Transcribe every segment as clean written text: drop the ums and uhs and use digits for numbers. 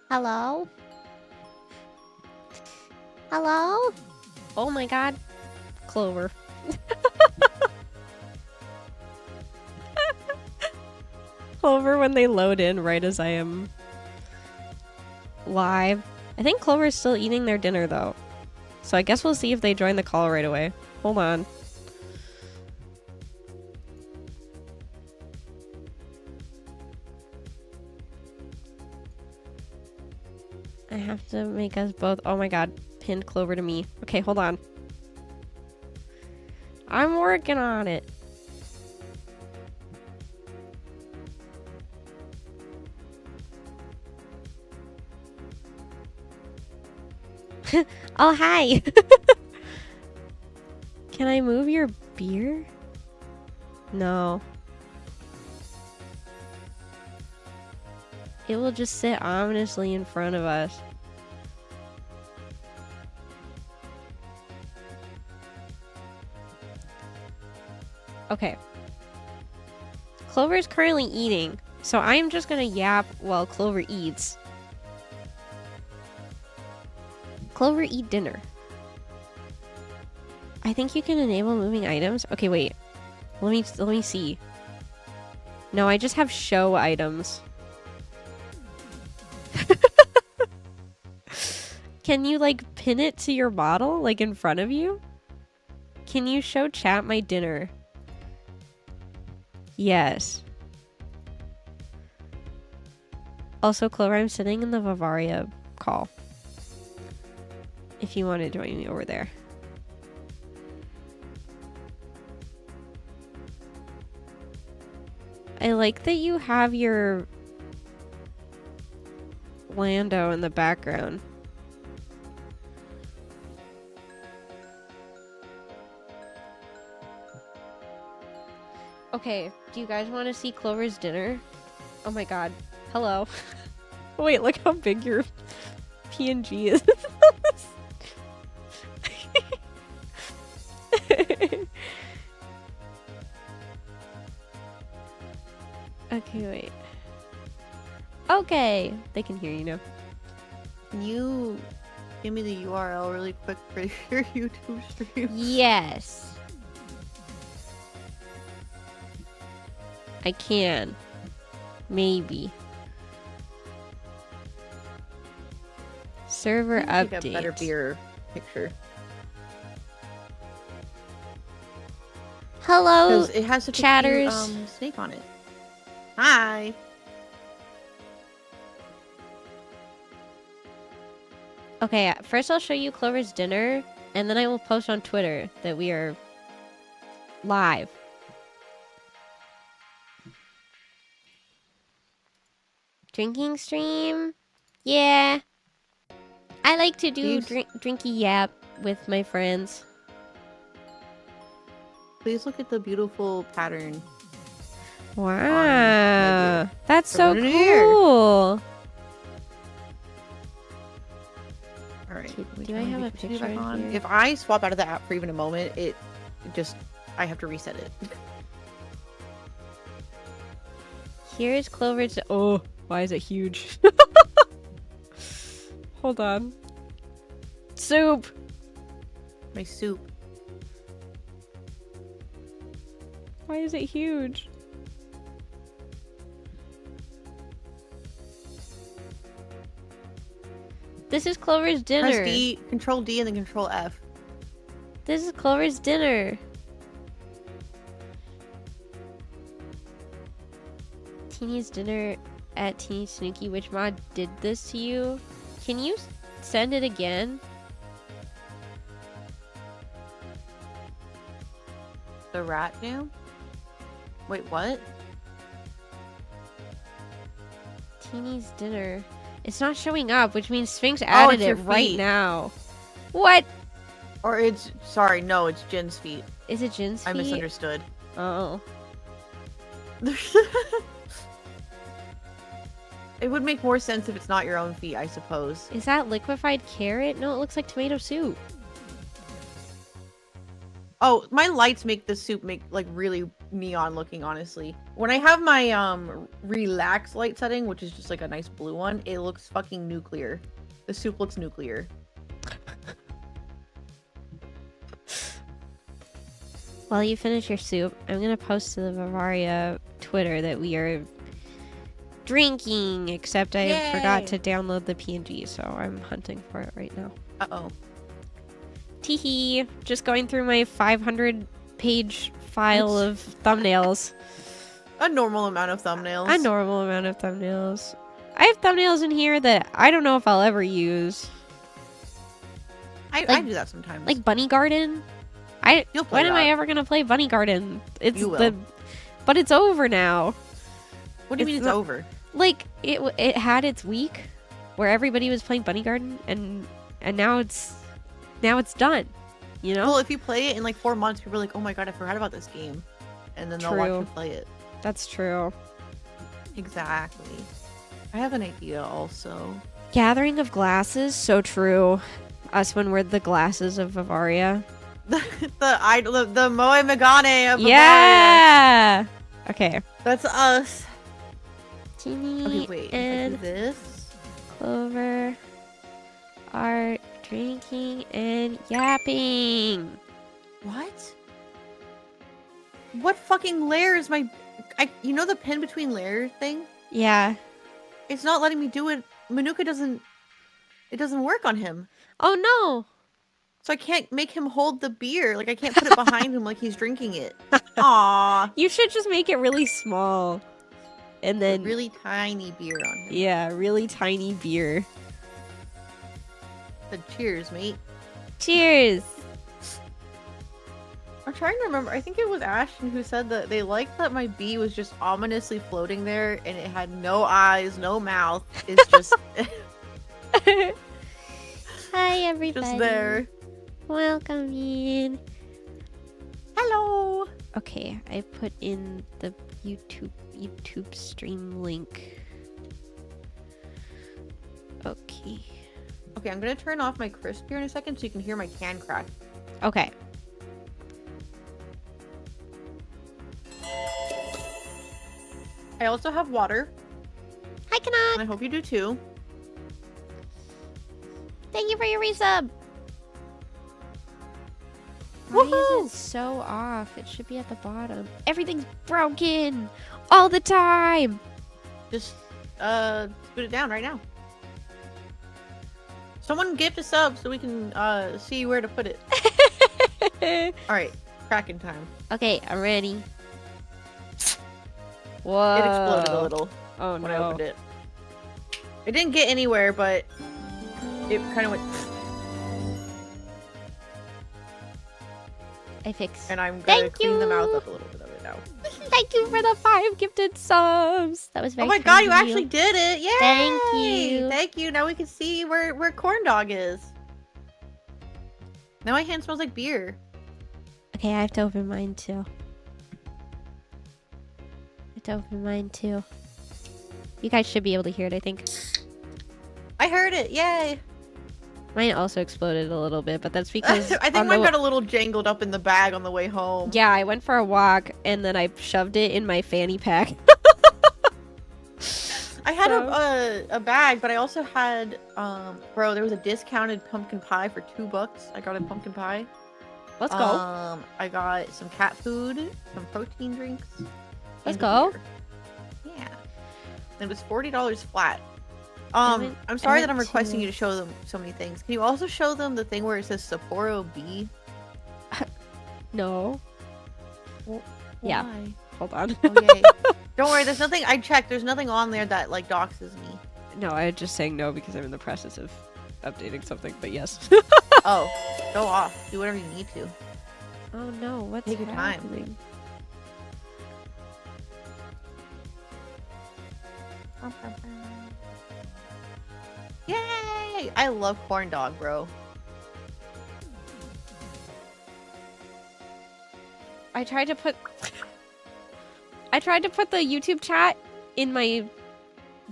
Hello? Hello? Oh my god. Clover. Clover when they load in right as I am live. I think Clover is still eating their dinner though. So I guess we'll see if they join the call right away. Hold on. I have to make us both. Oh my god. Pinned Clover to me. Okay, hold on. I'm working on it. Oh, hi. Can I move your beer? No. It will just sit ominously in front of us. Okay. Clover is currently eating, so I am just gonna yap while Clover eats. Clover, eat dinner. I think you can enable moving items. Okay, wait. Let me see. No, I just have show items. Can you like pin it to your bottle like in front of you? Can you show chat my dinner? Yes. Also, Clover, I'm sitting in the Bavaria call. If you want to join me over there. I like that you have your Lando in the background. Okay, do you guys want to see Clover's dinner? Oh my god. Hello. Wait, look how big your PNG is. Okay, wait. Okay, they can hear you now. Can you give me the URL really quick for your YouTube stream? Yes. I can. Maybe. Server Take update. a better beer picture. Hello, Because it has such chatters. a cute, snake on it. Hi. Okay, first I'll show you Clover's dinner, and then I will post on Twitter that we are live. Drinking stream? Yeah. I like to do drinky yap with my friends. Please look at the beautiful pattern. Wow. That's so Put it here. cool. Alright. Do I have a picture here? If I swap out of the app for even a moment, I have to reset it. Here's Clover's. Oh, why is it huge? Hold on. Soup. My soup. Why is it huge? This is Clover's dinner. Press D, Control D, and then Control F. This is Clover's dinner. Teeny's dinner at TEENYTANUKI. Which mod did this to you? Can you send it again? The rat now? Wait, what? Teeny's dinner. It's not showing up, which means Sphinx added it right feet. now. What? Or it's... Sorry, no, it's Jin's feet. Is it Jin's feet? I misunderstood. Oh. It would make more sense if it's not your own feet, I suppose. Is that liquefied carrot? No, it looks like tomato soup. Oh, my lights make the soup like really neon looking, honestly. When I have my relax light setting, which is just like a nice blue one, it looks fucking nuclear. The soup looks nuclear. While you finish your soup, I'm gonna post to the Bavaria Twitter that we are drinking, except I forgot to download the PNG, so I'm hunting for it right now. Uh-oh. Teehee. Just going through my 500-page file of thumbnails. A normal amount of thumbnails. A normal amount of thumbnails. I have thumbnails in here that I don't know if I'll ever use. I do that sometimes. Like Bunny Garden. When am I ever gonna play Bunny Garden? You will. But it's over now. What do you mean it's over? Like it had its week where everybody was playing Bunny Garden, and now it's done. You know? Well, if you play it in like 4 months, people are like, "Oh my god, I forgot about this game," and then they'll watch you play it. That's true. Exactly. I have an idea also. Gathering of glasses, so true. Us when we're the glasses of Bavaria. the Moe Megane of Bavaria. Yeah. Okay. That's us. Teeny Okay, wait. and If I do this. Clover are drinking and yapping. What? What fucking layer is my... you know the pin between layer thing? Yeah. It's not letting me do it. Manuka doesn't... It doesn't work on him. Oh no. So I can't make him hold the beer. Like, I can't put it behind him like he's drinking it. Aww. You should just make it really small. And then... A really tiny beer on him. Yeah, really tiny beer. Said cheers, mate. Cheers. I'm trying to remember. I think it was Ashton who said that they liked that my bee was just ominously floating there and it had no eyes, no mouth. It's just... Hi, everybody. Just there. Welcome in. Hello. Okay, I put in the YouTube stream link. Okay. Okay, I'm gonna turn off my crisp here in a second so you can hear my can crack. Okay. I also have water. Hi, Kanan. And I hope you do too. Thank you for your resub. Why Woohoo! is it so off? It should be at the bottom. Everything's broken all the time. Just put it down right now. Someone gift a sub so we can see where to put it. All right, cracking time. Okay, I'm ready. Whoa. It exploded a little Oh when I no. opened it. It didn't get anywhere, but it kind of went. I fixed. And I'm gonna Thank clean the mouth you. up a little bit of it now. Thank you for the 5 gifted subs. That was very Oh my kind god, you of actually did it! Yay! Thank you. Thank you. Now we can see where corn dog is. Now my hand smells like beer. Okay, I have to open mine too. You guys should be able to hear it, I think. I heard it. Yay! Mine also exploded a little bit, but that's because I think mine got a little jangled up in the bag on the way home. Yeah, I went for a walk and then I shoved it in my fanny pack. I had a bag, but I also had bro, there was a discounted pumpkin pie for $2. I got a pumpkin pie. Let's go. I got some cat food, some protein drinks. Let's and go. beer. Yeah. It was $40 flat. I'm sorry that I'm requesting you to show them so many things. Can you also show them the thing where it says Sapporo B? No. Well, Yeah. why? Hold on. Oh, yay. Don't worry, there's nothing. I checked. There's nothing on there that like doxes me. No, I'm just saying no because I'm in the process of updating something, but yes. Oh, go off. Do whatever you need to. Oh no, what's Take your time. happening? Yay! I love corn dog, bro. I tried to put the YouTube chat in my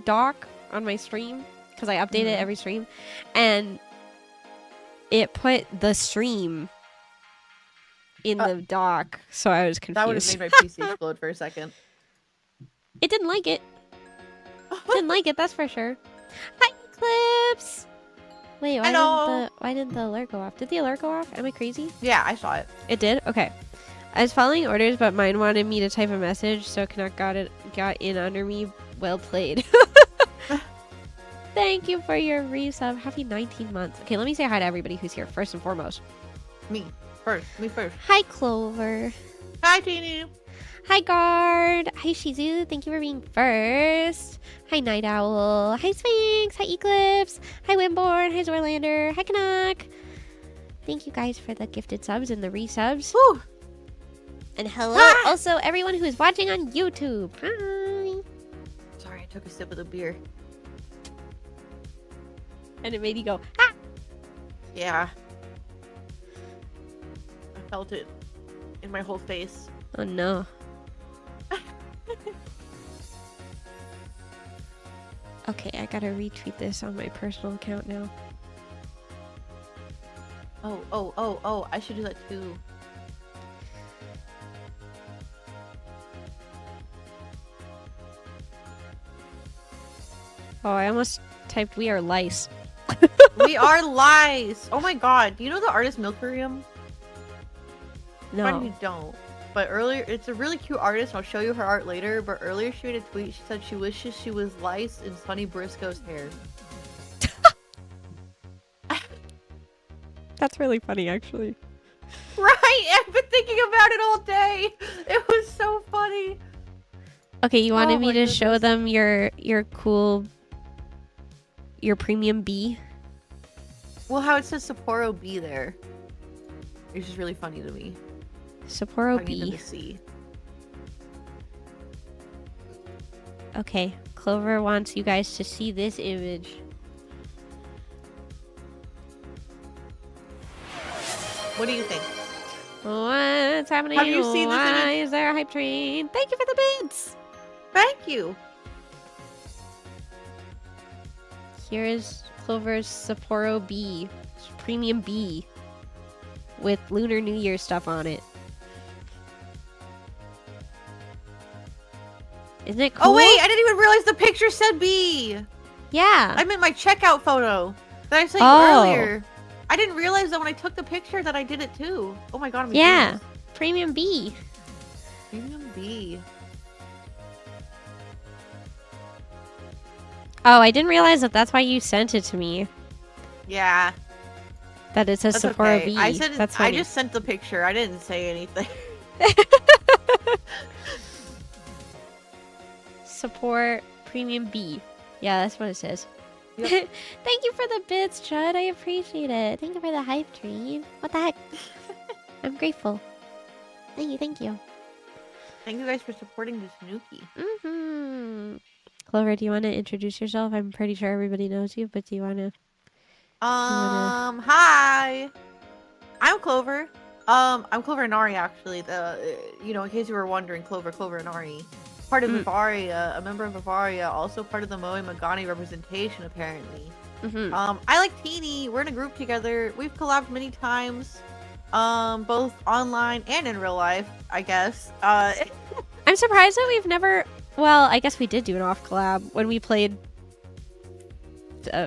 dock on my stream because I update it every stream, and it put the stream in the dock, so I was confused. That would have made my PC explode for a second. It didn't like it. Didn't like it, that's for sure. Hi, Eclipse! Wait, why didn't the alert go off? Did the alert go off? Am I crazy? Yeah, I saw it. It did? Okay. I was following orders, but mine wanted me to type a message, so Canuck got in under me. Well played. Thank you for your resub. Happy 19 months. Okay, let me say hi to everybody who's here, first and foremost. Me first. Hi, Clover. Hi, Teeny. Hi, Guard. Hi, Shizu. Thank you for being first. Hi, Night Owl. Hi, Sphinx. Hi, Eclipse. Hi, Wimborn. Hi, Zorlander. Hi, Canuck. Thank you guys for the gifted subs and the resubs. Woo! And hello, also everyone who is watching on YouTube. Hi. Sorry, I took a sip of the beer. And it made you go, ah! Yeah. I felt it in my whole face. Oh no. Okay, I gotta retweet this on my personal account now. Oh, I should do that too. Oh, I almost typed we are lice. We are lice! Oh my god, do you know the artist Milkurium? No. Funny you don't. But earlier, it's a really cute artist. I'll show you her art later. But earlier she made a tweet. She said she wishes she was lice in Sonny Briscoe's hair. That's really funny, actually. Right? I've been thinking about it all day. It was so funny. Okay, you wanted Oh me my to show goodness. them your cool, your premium bee? Well, how it says Sapporo B there. It's just really funny to me. Sapporo I need them bee. to see. Okay, Clover wants you guys to see this image. What do you think? What's happening? Have you seen this Why image? is there a hype train? Thank you for the bits! Thank you. Here is Clover's Sapporo bee. Premium bee. With Lunar New Year stuff on it. Isn't it cool? Oh wait, I didn't even realize the picture said B. Yeah. I meant my checkout photo that I sent you Oh. earlier. I didn't realize that when I took the picture that I did it too. Oh my god, I'm Yeah. genius. Premium B. Premium B. Oh, I didn't realize that that's why you sent it to me. Yeah. That it says That's Sephora okay. B. I said That's I funny. just sent the picture. I didn't say anything. Support Premium B. Yeah, that's what it says. Yep. Thank you for the bits, Chud. I appreciate it. Thank you for the hype train. What the heck? I'm grateful. Thank you, thank you. Thank you guys for supporting this Tanuki. Mm-hmm. Clover, do you want to introduce yourself? I'm pretty sure everybody knows you, but do you want to? Hi. I'm Clover. I'm Clover Inari, actually. In case you were wondering, Clover Inari. Part of Bavaria, a member of Bavaria, also part of the Moe Magani representation, apparently. I like Teeny. We're in a group together. We've collabed many times, both online and in real life, I guess. I'm surprised that we've never... Well, I guess we did do an off collab when we played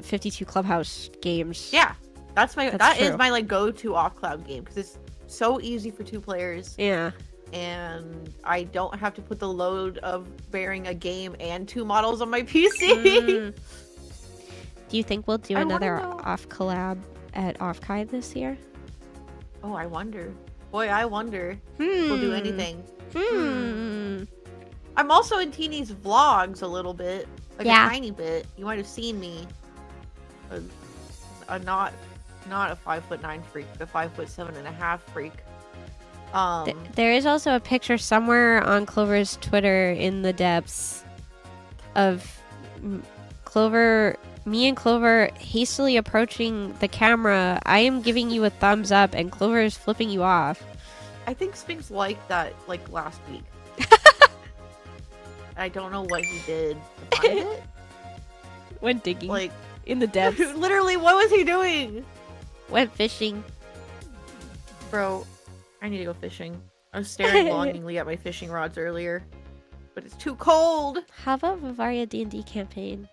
52 Clubhouse games. Yeah, that true. is my go-to off collab game because it's so easy for 2 players. Yeah. And I don't have to put the load of bearing a game and 2 models on my PC. Do you think we'll do another off collab at Offkai this year? Oh, I wonder. Boy, I wonder if we'll do anything. I'm also in Teeny's vlogs a little bit. A tiny bit. You might have seen me. Not a 5'9" freak, a 5'7.5" freak. There is also a picture somewhere on Clover's Twitter in the depths of me and Clover hastily approaching the camera. I am giving you a thumbs up and Clover is flipping you off. I think Sphinx liked that last week. I don't know what he did to find it. Went digging. In the depths. Literally, what was he doing? Went fishing. Bro, I need to go fishing. I was staring longingly at my fishing rods earlier, but it's too cold. How about Bavaria D&D campaign?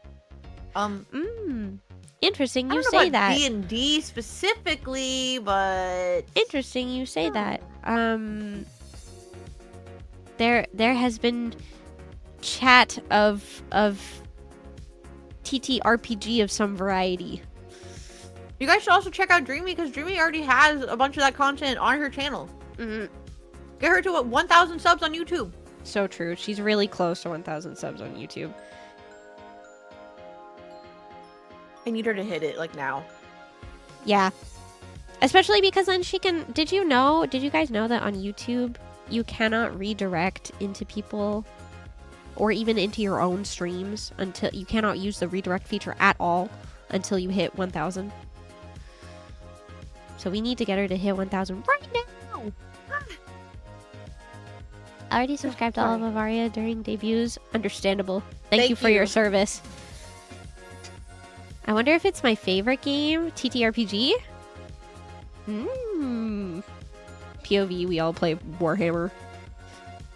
Interesting you I don't say know about that. D&D specifically, but Interesting you say that. There has been chat of TTRPG of some variety. You guys should also check out Dreamy because Dreamy already has a bunch of that content on her channel. Get her to 1,000 subs on YouTube. So true. She's really close to 1,000 subs on YouTube. I need her to hit it now. Yeah. Especially because then she can... Did you guys know that on YouTube you cannot redirect into people or even into your own streams until... You cannot use the redirect feature at all until you hit 1,000. So we need to get her to hit 1,000 right now. I already subscribed to all of Bavaria during debuts. Understandable. Thank you for your service. I wonder if it's my favorite game, TTRPG? POV, we all play Warhammer.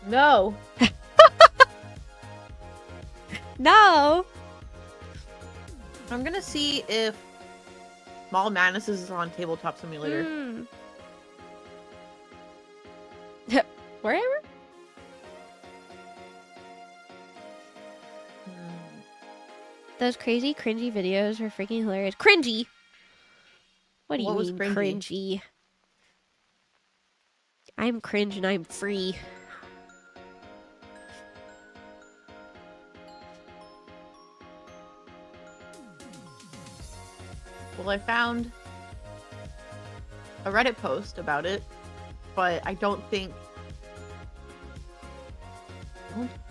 No. No! I'm gonna see if Small Madness is on Tabletop Simulator. Warhammer? Those crazy cringy videos are freaking hilarious. Cringy? What do you mean cringy? I'm cringe and I'm free. Well, I found a Reddit post about it, but I don't think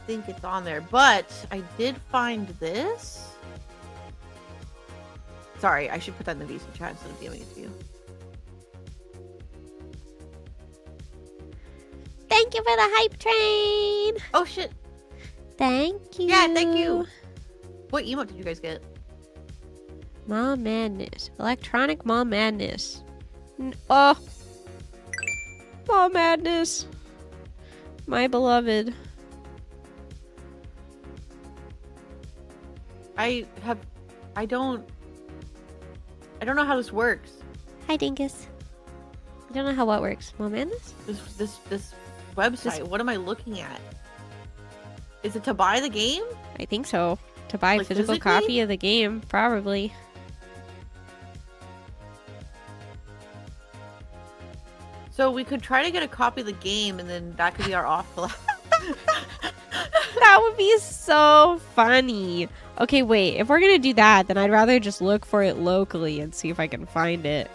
it's on there. But I did find this. Sorry, I should put that in the VC chat instead of giving it to you. Thank you for the hype train! Oh shit! Thank you! Yeah, thank you! What emote did you guys get? Mall Madness. Electronic Mall Madness. Mall Madness. My beloved. I don't know how this works. Hi, Dingus. I don't know how what works. Well, man, This website. What am I looking at? Is it to buy the game? I think so. To buy a Like, physical physically? copy of the game, probably. So we could try to get a copy of the game, and then that could be our off collab. That would be so funny. Okay, wait. If we're gonna do that, then I'd rather just look for it locally and see if I can find it.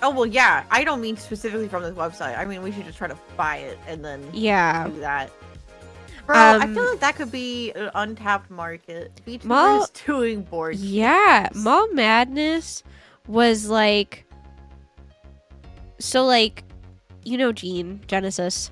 Oh well, yeah. I don't mean specifically from this website. I mean we should just try to buy it and then Yeah. do that. Bro, I Um, feel like that could be an untapped market. VTuber Mall- is doing board Yeah. games. Mall Madness was like... So, like, you know Gene, Genesis.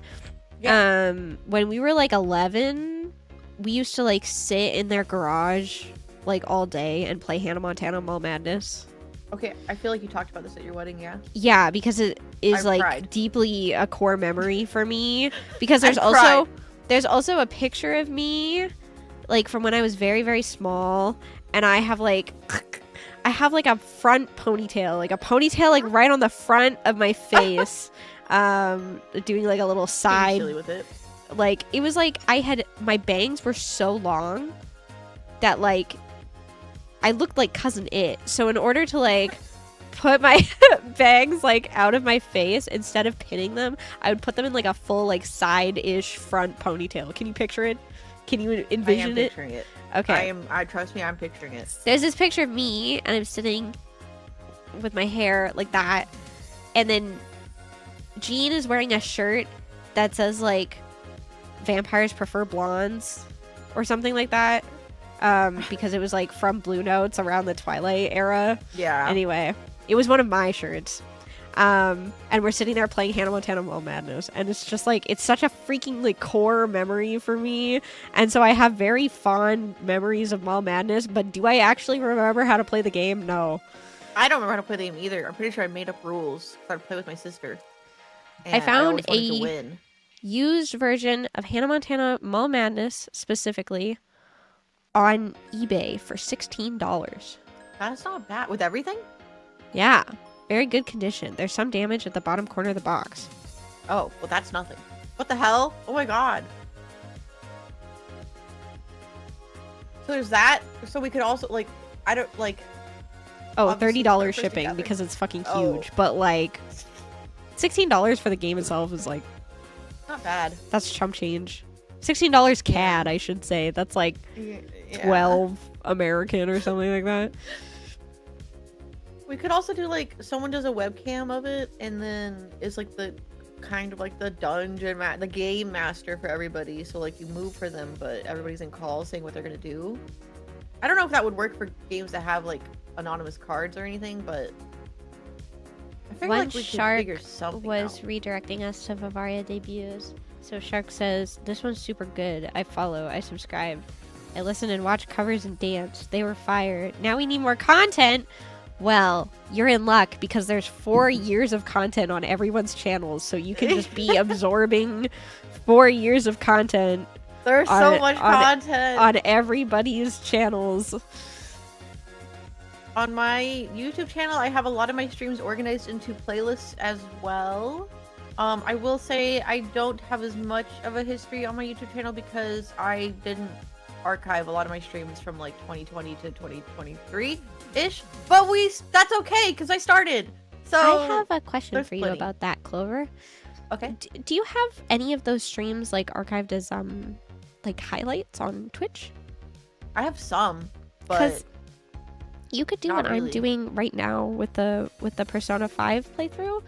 Yeah. When we were, like, 11, we used to, like, sit in their garage, like, all day and play Hannah Montana Mall Madness. Okay, I feel like you talked about this at your wedding, yeah? Yeah, because it is I've like cried. deeply a core memory for me. Because I've there's also a picture of me, like from when I was very, very small, and I have like a front ponytail, like a ponytail like right on the front of my face, doing like a little Being side. silly with it. Like it was like my bangs were so long that like I looked like Cousin It. So in order to like put my bangs like out of my face, instead of pinning them, I would put them in like a full like side-ish front ponytail. Can you picture it? Can you envision I am picturing it. Okay. I trust me, I'm picturing it. There's this picture of me and I'm sitting with my hair like that. And then Jean is wearing a shirt that says like vampires prefer blondes or something like that. Because it was like from Blue Notes around the Twilight era. Yeah. Anyway, it was one of my shirts. And we're sitting there playing Hannah Montana Mall Madness, and it's just like it's such a freaking like core memory for me. And so I have very fond memories of Mall Madness, but do I actually remember how to play the game? No. I don't remember how to play the game either. I'm pretty sure I made up rules so I'd play with my sister. I found always wanted to win. Used version of Hannah Montana Mall Madness specifically on eBay for $16. That's not bad. With everything? Yeah, very good condition. There's some damage at the bottom corner of the box. Oh, well that's nothing. What the hell? Oh my god. So there's that. So we could also like, I don't like. Oh, Obviously, $30 first shipping together. because it's fucking Oh. huge. But like, $16 for the game itself is like, Not bad. that's chump change. $16 CAD, I should say. That's like Yeah. 12 American or something like that. We could also do like someone does a webcam of it, and then it's like the kind of like the dungeon the game master for everybody. So like you move for them, but everybody's in calls saying what they're gonna do. I don't know if that would work for games that have like anonymous cards or anything, but I feel One like we could shark figure something was out. redirecting us to Bavaria debuts. So Shark says, this one's super good. I follow, I subscribe. I listen and watch covers and dance. They were fire. Now we need more content. Well, you're in luck because there's 4 years of content on everyone's channels. So you can just be absorbing 4 years of content There's on so it- much on it- content on everybody's channels. on my YouTube channel. I have a lot of my streams organized into playlists as well. I will say I don't have as much of a history on my YouTube channel because I didn't archive a lot of my streams from like 2020 to 2023 ish, but that's okay because I started. So I have a question there's for you plenty. about that, Clover. okay. Do you have any of those streams like archived as like highlights on Twitch? I have some, but 'Cause you could do not what I'm really. doing right now with the Persona 5 playthrough,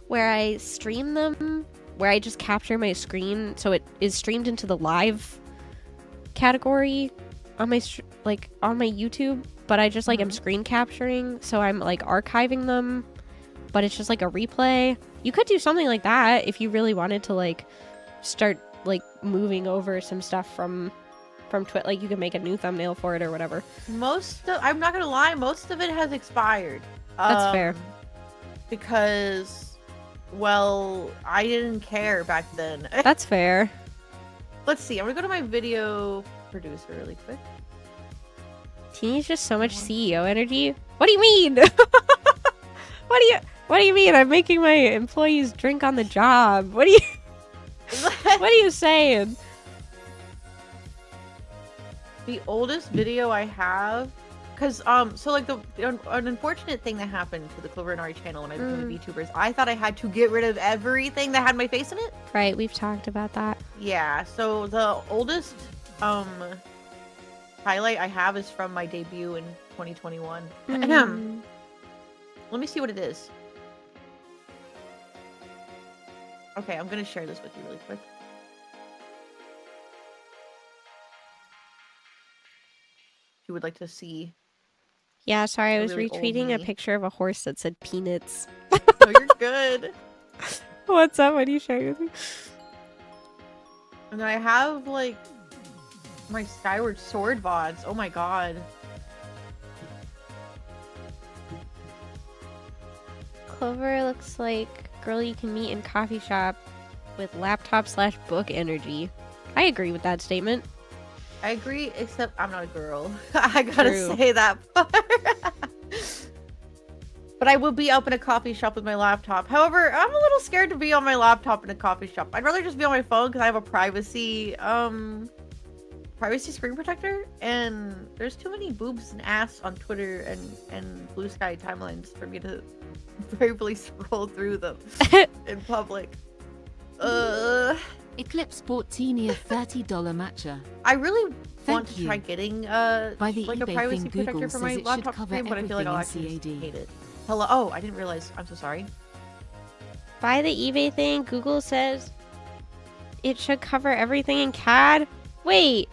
where I stream them, where I just capture my screen so it is streamed into the live category on my on my YouTube, but I just like am Mhm. screen capturing, so I'm like archiving them, but it's just like a replay. You could do something like that if you really wanted to like start like moving over some stuff from Twitch. Like you could make a new thumbnail for it or whatever. I'm not gonna lie, most of it has expired. That's fair. Because, well, I didn't care back then. That's fair. Let's see. I'm gonna go to my video producer really quick. Teeny's just so much CEO energy. What do you mean? What do you? What do you mean? I'm making my employees drink on the job. What are you What are you saying? The oldest video I have, because so like an unfortunate thing that happened to the Clover and Ari channel when I became a VTuber is I thought I had to get rid of everything that had my face in it. Right, we've talked about that. Yeah, so the oldest highlight I have is from my debut in 2021. Let me see what it is. Okay, I'm gonna share this with you really quick. If you would like to see. Yeah, sorry, I was really old retweeting a me. picture of a horse that said peanuts. Oh, you're good. What's up? What are you sharing with me? And then I have like my Skyward Sword VODs. Oh my god. Clover looks like a girl you can meet in coffee shop with laptop/book energy. I agree with that statement. I agree, except I'm not a girl. I gotta True. say that part. But I will be up in a coffee shop with my laptop. However, I'm a little scared to be on my laptop in a coffee shop. I'd rather just be on my phone because I have a privacy screen protector, and there's too many boobs and ass on Twitter and Blue Sky timelines for me to bravely scroll through them in public. Eclipse bought Teeny a $30 matcha. I really want Thank to you. try getting By the like a eBay privacy thing, protector Google for says my it should laptop cover screen, but I feel like I'll everything actually in CAD. hate it. Hello. Oh, I didn't realize. I'm so sorry. By the eBay thing, Google says it should cover everything in CAD. Wait.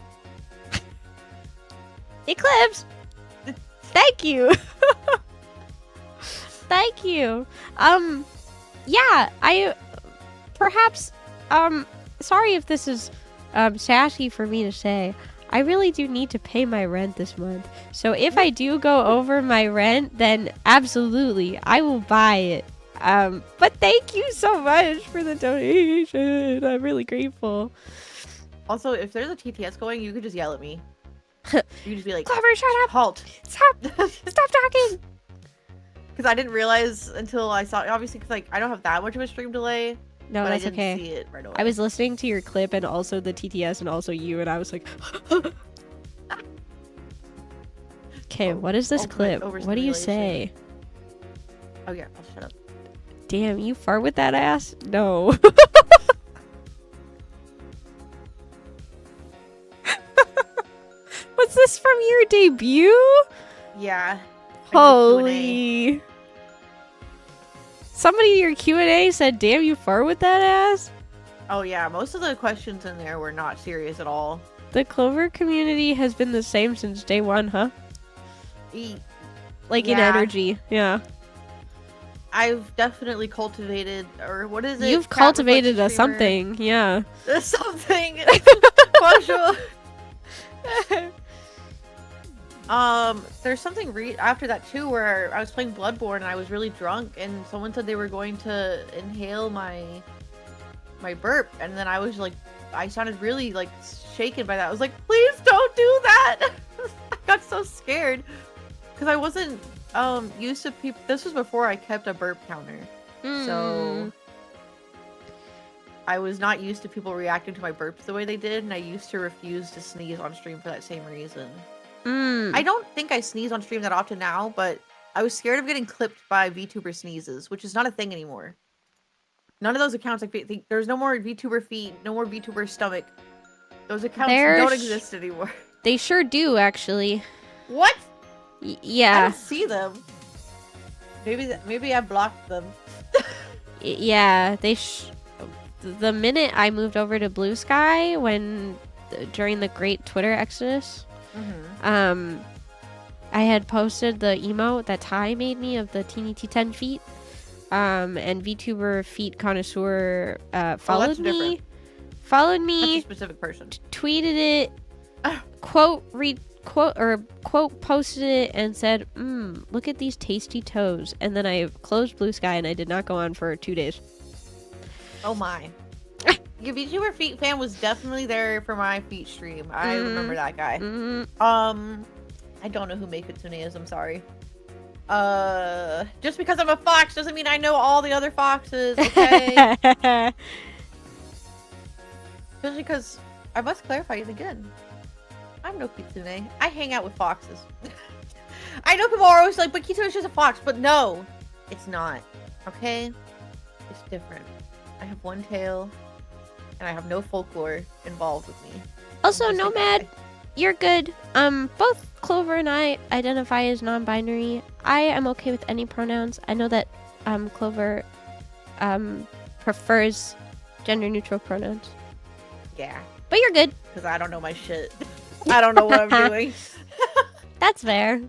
Eclipse. Thank you. Thank you. Yeah, I perhaps sorry if this is sassy for me to say. I really do need to pay my rent this month. So if I do go over my rent, then absolutely I will buy it. But thank you so much for the donation. I'm really grateful. Also, if there's a TTS going, you could just yell at me. You could just be like, Clover, shut up. halt. Stop. Stop talking. Because I didn't realize until I saw, obviously, because like I don't have that much of a stream delay. No, but that's I didn't okay. see it right away. I was listening to your clip and also the TTS and also you, and I was like, okay, what is this ultimate clip? What do you say? Oh yeah, I'll shut up. Damn, you fart with that ass? No. What's this from your debut? Yeah. Holy. Somebody in your Q&A said, damn, you fart with that ass? Oh yeah, most of the questions in there were not serious at all. The Clover community has been the same since day one, huh? Like in Yeah. energy, yeah. I've definitely cultivated, or what is it? You've Cat cultivated a reflex streamer? something, yeah. Something. Bonjour. There's something after that too, where I was playing Bloodborne and I was really drunk, and someone said they were going to inhale my burp, and then I was like, I sounded really like shaken by that. I was like, please don't do that. I got so scared because I wasn't used to people. This was before I kept a burp counter, so I was not used to people reacting to my burps the way they did, and I used to refuse to sneeze on stream for that same reason. I don't think I sneeze on stream that often now, but I was scared of getting clipped by VTuber sneezes, which is not a thing anymore. None of those accounts, like, there's no more VTuber feet, no more VTuber stomach. Those accounts don't exist anymore. They sure do, actually. What? I Yeah. don't see them. Maybe I blocked them. Yeah, the minute I moved over to Blue Sky during the great Twitter exodus, I had posted the emote that Ty made me of the teeny T10 feet. And VTuber feet connoisseur followed me. Followed me. That's a specific person. Tweeted it. Quote posted it and said, look at these tasty toes. And then I closed Blue Sky and I did not go on for 2 days. Oh my. Your VTuber feet fan was definitely there for my feet stream. I remember that guy. I don't know who Make Kitsune is, I'm sorry. Just because I'm a fox doesn't mean I know all the other foxes, okay? Just because I must clarify it again. I'm no kitsune. I hang out with foxes. I know people are always like, but kitsune is just a fox, but no, it's not. Okay? It's different. I have one tail, and I have no folklore involved with me. Also, Nomad, you're good. Both Clover and I identify as non-binary. I am okay with any pronouns. I know that Clover prefers gender-neutral pronouns. Yeah. But you're good. Because I don't know my shit. I don't know what I'm doing. That's fair.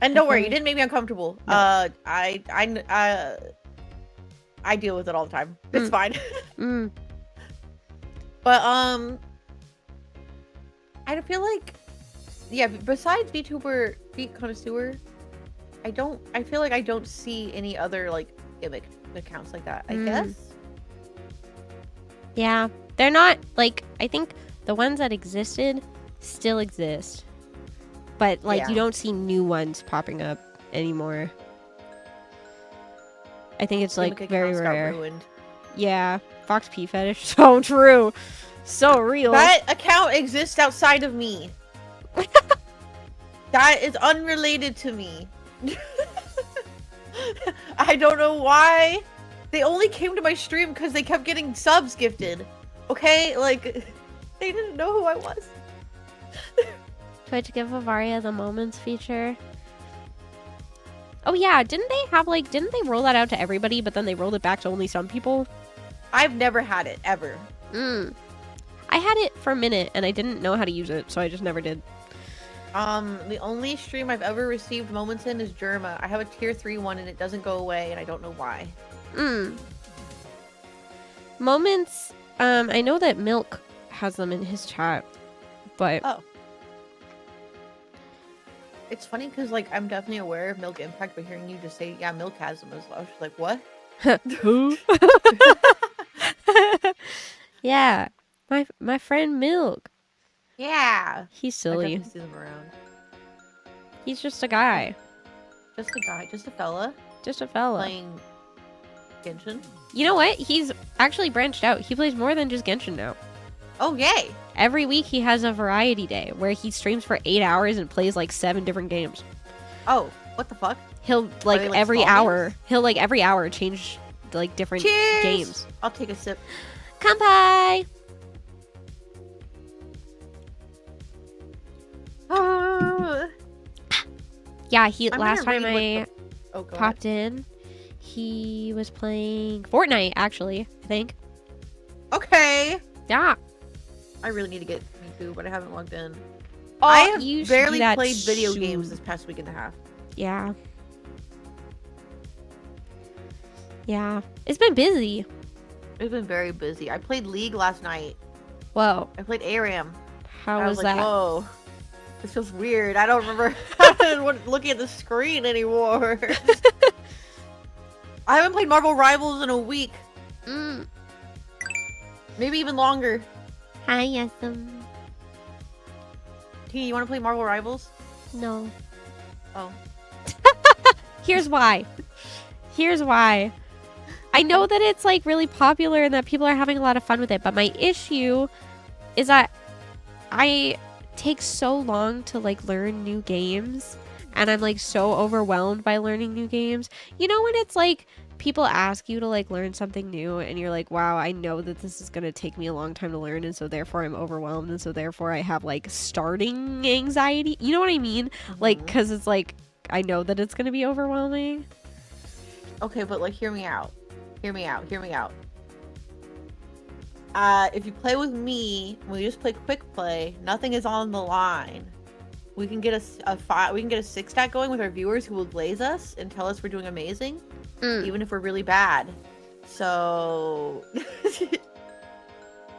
And don't worry, you didn't make me uncomfortable. No. I deal with it all the time. It's fine. But I feel like, yeah, besides VTuber, Beat Connoisseur, I feel like I don't see any other like gimmick accounts like that, I guess. Yeah, they're not like, I think the ones that existed still exist, but like you don't see new ones popping up anymore. I think it's like very rare. Yeah, Fox P fetish, so true, so real. That account exists outside of me. That is unrelated to me. I don't know why. They only came to my stream because they kept getting subs gifted. Okay, like they didn't know who I was. Twitch give Avaria the moments feature. Oh yeah, didn't they roll that out to everybody, but then they rolled it back to only some people? I've never had it, ever. I had it for a minute and I didn't know how to use it, so I just never did. The only stream I've ever received moments in is Germa. I have a tier 3 one and it doesn't go away and I don't know why. Moments, I know that Milk has them in his chat, but... Oh. It's funny because, like, I'm definitely aware of Milk Impact, but hearing you just say, yeah, Milk has them as well, I was just like, what? Who? Yeah, my friend Milk. Yeah. He's silly. I definitely see them around. He's just a guy. Just a guy, just a fella. Just a fella. Playing Genshin. You know what? He's actually branched out. He plays more than just Genshin now. Oh, yay! Every week he has a variety day where he streams for 8 hours and plays like 7 different games. Oh, what the fuck? He'll like every hour. Games? He'll like every hour change like different games. I'll take a sip. Kanpai! Yeah, last time I popped in, he was playing Fortnite, actually, I think. Okay. Yeah. I really need to get me too, but I haven't logged in. Oh, I have barely played video games this past week and a half. Yeah. Yeah. It's been busy. It's been very busy. I played League last night. Whoa. I played ARAM. How was that? Whoa. This feels weird. I don't remember looking at the screen anymore. I haven't played Marvel Rivals in a week. Maybe even longer. Hi, Yasum. T, you want to play Marvel Rivals? No. Oh. Here's why. Here's why. I know that it's like really popular and that people are having a lot of fun with it, but my issue is that I take so long to like learn new games and I'm like so overwhelmed by learning new games. You know when it's like people ask you to like learn something new and you're like, wow, I know that this is going to take me a long time to learn and so therefore I'm overwhelmed and so therefore I have like starting anxiety. You know what I mean? Like, because it's like, I know that it's going to be overwhelming. Okay, but like, hear me out. Hear me out. If you play with me, we just play quick play. Nothing is on the line. We can get we can get a 6-stack going with our viewers who will glaze us and tell us we're doing amazing, even if we're really bad. So,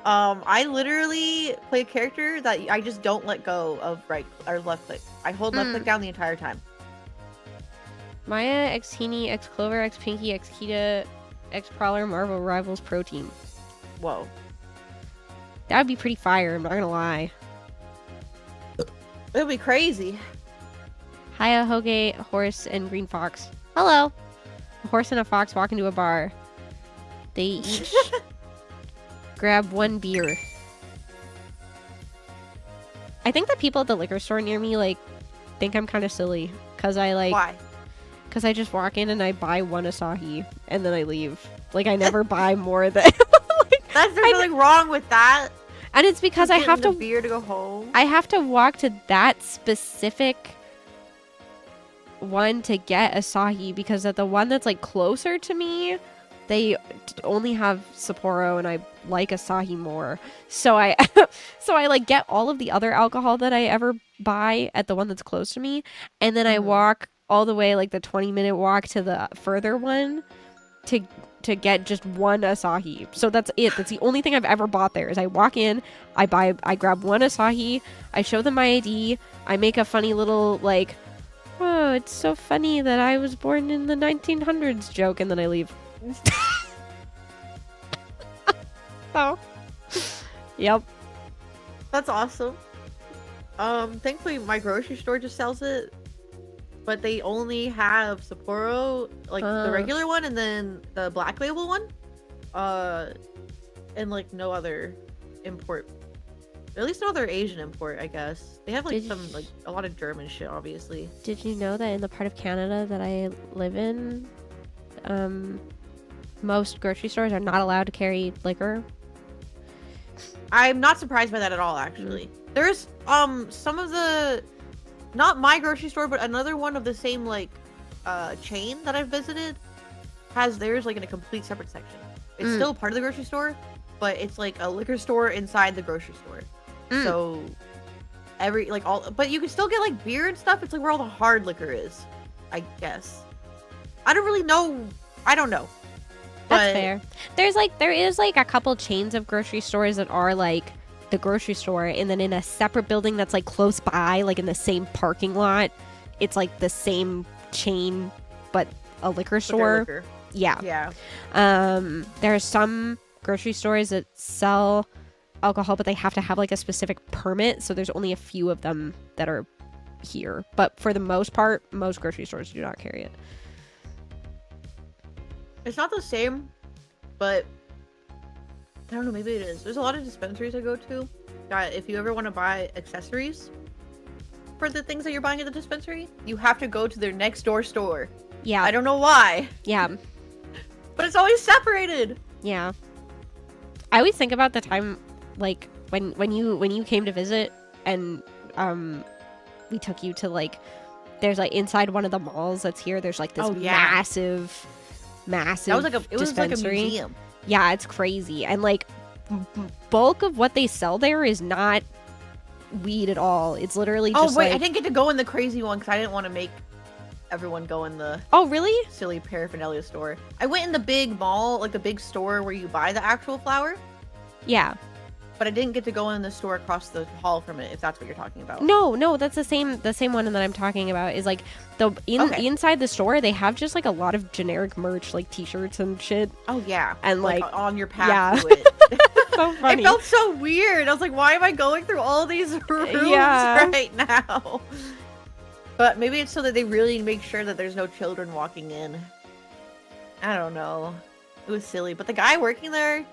I literally play a character that I just don't let go of right or left click. I hold left click down the entire time. Maya, X Teeny, X Clover, X Pinky, X Kita, X Prowler, Marvel Rivals, Pro Team. Whoa. That would be pretty fire, I'm not gonna lie. It would be crazy. Hiya, horse, and green fox. Hello. A horse and a fox walk into a bar. They each grab one beer. I think the people at the liquor store near me, like, think I'm kind of silly. Because I, like... Why? Because I just walk in and I buy one Asahi. And then I leave. Like, I never buy more than... There's nothing wrong with that. And it's because I have to... beer to go home. I have to walk to that specific one to get Asahi. Because at the one that's, like, closer to me... They only have Sapporo, and I like Asahi more. So I like get all of the other alcohol that I ever buy at the one that's close to me, and then I walk all the way, like the 20-minute walk to the further one, to get just one Asahi. So that's it. That's the only thing I've ever bought there. Is I walk in, I grab one Asahi, I show them my ID, I make a funny little like, oh, it's so funny that I was born in the 1900s joke, and then I leave. Oh. Yep. That's awesome. Thankfully my grocery store just sells it. But they only have Sapporo, like the regular one, and then the black label one. And like no other import. At least no other Asian import, I guess. They have like like a lot of German shit, obviously. Did you know that in the part of Canada that I live in, most grocery stores are not allowed to carry liquor? I'm not surprised by that at all, actually. There's some of the, not my grocery store, but another one of the same like chain that I've visited has theirs like in a complete separate section. It's still part of the grocery store, but it's like a liquor store inside the grocery store. So every like all, but you can still get like beer and stuff. It's like where all the hard liquor is, I guess. I don't really know. I don't know. That's fair. There is like a couple chains of grocery stores that are like the grocery store, and then in a separate building that's like close by, like in the same parking lot, it's like the same chain but a liquor store. Liquor. Yeah. Yeah. There are some grocery stores that sell alcohol, but they have to have like a specific permit, so there's only a few of them that are here. But for the most part, most grocery stores do not carry it. It's not the same, but I don't know, maybe it is. There's a lot of dispensaries I go to that if you ever want to buy accessories for the things that you're buying at the dispensary, you have to go to their next door store. Yeah. I don't know why. Yeah. But it's always separated. Yeah. I always think about the time like when you came to visit and we took you to like, there's like inside one of the malls that's here, there's like this massive that was like it was like a museum. Yeah, it's crazy. And like bulk of what they sell there is not weed at all. It's literally just wait, like... I didn't get to go in the crazy one because I didn't want to make everyone go in the really silly paraphernalia store. I went in the big mall, like the big store where you buy the actual flower. Yeah. But I didn't get to go in the store across the hall from it, if that's what you're talking about. No, that's the same one that I'm talking about. Is like inside the store they have just like a lot of generic merch, like t-shirts and shit. Oh yeah. And like on your path to it. So funny. It felt so weird. I was like, why am I going through all these rooms right now? But maybe it's so that they really make sure that there's no children walking in. I don't know. It was silly. But the guy working there,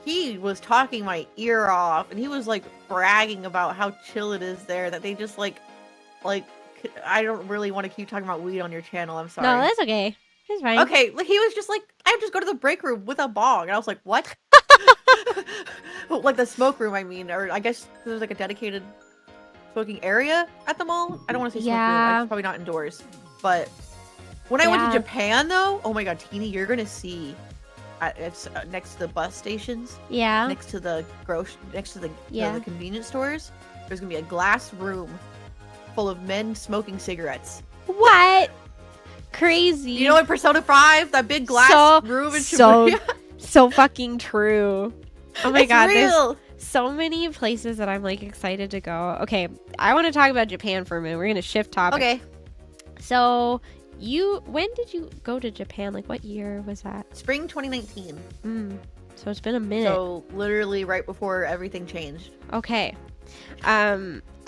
he was talking my ear off, and he was like bragging about how chill it is there, that they just like I don't really want to keep talking about weed on your channel. I'm sorry. No, that's okay. It's fine. Okay, like he was just like, I just go to the break room with a bong, and I was like, what? Like the smoke room, I mean, or I guess there's like a dedicated smoking area at the mall. I don't want to say smoke room. It's probably not indoors. But when I went to Japan, though, oh my god, Teeny, you're gonna see. It's next to the bus stations. Yeah. Next to the the convenience stores. There's gonna be a glass room full of men smoking cigarettes. What? Crazy. You know in Persona 5, that big glass room in Shibuya? So fucking true. Oh my god, real. There's so many places that I'm like excited to go. Okay, I want to talk about Japan for a minute. We're gonna shift topic. Okay. So when did you go to Japan? Like what year was that? Spring 2019. So it's been a minute. So literally right before everything changed. Okay.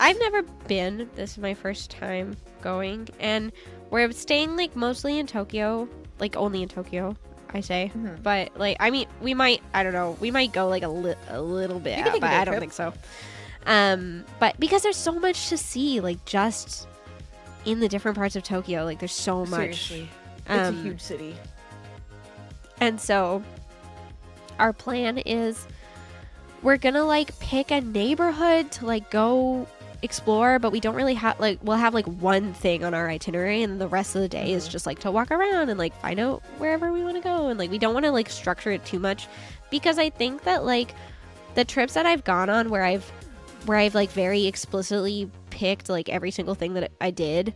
I've never been. This is my first time going, and we're staying like mostly in Tokyo, like only in Tokyo, I say. Mhm. But like, I mean, we might, I don't know, we might go like a little bit, You can take a but day I don't trip. think so. But because there's so much to see, like just in the different parts of Tokyo, like there's so much. Seriously. It's a huge city. And so our plan is we're gonna like pick a neighborhood to like go explore, but we don't really have like, we'll have like one thing on our itinerary, and the rest of the day is just like to walk around and like find out wherever we want to go. And like we don't want to like structure it too much, because I think that like the trips that I've gone on where I've like very explicitly picked like every single thing that I did,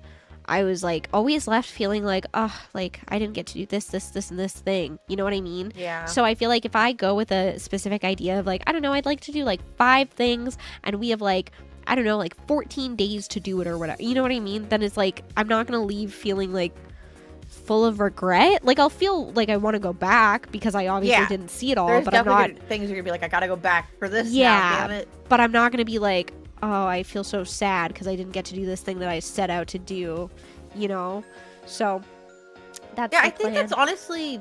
I was like always left feeling like, oh, like I didn't get to do this and this thing. You know what I mean? Yeah. So I feel like if I go with a specific idea of like, I don't know, I'd like to do like 5 things, and we have like, I don't know, like 14 days to do it or whatever. You know what I mean? Then it's like, I'm not going to leave feeling like full of regret. Like I'll feel like I want to go back because I obviously didn't see it all, There's but I'm definitely not. things you're gonna be like, I gotta go back for this. Yeah. Now, damn it. But I'm not going to be like, oh, I feel so sad because I didn't get to do this thing that I set out to do, you know? So that's Yeah, the I think plan. that's honestly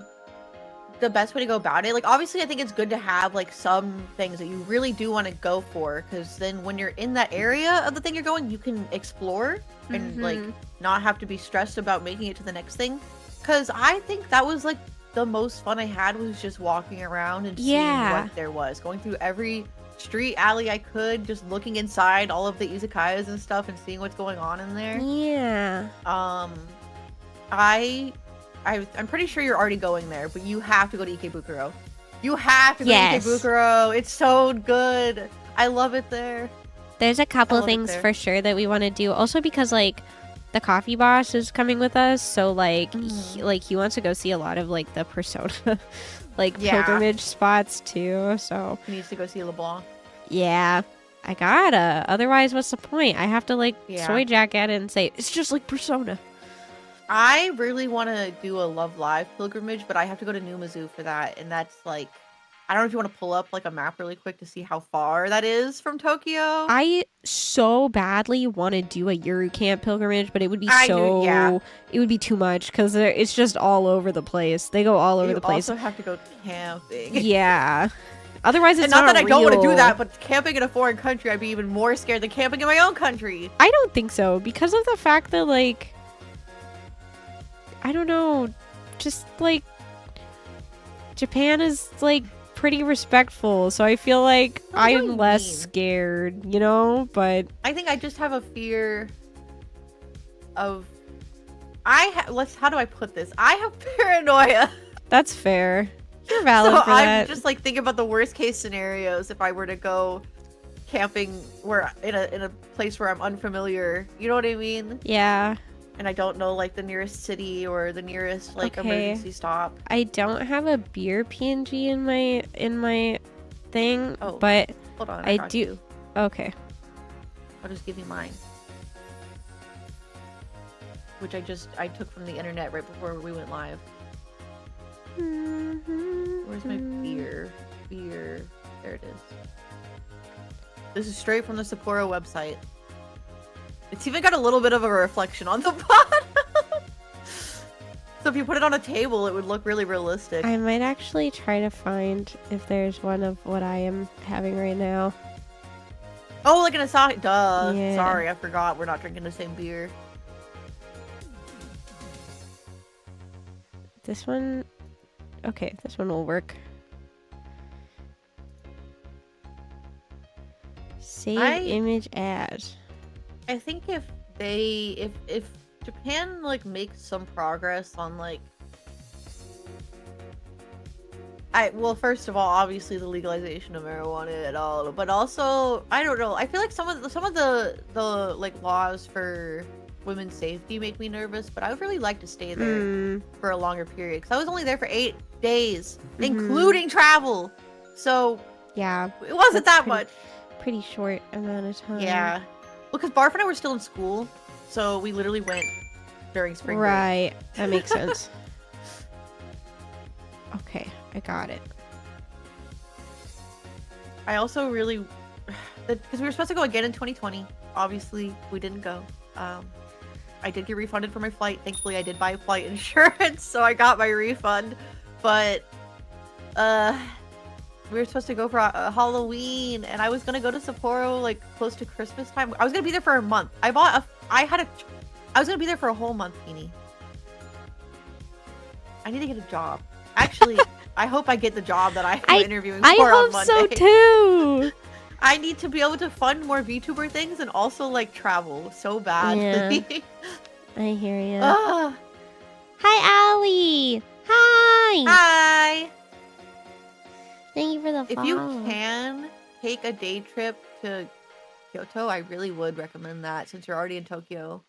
the best way to go about it. Like, obviously, I think it's good to have like some things that you really do want to go for, because then when you're in that area of the thing you're going, you can explore and like not have to be stressed about making it to the next thing. Because I think that was like the most fun I had, was just walking around and seeing what there was, going through every street alley I could, just looking inside all of the izakayas and stuff and seeing what's going on in there. Yeah. I'm pretty sure you're already going there, but you have to go to Ikebukuro. You have to go Yes. to Ikebukuro. It's so good. I love it there. There's a couple love it things there. for sure that we want to do. Also because like the coffee boss is coming with us, so like he wants to go see a lot of like the Persona like pilgrimage spots too. So He needs to go see LeBlanc. yeah, I gotta. Otherwise, what's the point? I have to like Yeah. soy jacket and say it's just like Persona. I really want to do a Love Live pilgrimage, but I have to go to Numazu for that, and that's like, I don't know if you want to pull up like a map really quick to see how far that is from Tokyo. I so badly want to do a Yuru Camp pilgrimage, but it would be it would be too much because it's just all over the place. They go all over You the place. also have to go camping. Yeah. Otherwise, it's And not that I don't want to do real. that, but camping in a foreign country, I'd be even more scared than camping in my own country. I don't think so because of the fact that like I don't know, just like Japan is like pretty respectful, so I feel like What do you I'm less mean? scared, you know. But I think I just have a fear of how do I put this? I have paranoia. that's fair. You're valid So for I'm that. just like thinking about the worst case scenarios if I were to go camping where in a place where I'm unfamiliar. You know what I mean? Yeah. And I don't know like the nearest city or the nearest like Okay. emergency stop. I don't have a beer PNG in my thing, Oh, but Hold on, I got do- you. okay. I'll just give you mine. Which I took from the internet right before we went live. Where's my beer? Beer. There it is. This is straight from the Sapporo website. It's even got a little bit of a reflection on the bottom. So if you put it on a table, it would look really realistic. I might actually try to find if there's one of what I am having right now. Oh, like an Asahi. Duh. Yeah. Sorry, I forgot. We're not drinking the same beer. This one, okay, this one will work. Save image as. I think if Japan like makes some progress on like well, first of all, obviously the legalization of marijuana and all, but also I don't know. I feel like some of the like laws for women's safety make me nervous, but I would really like to stay there for a longer period because I was only there for 8 days, including travel. So Yeah, it wasn't That's that much. pretty short amount of time. Yeah. Well, because Barf and I were still in school, so we literally went during spring break. Right, that makes sense. Okay, I got it. I also really, because we were supposed to go again in 2020, obviously we didn't go. I did get refunded for my flight. Thankfully, I did buy flight insurance, so I got my refund. But we were supposed to go for a Halloween, and I was gonna go to Sapporo like close to Christmas time. I was gonna be there for a month. I was gonna be there for a whole month, Teeny. I need to get a job. Actually, I hope I get the job that I'm interviewing for on Monday. I hope so too. I need to be able to fund more VTuber things and also like travel so badly. Yeah. I hear you. Ugh. Hi, Allie. Hi. Hi. Thank you for the If follow. you can take a day trip to Kyoto, I really would recommend that since you're already in Tokyo.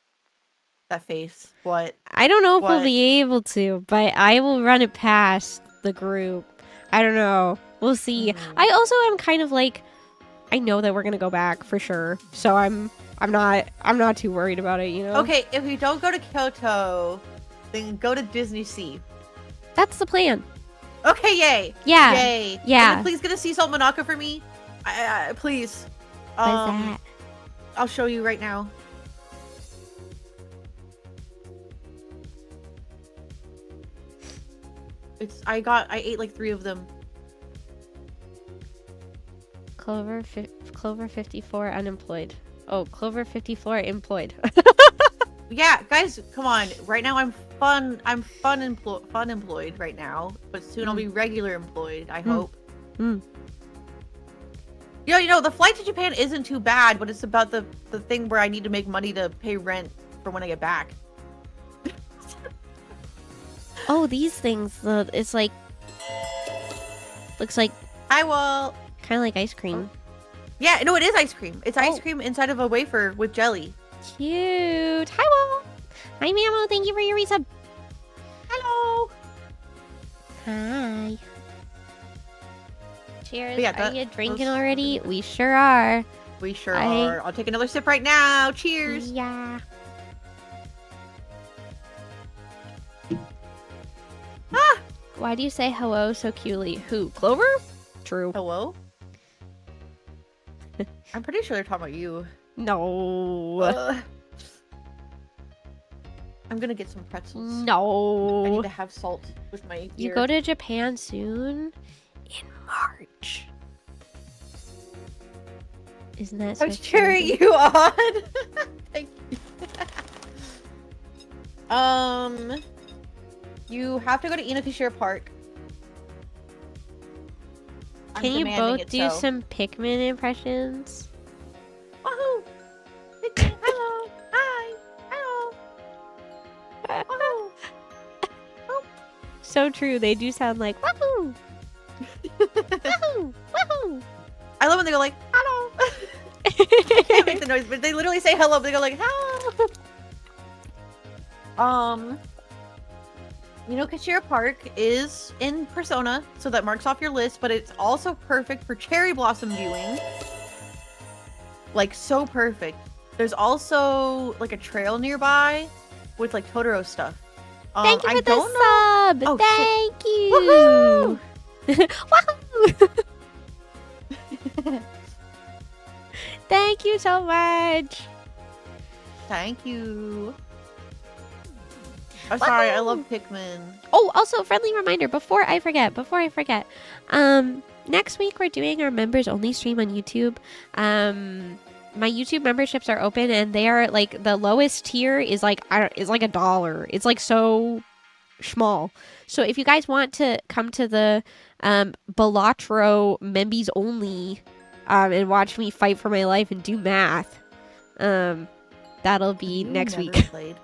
That face. What? I don't know if we'll What? be able to, but I will run it past the group. I don't know. We'll see. I also am kind of like, I know that we're gonna go back for sure, so I'm not too worried about it, you know. Okay, if we don't go to Kyoto, then go to Disney Sea. That's the plan. Okay, yay. Yeah. Yay. Yeah. And then please get a sea salt Monaco for me. Please. What's that? I'll show you right now. I ate like 3 of them. Clover 54 unemployed. Oh, Clover 54 employed. Yeah, guys, come on. Right now I'm fun employed right now, but soon I'll be regular employed, I hope. Mm. You know, the flight to Japan isn't too bad, but it's about the thing where I need to make money to pay rent for when I get back. Oh, these things. It's like, looks like I will. kind of like ice cream. Yeah, no, it is ice cream. It's ice cream inside of a wafer with jelly. Cute. Hi, Wall. Hi, Mamo. Thank you for your resub. Hello. Hi. Cheers. But yeah, are you drinking those- already? We sure are. We sure are. I'll take another sip right now. Cheers. Yeah. Ah! Why do you say hello so cutely? Who? Clover? True. Hello? I'm pretty sure they're talking about you. No. I'm gonna get some pretzels. I No. need to have salt with my You ear. go to Japan soon? In March. Isn't that so I was cheering cute? you on. Thank you. You have to go to Inokashira Park. I'm Can you demanding both it do so. some Pikmin impressions? Wahoo! Hello! Hi! Hello! Wahoo! So true. They do sound like wahoo! Wahoo! Wahoo! I love when they go like, hello! I can't make the noise, but they literally say hello, but they go like, hello! You know, Kashira Park is in Persona, so that marks off your list, but it's also perfect for cherry blossom viewing. Like, so perfect. There's also, like, a trail nearby with, like, Totoro stuff. Thank you I for the don't know. sub! Oh, Thank you! Wahoo! Thank you so much! Thank you. I'm sorry, I love Wahoo! Pikmin. Oh, also, friendly reminder, before I forget, next week we're doing our members only stream on YouTube. My YouTube memberships are open, and they are like, the lowest tier is like $1. It's like so small. So if you guys want to come to the Balatro Membies only and watch me fight for my life and do math, that'll be You next never week. Played.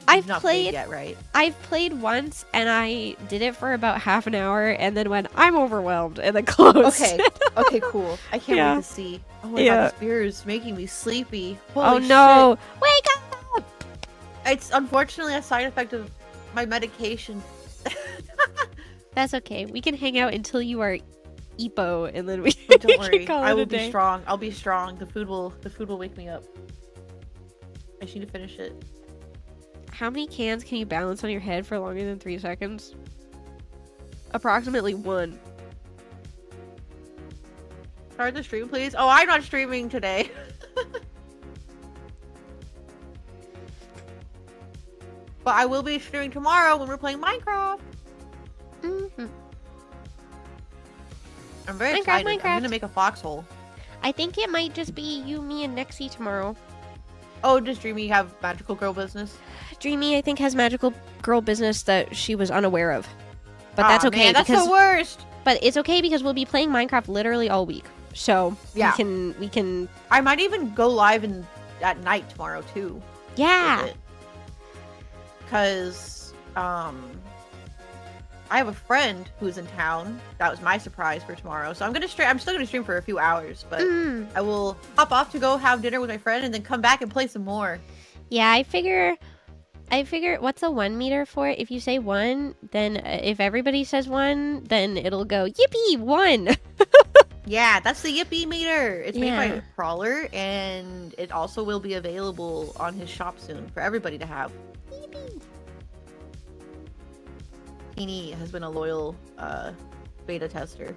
I've You've not played yet, right? I've played once, and I did it for about half an hour, and then went, I'm overwhelmed, and then closed. Okay. Okay, cool. I can't Yeah. wait to see. Oh my Yeah. god, this beer is making me sleepy. Oh Holy no! Wake up! shit. It's unfortunately a side effect of my medication. That's okay. We can hang out until you are Epo, and then we But don't can worry. call I it will a be day. strong. I'll be strong. The food will wake me up. I just need to finish it. How many cans can you balance on your head for longer than 3 seconds? Approximately 1. Start the stream, please. Oh, I'm not streaming today. But I will be streaming tomorrow when we're playing Minecraft. Mhm. I'm very Minecraft, excited. I'm Minecraft. gonna make a foxhole. I think it might just be you, me, and Nexie tomorrow. Oh, does Dreamy have magical girl business? Dreamy, I think, has magical girl business that she was unaware of. But Aw, that's okay man, that's because the worst. but it's okay because we'll be playing Minecraft literally all week. So Yeah. we can I might even go live at night tomorrow too. yeah. Because I have a friend who's in town. That was my surprise for tomorrow. So I'm still gonna stream for a few hours, but Mm. I will hop off to go have dinner with my friend and then come back and play some more. Yeah, I figure what's a 1 meter for? If you say 1, then if everybody says 1, then it'll go yippee 1. Yeah, that's the Yippee meter. It's made Yeah. by Crawler, and it also will be available on his shop soon for everybody to have. Teeny has been a loyal beta tester.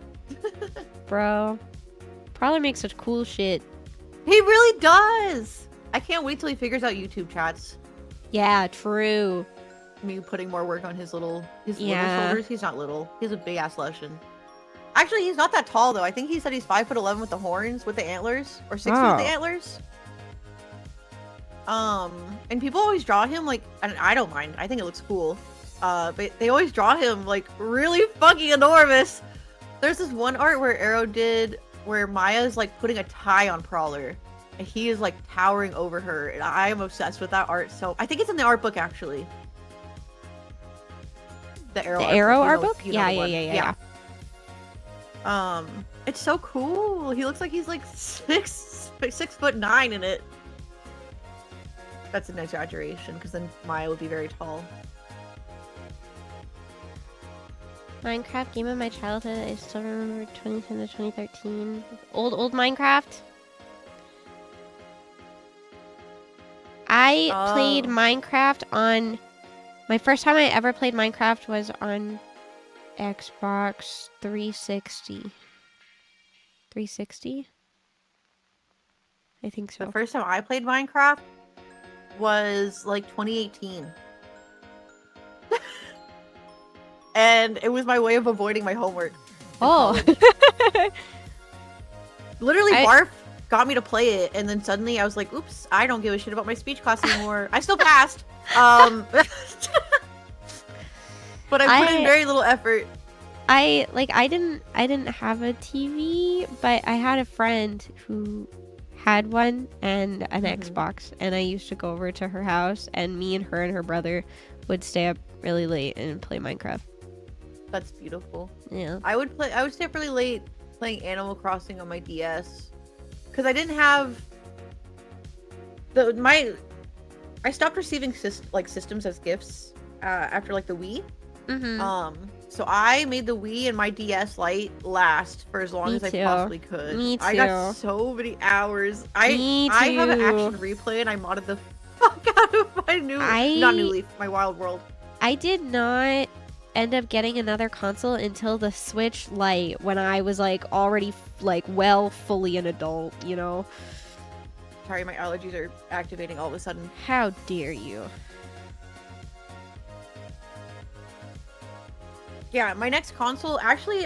Bro, Prowler makes such cool shit. He really does! I can't wait till he figures out YouTube chats. Yeah, true. Me putting more work on his little Yeah. shoulders. He's not little. He's a big ass Lushan. Actually, he's not that tall though. I think he said he's 5'11" with the horns, with the antlers, or 6 feet with the Oh. antlers. And people always draw him like, and I don't mind. I think it looks cool. But they always draw him like really fucking enormous. There's this one art where Arrow did where Maya's like putting a tie on Prowler, and he is like towering over her. And I am obsessed with that art. So I think it's in the art book actually. The Arrow. The art Arrow book, art you know- book? you know Yeah, the one. yeah. It's so cool. He looks like he's like 6'9" in it. That's an exaggeration because then Maya would be very tall. Minecraft game of my childhood. I still remember 2010 to 2013. Old Minecraft. I played Oh. Minecraft on... My first time I ever played Minecraft was on Xbox 360. 360? I think so. The first time I played Minecraft was like 2018. And it was my way of avoiding my homework. Oh. Literally, I- Barf got me to play it, and then suddenly I was like, oops, I don't give a shit about my speech class anymore. I still passed. But I put in very little effort. I didn't have a TV, but I had a friend who had one and an Xbox, and I used to go over to her house, and me and her brother would stay up really late and play Minecraft. That's beautiful. Yeah. I would stay up really late playing Animal Crossing on my DS because I didn't have I stopped receiving systems as gifts after like the Wii. Mm-hmm. So I made the Wii and my DS Lite last for as long Me as I too. possibly could. Me I got too. so many hours. Me I have an too. action replay and I modded the fuck out of my not New Leaf, my Wild World. I did not end up getting another console until the Switch Lite when I was like already fully an adult, you know? Sorry, my allergies are activating all of a sudden. How dare you? Yeah, my next console actually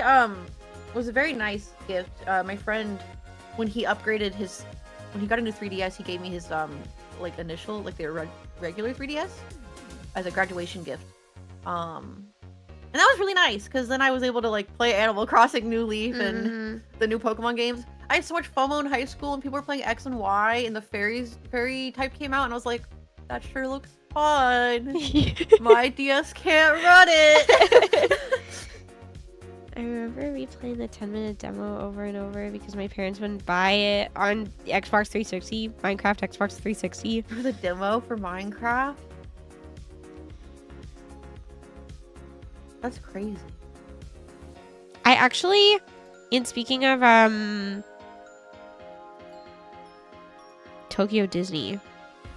was a very nice gift. My friend, when he upgraded when he got into 3DS, he gave me his initial the regular 3DS as a graduation gift. And that was really nice because then I was able to play Animal Crossing New Leaf and the new Pokemon games. I had so much FOMO in high school and people were playing X and Y and the fairy type came out and I was like, that sure looks fun. My DS can't run it. I remember replaying the 10-minute demo over and over because my parents wouldn't buy it on Xbox 360, Minecraft Xbox 360. For the demo for Minecraft? That's crazy. I actually, in speaking of Tokyo Disney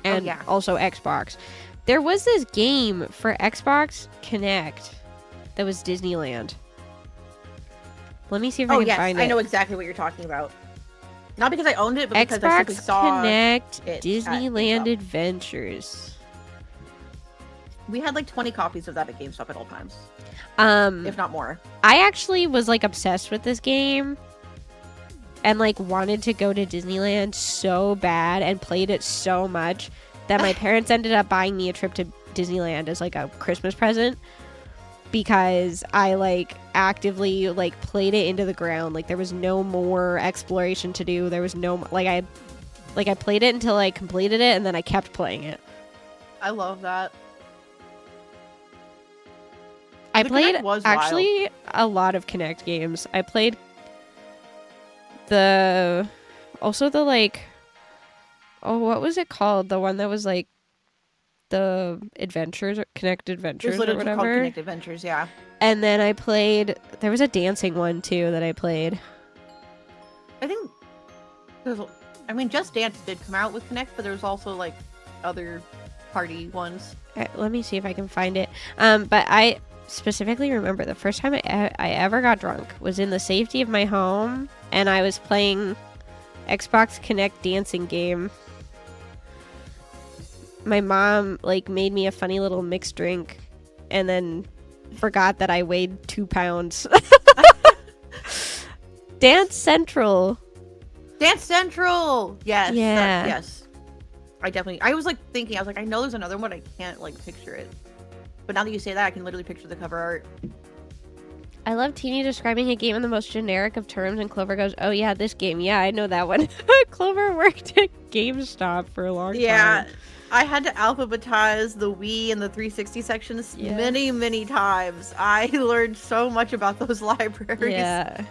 and yeah. also Xbox, there was this game for Xbox Connect that was Disneyland. Let me see if I can find it. I know exactly what you're talking about. Not because I owned it, but because I simply Xbox saw Connect it at Disneyland GameStop. Adventures. We had like 20 copies of that at GameStop at all times, if not more. I actually was like obsessed with this game and like wanted to go to Disneyland so bad and played it so much that my parents ended up buying me a trip to Disneyland as like a Christmas present because I like actively like played it into the ground. Like there was no more exploration to do. There was no I played it until I completed it and then I kept playing it. I love that. I The played Kinect was actually a lot of Kinect games. I played the like, oh, what was it called? The one that was like the Adventures or Kinect It Adventures was or literally called whatever. Kinect Adventures, yeah. And then I played, there was a dancing one too that I played. I think Just Dance did come out with Kinect, but there was also like other party ones. Let me see if I can find it. But I specifically remember the first time I ever got drunk was in the safety of my home, and I was playing Xbox Kinect dancing game. My mom like made me a funny little mixed drink, and then forgot that I weighed 2 pounds. Dance Central. Dance Central. Yes. Yeah. Yes. I was like thinking, I was like, I know there's another one, I can't like picture it. But now that you say that, I can literally picture the cover art. I love Teeny describing a game in the most generic of terms, and Clover goes, "Oh yeah, this game. Yeah, I know that one." Clover worked at GameStop for a long time. Yeah. I had to alphabetize the Wii and the 360 sections many, many times. I learned so much about those libraries. Yeah.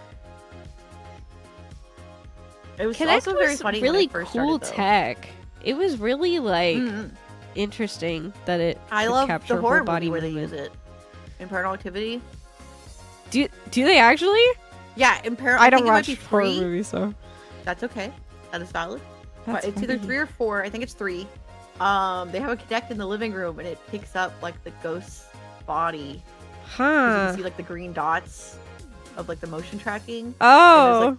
It was Kinect also very was funny when really I first cool started, though. tech. It was really like Mhm. interesting that it I could love capture the horror whole body movie where they movement. use it. In Paranormal Activity. Do they actually? Yeah, in Paranormal I don't think it might watch be horror 3. movies, so That's okay. That is valid. that's But it's either funny. 3 or 4. I think it's 3. They have a Kinect in the living room, and it picks up like the ghost's body. 'Cause you Huh? can see like the green dots of like the motion tracking. Oh,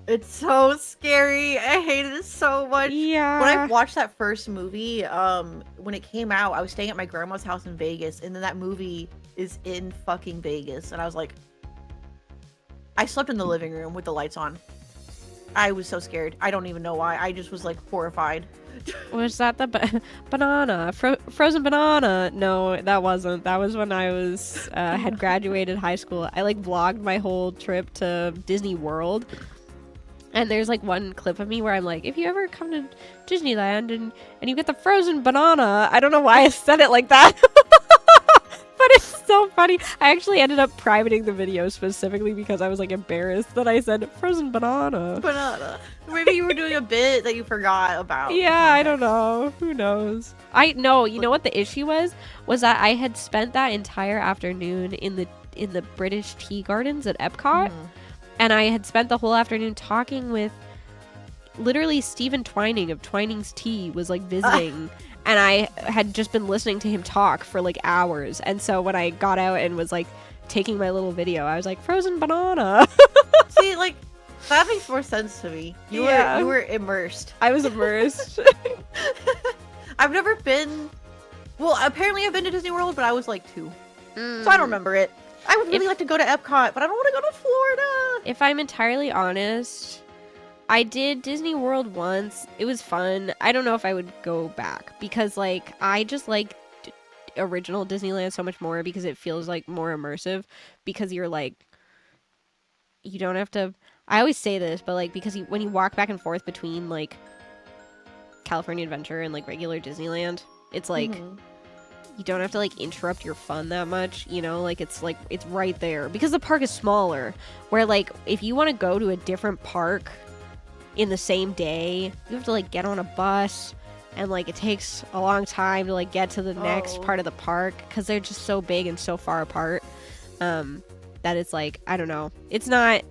It's so scary. I hated it so much. yeah. When I watched that first movie, when it came out, I was staying at my grandma's house in Vegas, and then that movie is in fucking Vegas, and I was like, I slept in the living room with the lights on. I was so scared. I don't even know why. I just was like horrified. Was that the banana? Frozen banana? No, that wasn't. That was when I was had graduated high school. I like vlogged my whole trip to Disney World. And there's like one clip of me where I'm like, if you ever come to Disneyland and you get the frozen banana, I don't know why I said it like that. But it's so funny. I actually ended up privating the video specifically because I was like embarrassed that I said frozen banana. Banana. Maybe you were doing a bit that you forgot about. Yeah, I don't know. Who knows? I know. You know what the issue was that I had spent that entire afternoon in the British Tea Gardens at Epcot. Mhm. And I had spent the whole afternoon talking with literally Stephen Twining of Twining's Tea was like visiting. And I had just been listening to him talk for like hours. And so when I got out and was like taking my little video, I was like, frozen banana. See, like, that makes more sense to me. You were immersed. I was immersed. I've never been. Well, apparently I've been to Disney World, but I was like 2. So I don't remember it. I would really like to go to Epcot, but I don't want to go to Florida. If I'm entirely honest, I did Disney World once. It was fun. I don't know if I would go back because like I just like original Disneyland so much more because it feels like more immersive because you're like you don't have to I always say this, but like because when you walk back and forth between like California Adventure and like regular Disneyland, it's like you don't have to like interrupt your fun that much, you know, like it's right there because the park is smaller where like if you want to go to a different park in the same day, you have to like get on a bus and like it takes a long time to like get to the next part of the park because they're just so big and so far apart that it's like I don't know, it's not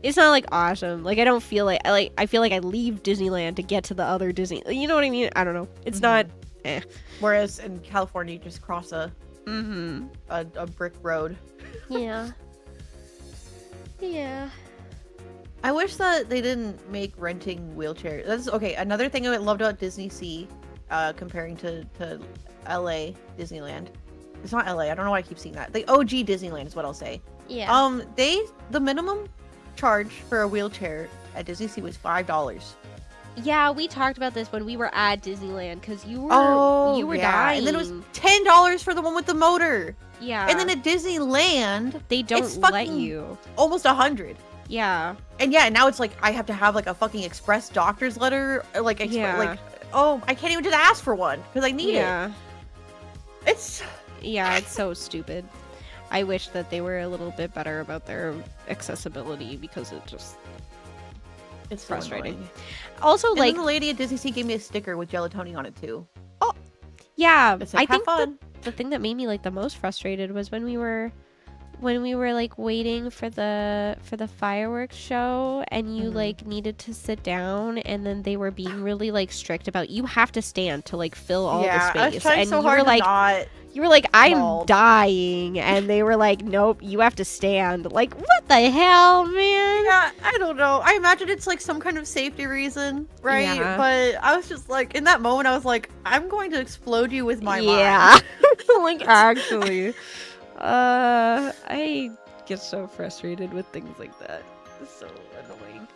like awesome. Like I don't feel like I feel like I leave Disneyland to get to the other Disney, you know what I mean? I don't know, it's not Whereas in California, you just cross a brick road. Yeah. I wish that they didn't make renting wheelchairs. That's okay. Another thing I loved about Disney Sea, comparing to LA Disneyland. It's not LA. I don't know why I keep seeing that. The OG Disneyland is what I'll say. Yeah. The minimum charge for a wheelchair at Disney Sea was $5. Yeah, we talked about this when we were at Disneyland because you were dying. And then it was $10 for the one with the motor. Yeah. And then at Disneyland, they don't let you. Almost $100. Yeah. And yeah, now it's like I have to have like a fucking express doctor's letter, like I can't even just ask for one because I need it. It's so stupid. I wish that they were a little bit better about their accessibility because it's frustrating. So also, and like then the lady at Disney Sea gave me a sticker with gelato on it too. Oh, yeah. It's like, I think fun. the thing that made me like the most frustrated was when we were like waiting for the fireworks show and you like needed to sit down and then they were being really like strict about you have to stand to like fill all the space. I was trying and so you hard were like not you were like I'm involved. dying and they were like nope, you have to stand. Like what the hell, man? Yeah, I don't know. I imagine it's like some kind of safety reason, right? Yeah. But I was just like in that moment I was like I'm going to explode you with my mind. Yeah. Like actually. I get so frustrated with things like that. It's so annoying.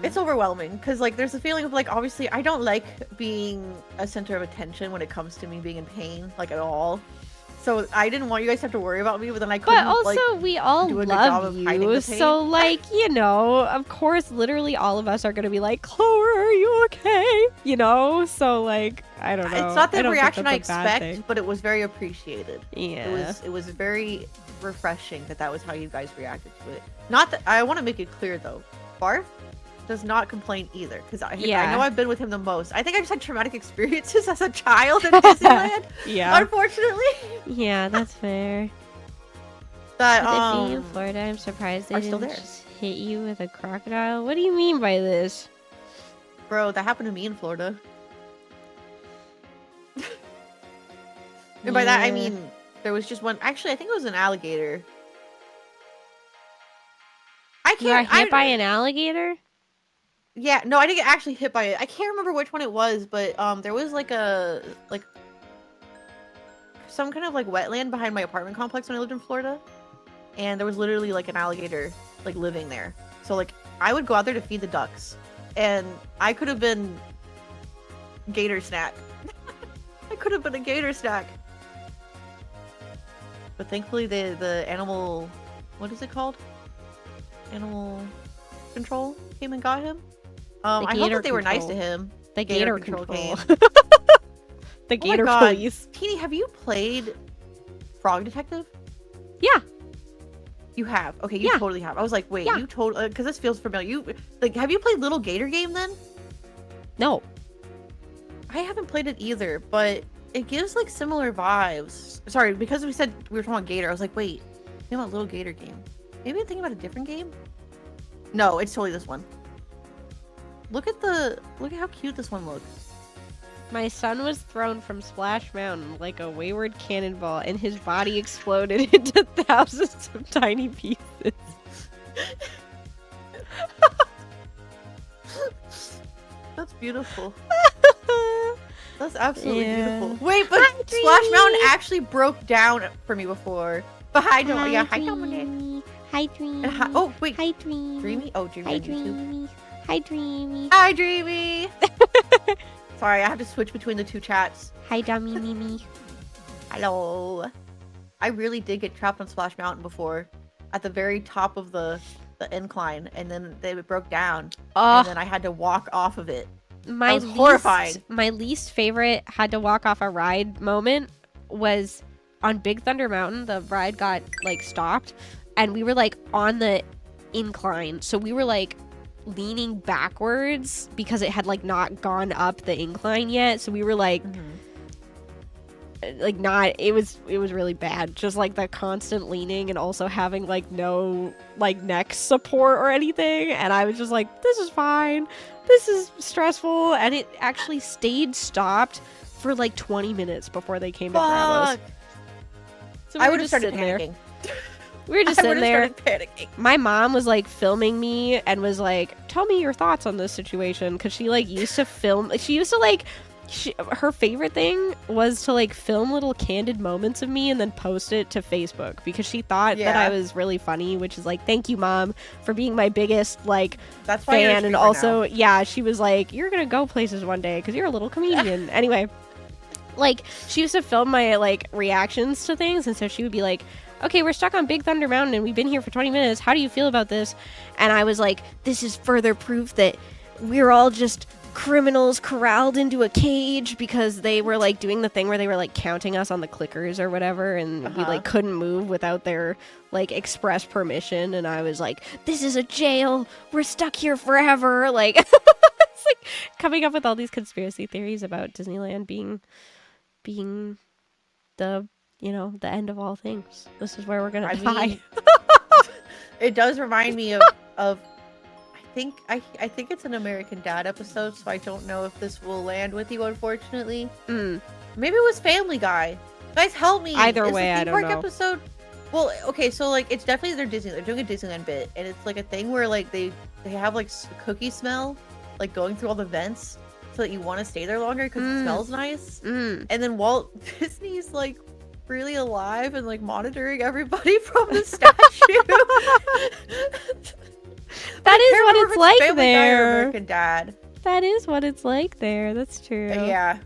It's overwhelming because like there's a feeling of like obviously I don't like being a center of attention when it comes to me being in pain like at all. So I didn't want you guys to have to worry about me, but then I couldn't. But also, we all do a good job love of hiding you, the pain. so like you know, of course, literally all of us are gonna be like, Clover, are you okay? You know, so like I don't know. It's not the don't think reaction I that's a bad thing. expect, but it was very appreciated. Yeah. It was very refreshing that was how you guys reacted to it. Not that I want to make it clear though, Barf does not complain either because I know I've been with him the most. I think I just had traumatic experiences as a child at Disneyland. Yeah. Unfortunately. Yeah, that's fair. That With it being in Florida, I'm surprised they didn't just hit you with a crocodile. What do you mean by this? Bro, that happened to me in Florida. And by that I mean there was just one. Actually, I think it was an alligator. You got hit by an alligator? Yeah, no, I didn't get actually hit by it. I can't remember which one it was, but there was like some kind of like wetland behind my apartment complex when I lived in Florida, and there was literally like an alligator like living there. So like I would go out there to feed the ducks, and I could have been gator snack. I could have been a gator snack. But thankfully the animal, what is it called? Animal control came and got him. I hope that they were nice to him. The gator control came. The gator God. police. Teeny, have you played Frog Detective? Yeah. You have? Okay, you totally have. I was like, wait, you totally, because this feels familiar. You like, have you played Little Gator Game then? No. I haven't played it either, but it gives like similar vibes. Sorry, because we said we were talking about Gator, I was like, wait, think about Little Gator Game. Maybe I'm thinking about a different game? No, it's totally this one. Look at how cute this one looks. My son was thrown from Splash Mountain like a wayward cannonball, and his body exploded into thousands of tiny pieces. That's beautiful. That's absolutely beautiful. Wait, but Splash Mountain actually broke down for me before. But hi, Dominic. Hi, Dominic. Hi, Dreamy. Oh, wait. Hi, Dreamy. Dreamy? Oh, Dreamy Hi, on YouTube. Dreamy. Hi, Dreamy. Hi, Dreamy. Sorry, I have to switch between the two chats. Hi, Dummy Mimi. Hello. I really did get trapped on Splash Mountain before. At the very top of the incline. And then it broke down. And then I had to walk off of it. That was horrifying. My least favorite had to walk off a ride moment was on Big Thunder Mountain. The ride got like stopped and we were like on the incline. So we were like leaning backwards because it had like not gone up the incline yet. So we were like like not, it was really bad. Just like the constant leaning and also having like no like neck support or anything. And I was just like, this is fine. This is stressful. And it actually stayed stopped for like 20 minutes before they came to grab us. So we I were would have just started sitting there. panicking. We were just sitting there. Panicking. My mom was like filming me and was like, tell me your thoughts on this situation. Cause she like used to film, she used to like her favorite thing was to like film little candid moments of me and then post it to Facebook because she thought that I was really funny, which is like, thank you, Mom, for being my biggest like That's why fan. And also, yeah, she was like, you're gonna go places one day because you're a little comedian. Anyway, like she used to film my like reactions to things, and so she would be like, okay, we're stuck on Big Thunder Mountain and we've been here for 20 minutes. How do you feel about this? And I was like, this is further proof that we're all just criminals corralled into a cage because they were like doing the thing where they were like counting us on the clickers or whatever, and we like couldn't move without their like express permission. And I was like, this is a jail, we're stuck here forever. Like it's like coming up with all these conspiracy theories about Disneyland being the, you know, the end of all things. This is where we're gonna die. It does remind me of I think it's an American Dad episode, so I don't know if this will land with you, unfortunately. Maybe it was Family Guy. Guys, help me. Either way, I don't know. Episode? Well, okay, so like it's definitely they're doing a Disneyland bit, and it's like a thing where like they have like cookie smell, like going through all the vents, so that you want to stay there longer because it smells nice. And then Walt Disney's like really alive and like monitoring everybody from the statue. That is what it's like there. American Dad. That is what it's like there. That's true. Yeah,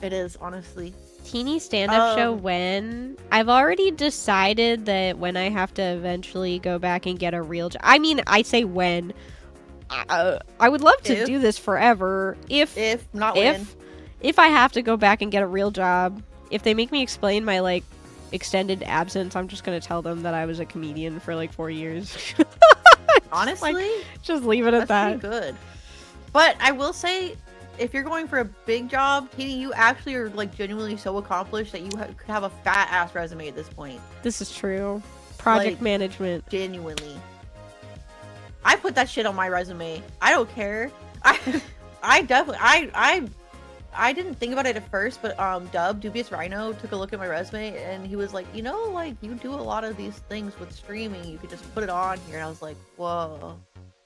it is, honestly. Teeny stand-up show when? I've already decided that when I have to eventually go back and get a real job. I mean, I say when. I would love to do this forever. If I have to go back and get a real job, if they make me explain my like extended absence, I'm just gonna tell them that I was a comedian for like 4 years. Honestly, like, just leave it at that. That's pretty good. But I will say, if you're going for a big job, Teeny, you actually are like genuinely so accomplished that you could have a fat ass resume at this point. This is true. Project like, management. Genuinely. I put that shit on my resume. I don't care. I definitely I didn't think about it at first, but Dubious Rhino took a look at my resume and he was like, you know, like you do a lot of these things with streaming. You could just put it on here. And I was like, whoa.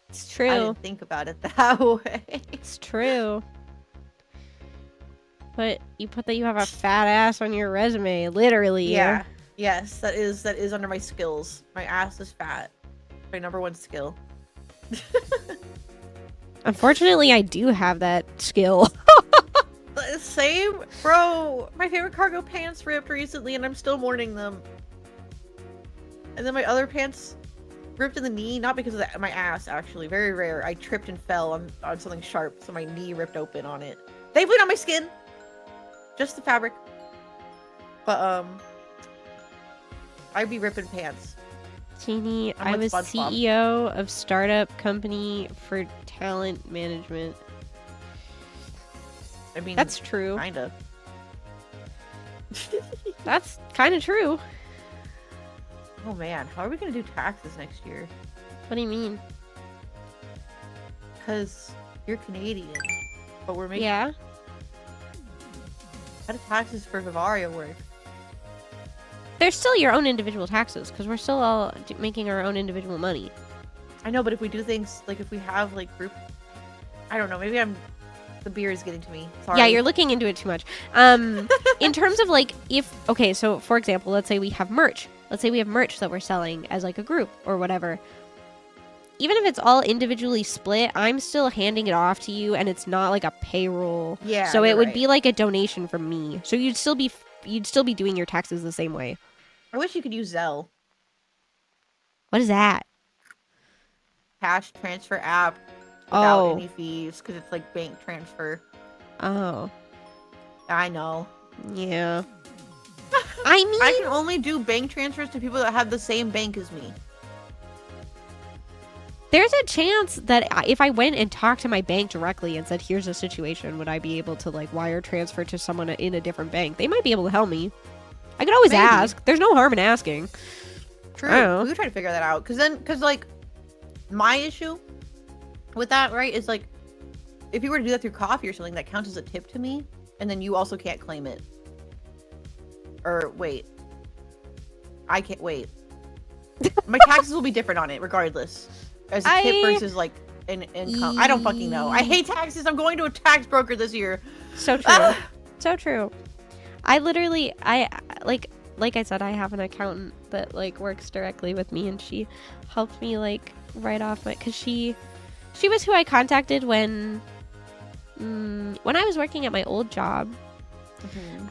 It's true. I didn't think about it that way. It's true. But you put that you have a fat ass on your resume, literally. Yeah. Yes, that is under my skills. My ass is fat. My #1 skill. Unfortunately, I do have that skill. Same, bro. My favorite cargo pants ripped recently, and I'm still mourning them. And then my other pants ripped in the knee, not because of my ass, actually. Very rare. I tripped and fell on something sharp, so my knee ripped open on it. They bleed on my skin. Just the fabric. But I'd be ripping pants. Teeny, I'm I was like SpongeBob. CEO of startup company for talent management. I mean, that's true. Kinda. That's kind of true. Oh man, how are we gonna do taxes next year? What do you mean? Because you're Canadian, but we're making. Yeah. How do taxes for Bavaria work? They're still your own individual taxes because we're still all making our own individual money. I know, but if we do things like if we have like group, I don't know. Maybe the beer is getting to me. Sorry. Yeah, you're looking into it too much. In terms of like okay, so for example, let's say we have merch. Let's say we have merch that we're selling as like a group or whatever. Even if it's all individually split, I'm still handing it off to you, and it's not like a payroll. Yeah. So it would be like a donation from me. So you'd still be doing your taxes the same way. I wish you could use Zelle. What is that? Cash transfer app without any fees, because it's like bank transfer. Oh. I know. Yeah. I mean, I can only do bank transfers to people that have the same bank as me. There's a chance that if I went and talked to my bank directly and said, here's a situation, would I be able to like wire transfer to someone in a different bank? They might be able to help me. I could always ask. There's no harm in asking. True. We could try to figure that out. Because like, my issue with that, right, is like, if you were to do that through coffee or something, that counts as a tip to me, and then you also can't claim it. Or wait. I can't wait. My taxes will be different on it, regardless. As a tip versus like an income. I don't fucking know. I hate taxes. I'm going to a tax broker this year. So true. Ah! So true. I literally, like I said, I have an accountant that like works directly with me, and she helped me like write off my, cause she was who I contacted when I was working at my old job.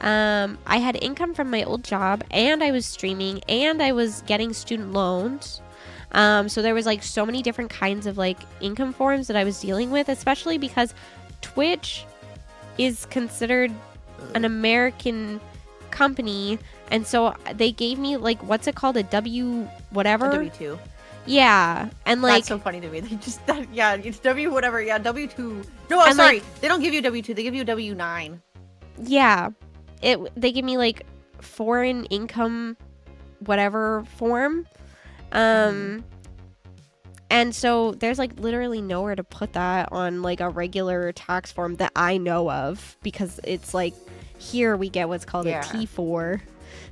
I had income from my old job, and I was streaming, and I was getting student loans. So there was like so many different kinds of like income forms that I was dealing with, especially because Twitch is considered an American company, and so they gave me like, what's it called, a W whatever, A W-2. Yeah, and like That's so funny to me. They just yeah, it's W whatever. Yeah, W-2. No, I'm sorry. Like, they don't give you a W-2. They give you a W-9. Yeah, they give me like foreign income whatever form, and so there's like literally nowhere to put that on like a regular tax form that I know of, because it's like here we get what's called a T4.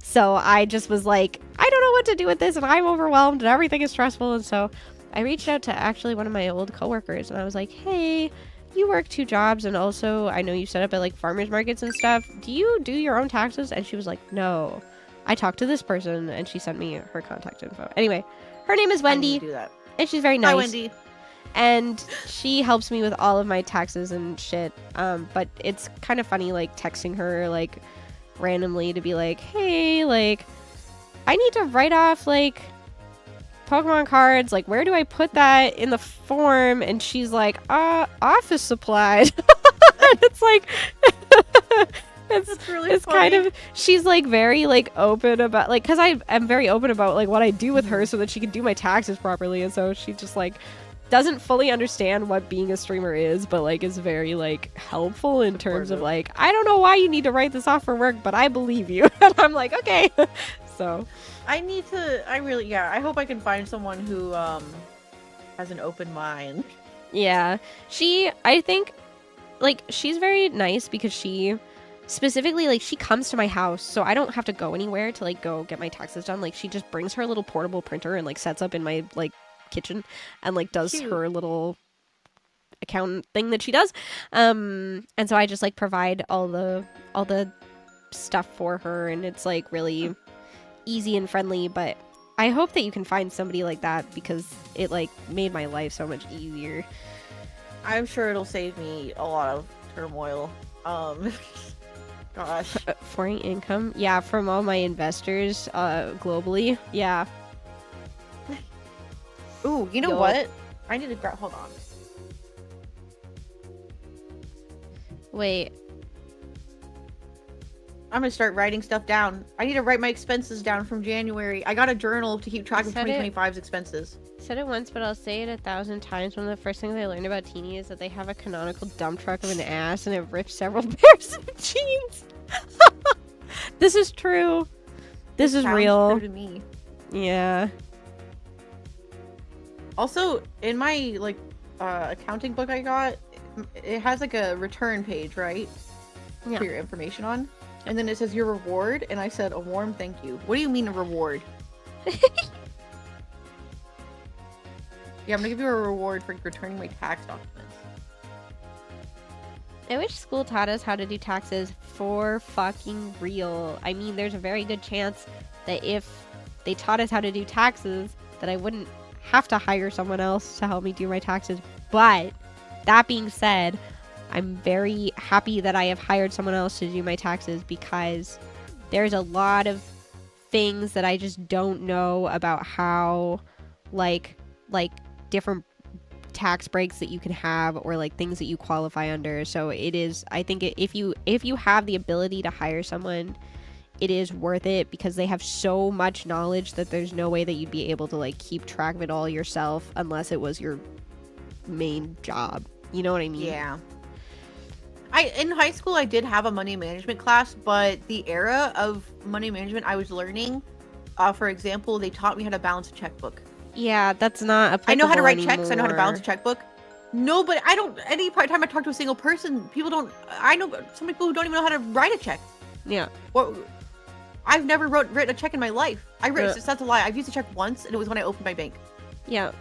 So I just was like, I don't know what to do with this, and I'm overwhelmed, and everything is stressful. And so I reached out to actually one of my old coworkers, and I was like, hey, you work 2 jobs, and also I know you set up at like farmers markets and stuff. Do you do your own taxes? And she was like, no. I talked to this person, and she sent me her contact info. Anyway, her name is Wendy, Do that. and she's very nice. Hi, Wendy. And she helps me with all of my taxes and shit. But it's kind of funny like texting her like randomly to be like, hey, like I need to write off like Pokemon cards, like where do I put that in the form? And she's like, office supplies. And it's like it's kind of, she's like very like open about like, because I am very open about like what I do with her so that she can do my taxes properly. And so she just like doesn't fully understand what being a streamer is, but like is very like helpful in terms of like, I don't know why you need to write this off for work, but I believe you. And I'm like, okay. So I hope I can find someone who has an open mind. yeah, I think like she's very nice because she specifically like she comes to my house, so I don't have to go anywhere to like go get my taxes done. Like she just brings her little portable printer and like sets up in my like kitchen and like does her little accountant thing that she does, and so I just like provide all the stuff for her, and it's like really easy and friendly. But I hope that you can find somebody like that, because it like made my life so much easier. I'm sure it'll save me a lot of turmoil. Gosh. Foreign income, yeah, from all my investors globally, yeah. Ooh, you know what? I need to grab. Hold on. Wait. I'm gonna start writing stuff down. I need to write my expenses down from January. I got a journal to keep track of 2025's expenses. I said it once, but I'll say it 1,000 times. One of the first things I learned about Teeny is that they have a canonical dump truck of an ass, and it rips several pairs of jeans. This is true. This is real. True to me. Yeah. Also, in my like accounting book I got, it has like a return page, right? Yeah. For your information on. And then it says your reward, and I said a warm thank you. What do you mean a reward? Yeah, I'm gonna give you a reward for returning my tax documents. I wish school taught us how to do taxes for fucking real. I mean, there's a very good chance that if they taught us how to do taxes, that I wouldn't have to hire someone else to help me do my taxes. But that being said, I'm very happy that I have hired someone else to do my taxes, because there's a lot of things that I just don't know about how like different tax breaks that you can have, or like things that you qualify under. So it is, I think if you have the ability to hire someone, it is worth it, because they have so much knowledge that there's no way that you'd be able to like keep track of it all yourself unless it was your main job. You know what I mean? Yeah. In high school I did have a money management class, but the era of money management I was learning, for example, they taught me how to balance a checkbook. Yeah, that's not applicable. I know how to write anymore. checks, I know how to balance a checkbook. No, but I don't, any time I talk to a single person, people don't, I know so many people who don't even know how to write a check. Yeah. Or, I've never written a check in my life. That's a lie. I've used a check once, and it was when I opened my bank. Yeah.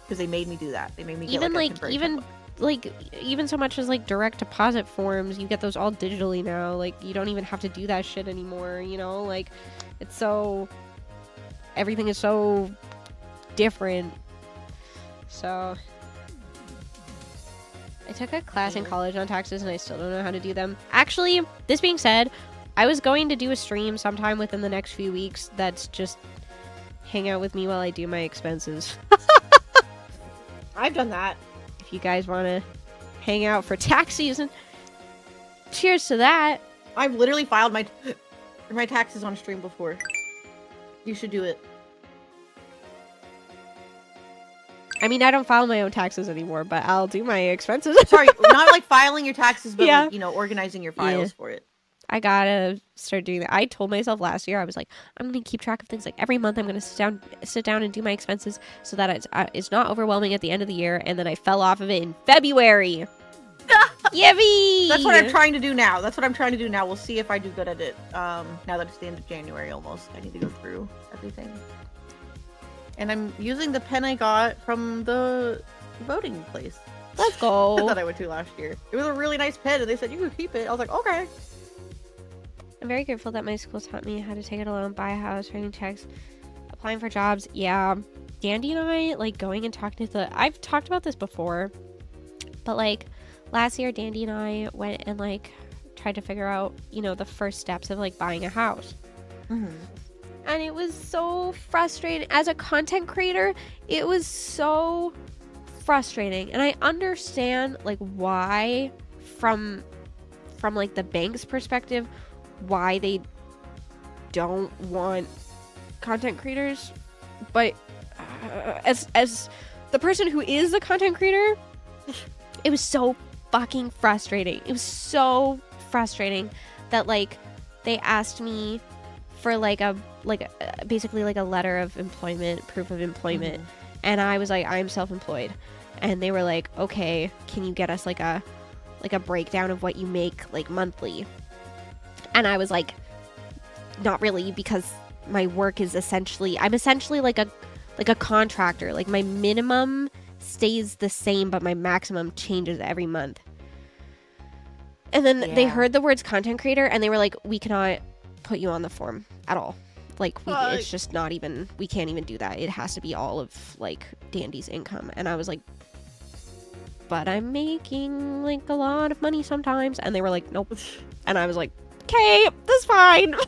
Because they made me do that. They made me get Even like a temporary checkbook. like, even so much as, like, direct deposit forms, you get those all digitally now. Like, you don't even have to do that shit anymore, you know? Like, it's so... Everything is so different. So... I took a class in college on taxes and I still don't know how to do them. Actually, this being said, I was going to do a stream sometime within the next few weeks that's just hang out with me while I do my expenses. I've done that. If you guys want to hang out for tax season, cheers to that. I've literally filed my taxes on stream before. You should do it. I mean, I don't file my own taxes anymore, but I'll do my expenses. Sorry, not like filing your taxes, but Yeah. like, you know, organizing your files for it. I gotta start doing that. I told myself last year, I was like, I'm gonna keep track of things. Like every month, I'm gonna sit down and do my expenses so that it's not overwhelming at the end of the year. And then I fell off of it in February. Yippee! That's what I'm trying to do now. We'll see if I do good at it. Now that it's the end of January almost, I need to go through everything. And I'm using the pen I got from the voting place. Let's go. That I went to last year. It was a really nice pen, and they said you could keep it. I was like, okay. I'm very grateful that my school taught me how to take it alone, buy a house, writing checks, applying for jobs. Yeah, Dandy and I, like, going and talking to I've talked about this before, but, like, last year, Dandy and I went and, like, tried to figure out, you know, the first steps of, like, buying a house. Mm-hmm. And it was so frustrating. As a content creator, it was so frustrating. And I understand, like, why, from like, the bank's perspective, why they don't want content creators. But as the person who is the content creator, it was so fucking frustrating. It was so frustrating that, like, they asked me for basically like a letter of employment, proof of employment, and I was like, I'm self-employed, and they were like, okay, can you get us like a breakdown of what you make, like, monthly? And I was like, not really, because my work is I'm essentially like a contractor. Like, my minimum stays the same, but my maximum changes every month. And then they heard the words content creator, and they were like, we cannot put you on the form at all. Like, it's just not even, we can't even do that. It has to be all of, like, Dandy's income. And I was like, but I'm making, like, a lot of money sometimes. And they were like, nope. And I was like, okay, that's fine. That's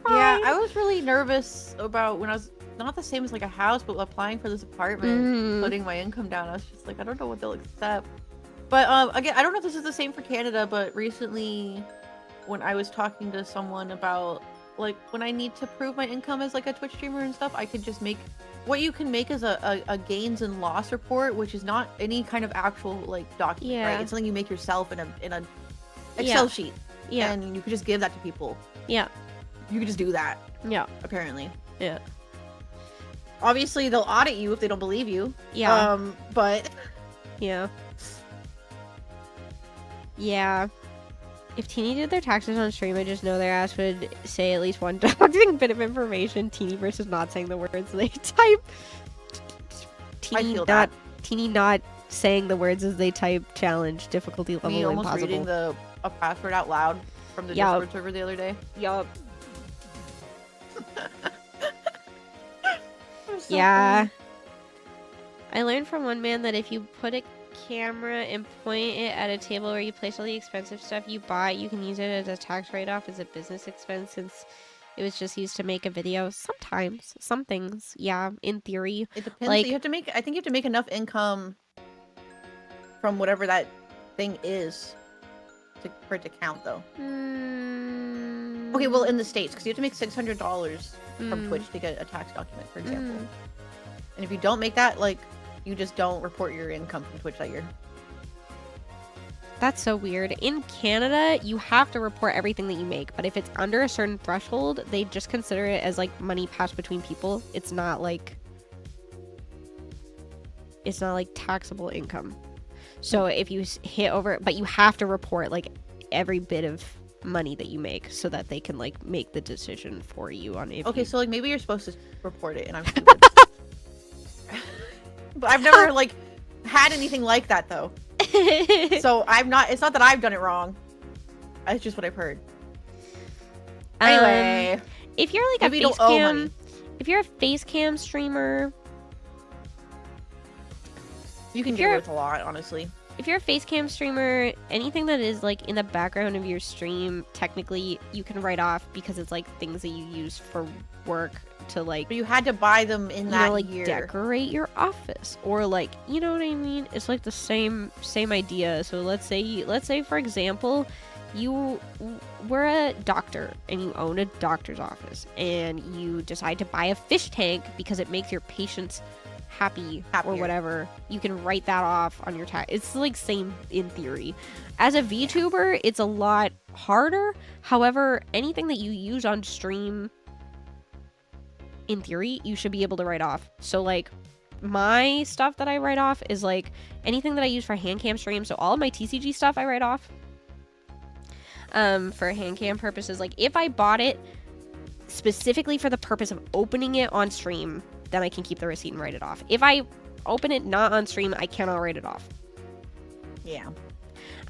fine. Yeah, I was really nervous about when I was not the same as, like, a house, but applying for this apartment, putting my income down. I was just like, I don't know what they'll accept. But again, I don't know if this is the same for Canada, but recently when I was talking to someone about, like, when I need to prove my income as, like, a Twitch streamer and stuff, I could just make, what you can make is a gains and loss report, which is not any kind of actual, like, document, right? It's something you make yourself in a Excel sheet. Yeah. And you could just give that to people. Yeah. You could just do that. Yeah. Apparently. Yeah. Obviously, they'll audit you if they don't believe you. Yeah. But... Yeah. Yeah. If Teeny did their taxes on stream, I just know their ass would say at least one doxing bit of information. Teeny versus not saying the words they type. Teeny not saying the words as they type challenge. Difficulty level impossible. Me almost reading a password out loud from the Discord server the other day. Yup. Yeah. I learned from one man that if you put a camera and point it at a table where you place all the expensive stuff you buy, you can use it as a tax write-off as a business expense, since it was just used to make a video. Sometimes, some things, yeah, in theory. It depends. Like, I think you have to make enough income from whatever that thing is for it to count, though. Okay, well, in the States, because you have to make $600 from Twitch to get a tax document, for example. And if you don't make that, like, you just don't report your income from Twitch that year. That's so weird. In Canada, you have to report everything that you make, but if it's under a certain threshold, they just consider it as, like, money passed between people. It's not like taxable income. So if you hit over, but you have to report, like, every bit of money that you make so that they can, like, make the decision for you on if so, like, maybe you're supposed to report it and I'm stupid. But I've never, like, had anything like that, though. So it's not that I've done it wrong. It's just what I've heard. Anyway. If you're like Maybe a you face don't owe cam, money. if you're a face cam streamer, You can If get you're- away with a lot, honestly. if you're a face cam streamer, anything that is like in the background of your stream, technically you can write off because it's like things that you use for work to like, But you had to buy them in you that know, like year. decorate your office or like, you know what I mean? It's like the same idea. So let's say for example, you were a doctor and you own a doctor's office and you decide to buy a fish tank because it makes your patients happy or Happier. whatever. You can write that off on your tax. It's like same in theory. As a VTuber, it's a lot harder. However, anything that you use on stream, in theory, you should be able to write off. So like my stuff that I write off is like anything that I use for hand cam stream. So all of my TCG stuff I write off. For hand cam purposes, like if I bought it specifically for the purpose of opening it on stream, then I can keep the receipt and write it off. If I open it not on stream, I cannot write it off. Yeah.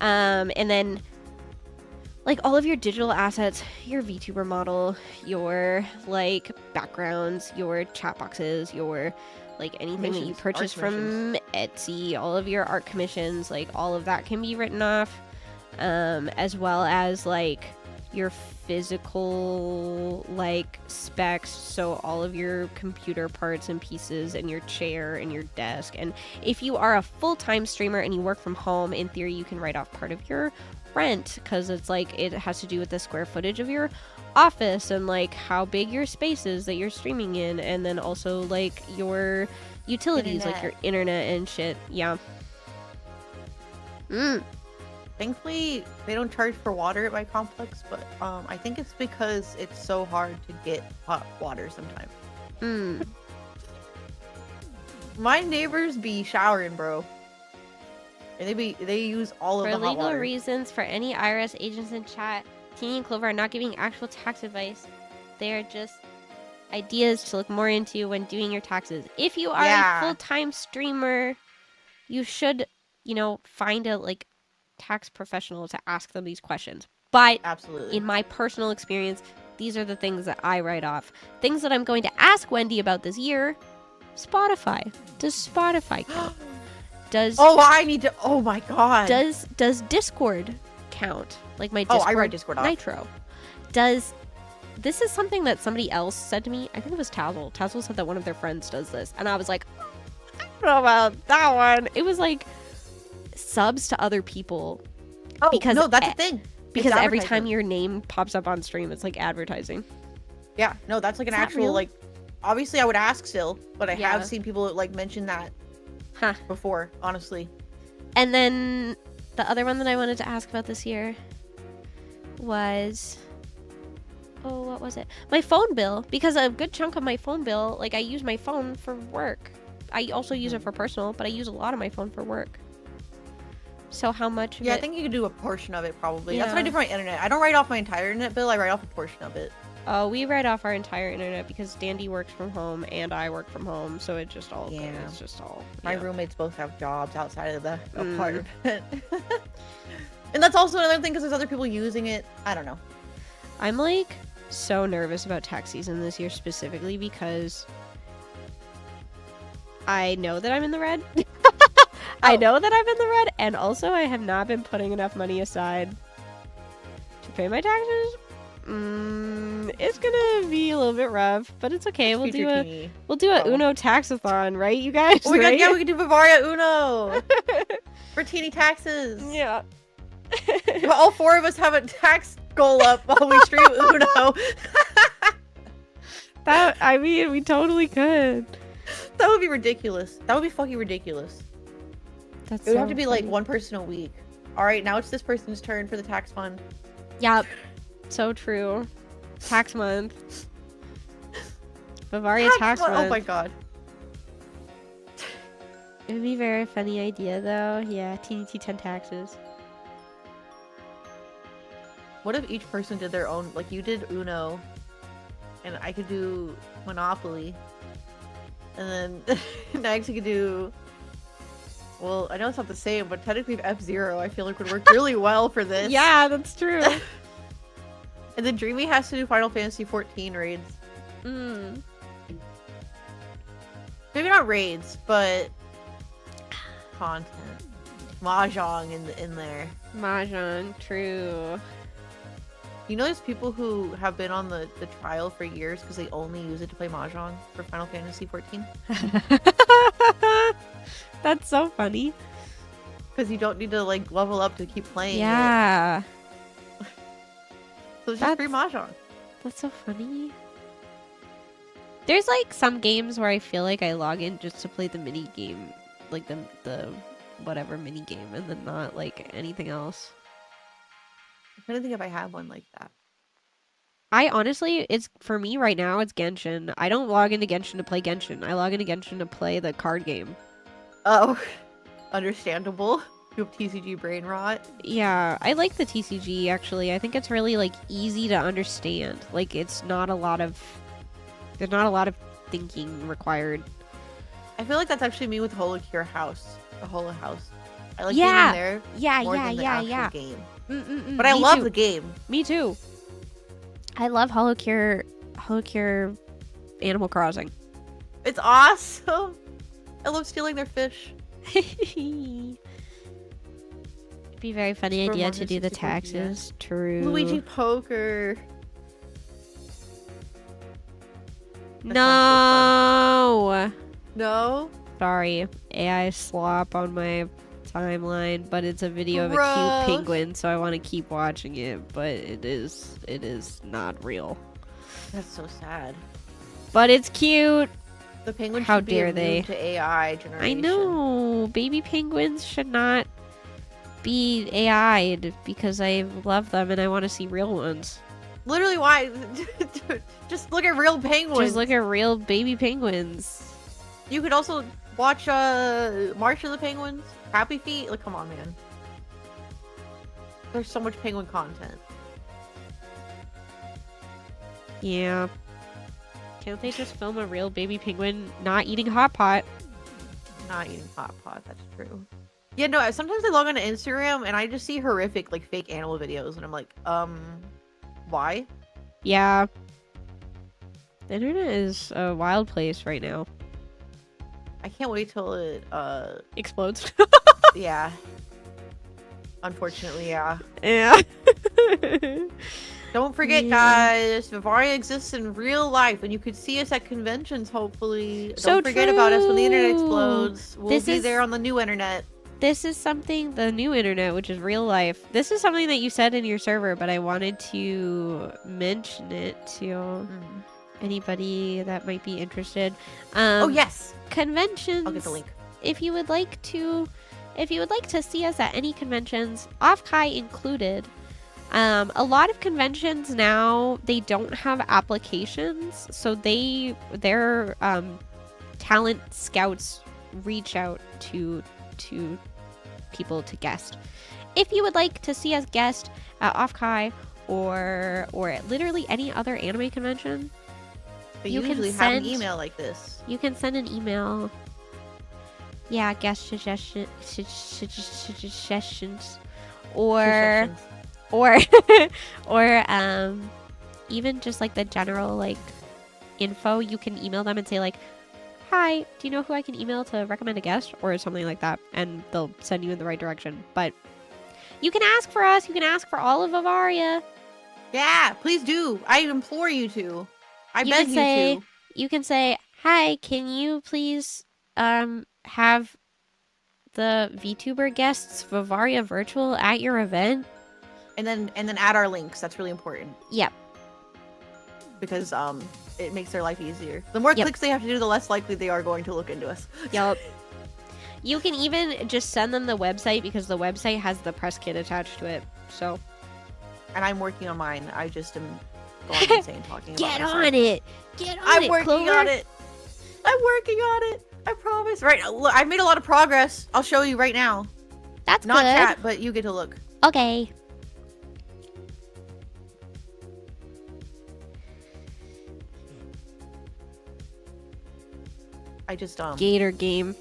And then like all of your digital assets, your VTuber model, your like backgrounds, your chat boxes, your like anything that you Commissions, purchase art from Etsy, all of your art commissions, like all of that can be written off. As well as like your physical like specs, so all of your computer parts and pieces and your chair and your desk. And if you are a full-time streamer and you work from home, in theory you can write off part of your rent because it's like it has to do with the square footage of your office and like how big your space is that you're streaming in, and then also like your utilities like your internet and shit. Yeah. Thankfully, they don't charge for water at my complex, but I think it's because it's so hard to get hot water sometimes. My neighbors be showering, bro. And they use all of For the hot legal water. reasons, for any IRS agents in chat, Teeny and Clover are not giving actual tax advice. They are just ideas to look more into when doing your taxes. If you are Yeah. a full-time streamer, you should, find a like tax professional to ask them these questions. But Absolutely. in my personal experience, these are the things that I write off. Things that I'm going to ask Wendy about this year. Spotify. Does Spotify count? Does Oh my god. does Discord count? Like my Discord I write Discord off. Nitro. This is something that somebody else said to me. I think it was Tazzle. Tazzle said that one of their friends does this. And I was like, I don't know about that one. It was like subs to other people. Oh, because no, that's the thing. Because It's every time advertisement. your name pops up on stream, it's like advertising. Yeah, no, that's like an Is that actual real? like. Obviously, I would ask still, but I Yeah. have seen people like mention that Huh. before. Honestly. And then the other one that I wanted to ask about this year was, what was it? My phone bill, because a good chunk of my phone bill, like I use my phone for work. I also use it for personal, but I use a lot of my phone for work. So how much of Yeah, I it? think you could do a portion of it probably. That's what I Yeah. do for my internet. I don't write off my entire internet bill. I write off a portion of it. We write off our entire internet because Dandy works from home and I work from home, so it just all Yeah. it's just all My yeah. roommates both have jobs outside of the Mm. apartment. And that's also another thing because there's other people using it. I don't know. I'm like so nervous about tax season this year specifically because I know that I'm in the red. I know that I'm in the red, and also I have not been putting enough money aside to pay my taxes. It's gonna be a little bit rough, but it's okay. We'll do Future a teeny. Uno taxathon, right, you guys? Oh my god, right? yeah, we could do Bavaria Uno for teeny taxes. Yeah. But all four of us have a tax goal up while we stream Uno. We totally could. That would be ridiculous. That would be fucking ridiculous. That's It would so have to be like funny. one person a week. All right, now it's this person's turn for the tax fund. Yep. So true. Tax month. Bavaria tax fund. month. Oh my god. It would be a very funny idea, though. Yeah, TNT10 taxes. What if each person did their own? Like you did Uno, and I could do Monopoly, and then next you could do Well, I know it's not the same, but technically F-Zero I feel like would work really well for this. Yeah, that's true. And then Dreamy has to do Final Fantasy 14 raids. Mm. Maybe not raids, but content. Mahjong in there. Mahjong, true. You know, there's people who have been on the trial for years because they only use it to play Mahjong for Final Fantasy 14. That's so funny. Because you don't need to like level up to keep playing. Yeah. So it's just free Mahjong. That's so funny. There's like some games where I feel like I log in just to play the mini game, like the whatever mini game, and then not like anything else. I'm trying to think if I have one like that. I honestly, it's for me right now, it's Genshin. I don't log into Genshin to play Genshin. I log into Genshin to play the card game. Oh, understandable. You have TCG brain rot. Yeah, I like the TCG actually. I think it's really like easy to understand. Like there's not a lot of thinking required. I feel like that's actually me with Holocure House. The Holo House. I like Yeah. being in there Yeah, more than the actual game. But I Me love too. the game. Me too. I love Holocure Animal Crossing. It's awesome. I love stealing their fish. It'd be a very funny For idea to do the 164 gigas. taxes. True. Luigi Poker. No. No? Sorry, AI slop on my timeline, but it's a video of a Gross. cute penguin, so I want to keep watching it. But it is not real. That's so sad. But it's cute. The penguin How should be dare immune they. to AI generation. I know. Baby penguins should not be AI'd because I love them and I want to see real ones. Literally, why? Just look at real penguins. Just look at real baby penguins. You could also watch March of the Penguins, Happy Feet. Like, come on, man. There's so much penguin content. Yeah. Can't they just film a real baby penguin not eating hot pot? Not eating hot pot. That's true. Yeah, no. Sometimes I log on to Instagram and I just see horrific, like, fake animal videos, and I'm like, why? Yeah. The internet is a wild place right now. I can't wait till it, Explodes. yeah. Unfortunately, yeah. Yeah. Don't forget, guys, Vivaria exists in real life, and you could see us at conventions, hopefully. So Don't forget about us when the internet true. explodes. We'll This be is- there on the new internet. This is something, the new internet, which is real life. This is something that you said in your server, but I wanted to mention it to anybody that might be interested. Oh, yes. Conventions. I'll get the link. If you would like to see us at any conventions, off-kai included, a lot of conventions now, they don't have applications, so their talent scouts reach out to people to guest. If you would like to see us guest at off-kai or at literally any other anime convention, They you can usually have an send- email like this. you can send an email. Yeah, guest suggestions, or or even just like the general like info. You can email them and say like, "Hi, do you know who I can email to recommend a guest?" or something like that, and they'll send you in the right direction. But you can ask for us. You can ask for all of Avaria. Yeah, please do. I implore you to. I You beg can you say- to. You can say, "Hi, can you please have the VTuber guests Vavaria virtual at your event?" And then add our links. That's really important Yep. because it makes their life easier. The more Yep. clicks they have to do, the less likely they are going to look into us. Yup. You can even just send them the website because the website has the press kit attached to it. So And I'm working on mine. I just am going insane talking about get myself. on it. Get on I'm it, working Clover. on it. I'm working on it. I promise. Right, look, I've made a lot of progress. I'll show you right now. That's Not good. chat, but you get to look. Okay. I just Gator game.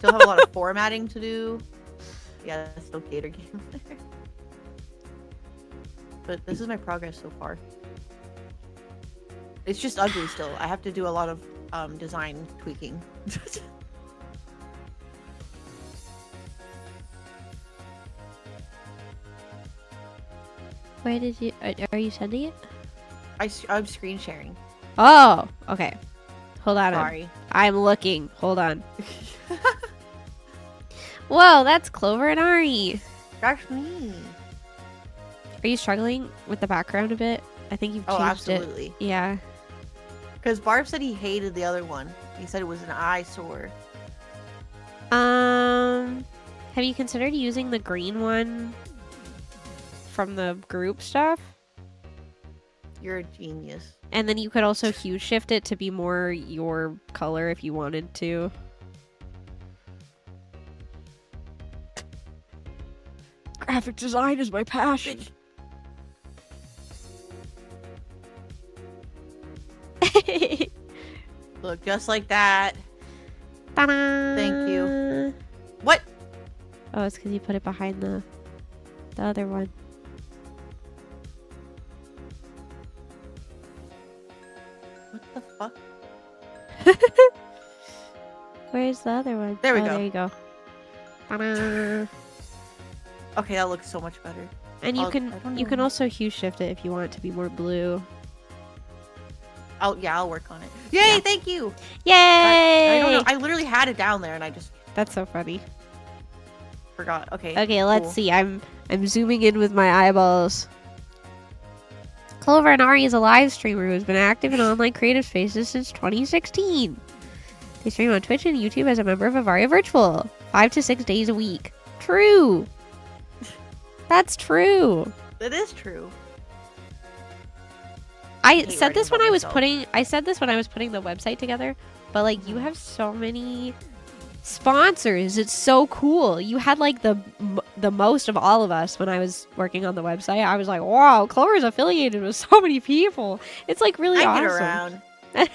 still have a lot of formatting to do. Yeah, that's still Gator Game there. But this is my progress so far. It's just ugly still. I have to do a lot of design tweaking. Where did you... Are you sending it? I'm screen sharing. Oh, okay. Hold on. Sorry. I'm looking. Hold on. Whoa, that's Clover and Ari. That's me. Are you struggling with the background a bit? I think you've changed absolutely. it. Yeah. Because Barb said he hated the other one. He said it was an eyesore. Have you considered using the green one from the group stuff? You're a genius. And then you could also hue shift it to be more your color if you wanted to. Graphic design is my passion. Look, just like that. Ta-da! Thank you. What? Oh, it's because you put it behind the other one. What the fuck? Where's the other one? There we go. There you go. Ta-da! Okay, that looks so much better. And you I can don't know. also hue shift it if you want it to be more blue. I'll work on it. Yay! Yeah. Thank you. Yay! I don't know. I literally had it down there and I just That's so funny. forgot. Okay. Okay, let's cool. see. I'm zooming in with my eyeballs. Clover and Ari is a live streamer who's been active in online creative spaces since 2016. They stream on Twitch and YouTube as a member of Avaria Virtual, 5 to 6 days a week. True. That's true. That is true. I hate said this when writing I about was myself. putting the website together, but like you have so many sponsors. It's so cool. You had like the most of all of us when I was working on the website. I was like, wow, Clover's affiliated with so many people. It's like really I get awesome. around. I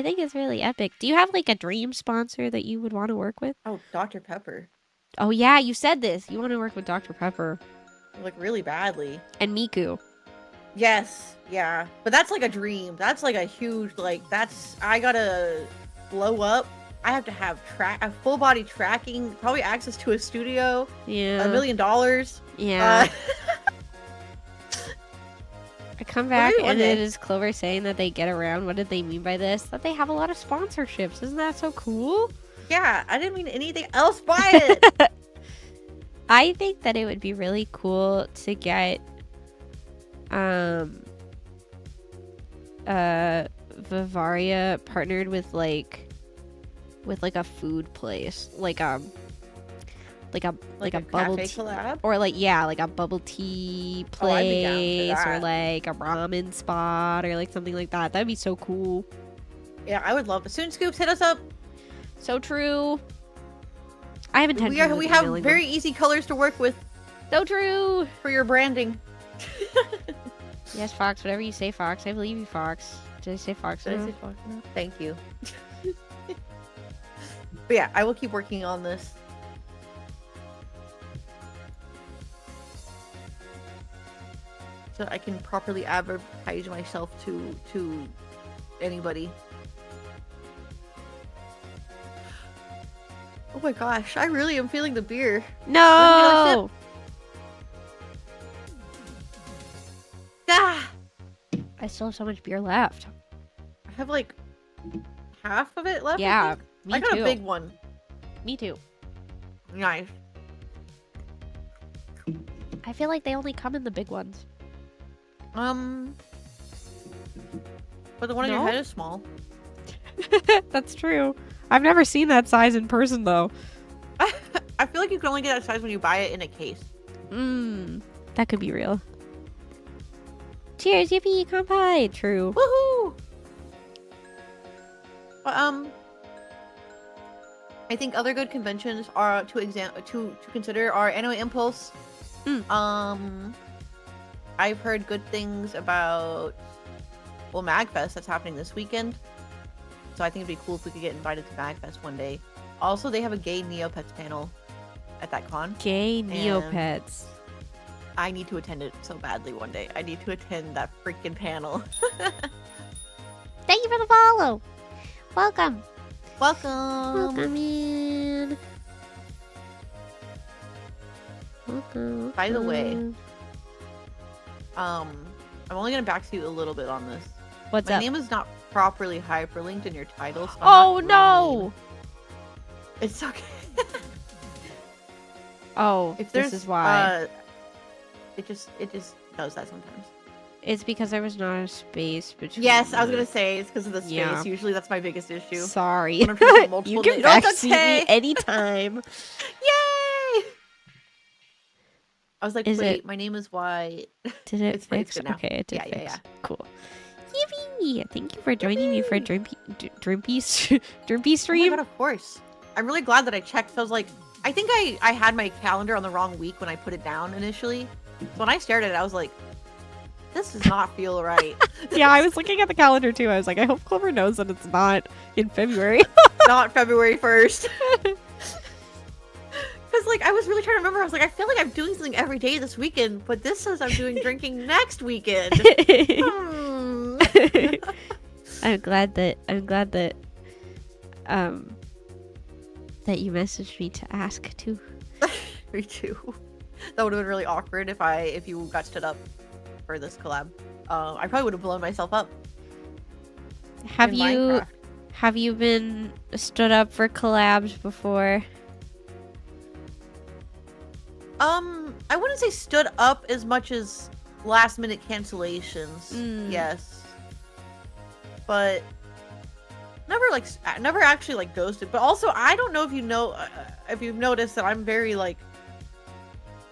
think it's really epic. Do you have like a dream sponsor that you would want to work with? Oh, Dr. Pepper. Oh yeah, you said this. You want to work with Dr. Pepper Like really badly. and Miku. Yes. Yeah. But that's like a dream. That's like a huge I gotta blow up. I have to have a full body tracking, probably access to a studio, Yeah. $1 million. Yeah. I come back Maybe one and day. it is Clover saying that they get around. What did they mean by this? That they have a lot of sponsorships. Isn't that so cool? Yeah, I didn't mean anything else by it. I think that it would be really cool to get Vavaria partnered with like a food place. Like a bubble cafe tea, collab? or like a bubble tea Oh, I'd be down for place, or that. like a ramen spot, or like something like that. That'd be so cool. Yeah, I would love it. Soon Scoops, hit us up. So true. I have intentions. We of have emailing very them. easy colors to work with So true. for your branding. Yes, Fox. Whatever you say, Fox. I believe you, Fox. Did I say Fox? Did I enough? say Fox enough? Thank you. But yeah, I will keep working on this. So I can properly advertise myself to anybody. Oh my gosh, I really am feeling the beer. No. Ah! I still have so much beer left. I have like half of it left. I Yeah, think. me I got too. a big one. Me too. Nice. I feel like they only come in the big ones. But the one in your No? head is small. That's true. I've never seen that size in person though. I feel like you can only get that size when you buy it in a case. That could be real. Cheers, yippee, kanpai. True. Woohoo! But, I think other good conventions are to consider are Anime Impulse. I've heard good things about MagFest that's happening this weekend. so I think it'd be cool if we could get invited to MagFest one day. Also, they have a gay Neopets panel at that con. Gay and Neopets. I need to attend it so badly one day. I need to attend that freaking panel. Thank you for the follow. Welcome. Welcome. Welcome in. Welcome. By the way, I'm only gonna backseat you a little bit on this. What's My up? name is not properly hyperlinked in your title. So Oh no! It's okay. Oh, If this is why. It just does that sometimes. It's because there was not a space between. Yes, I was gonna say it's because of the space. Yeah. Usually that's my biggest issue. Sorry. When I'm trying to put multiple You can names- No, it's backseat okay. me anytime. Yay! I was like, Is wait, it- my name is White. Did it It's fix? good now. Okay, it did Yeah, yeah, fix. yeah. Cool. Yippee! Thank you for joining me for a Drimpy Oh my stream. god, of course. I'm really glad that I checked. So I was like, I think I had my calendar on the wrong week when I put it down initially. So when I stared at it, I was like, this does not feel right. Yeah, I was looking at the calendar too. I was like, I hope Clover knows that it's not in February. Not February 1st. Because, like, I was really trying to remember. I was like, I feel like I'm doing something every day this weekend, but this says I'm doing drinking next weekend. Hmm. I'm glad that that you messaged me to ask too. Me too. That would have been really awkward if you got stood up for this collab. I probably would have blown myself up. Have in you Minecraft. have you been stood up for collabs before? I wouldn't say stood up as much as last minute cancellations. Mm. Yes. But never actually like ghosted. But also, I don't know if you've noticed that I'm very like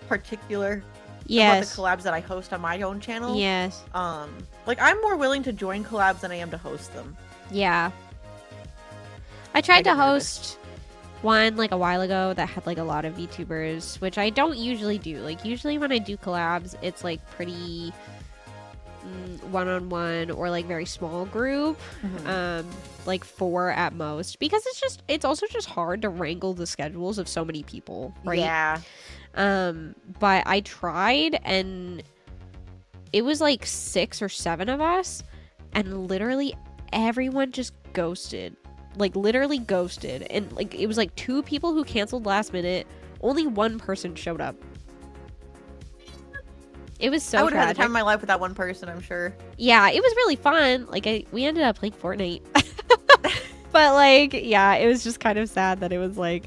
particular Yes. about the collabs that I host on my own channel. Yes. Like I'm more willing to join collabs than I am to host them. Yeah. I tried to get nervous. host one like a while ago that had like a lot of VTubers, which I don't usually do. Like usually when I do collabs, it's like pretty one-on-one or like very small group, like 4 at most, because it's also just hard to wrangle the schedules of so many people, right? Yeah. But I tried, and it was like 6 or 7 of us, and literally everyone just ghosted. Like literally ghosted. And like it was like 2 people who canceled last minute. Only 1 person showed up. It was so I would have had the tragic. time of my life with that one person, I'm sure. Yeah, it was really fun. Like we ended up playing Fortnite. But like, yeah, it was just kind of sad that it was like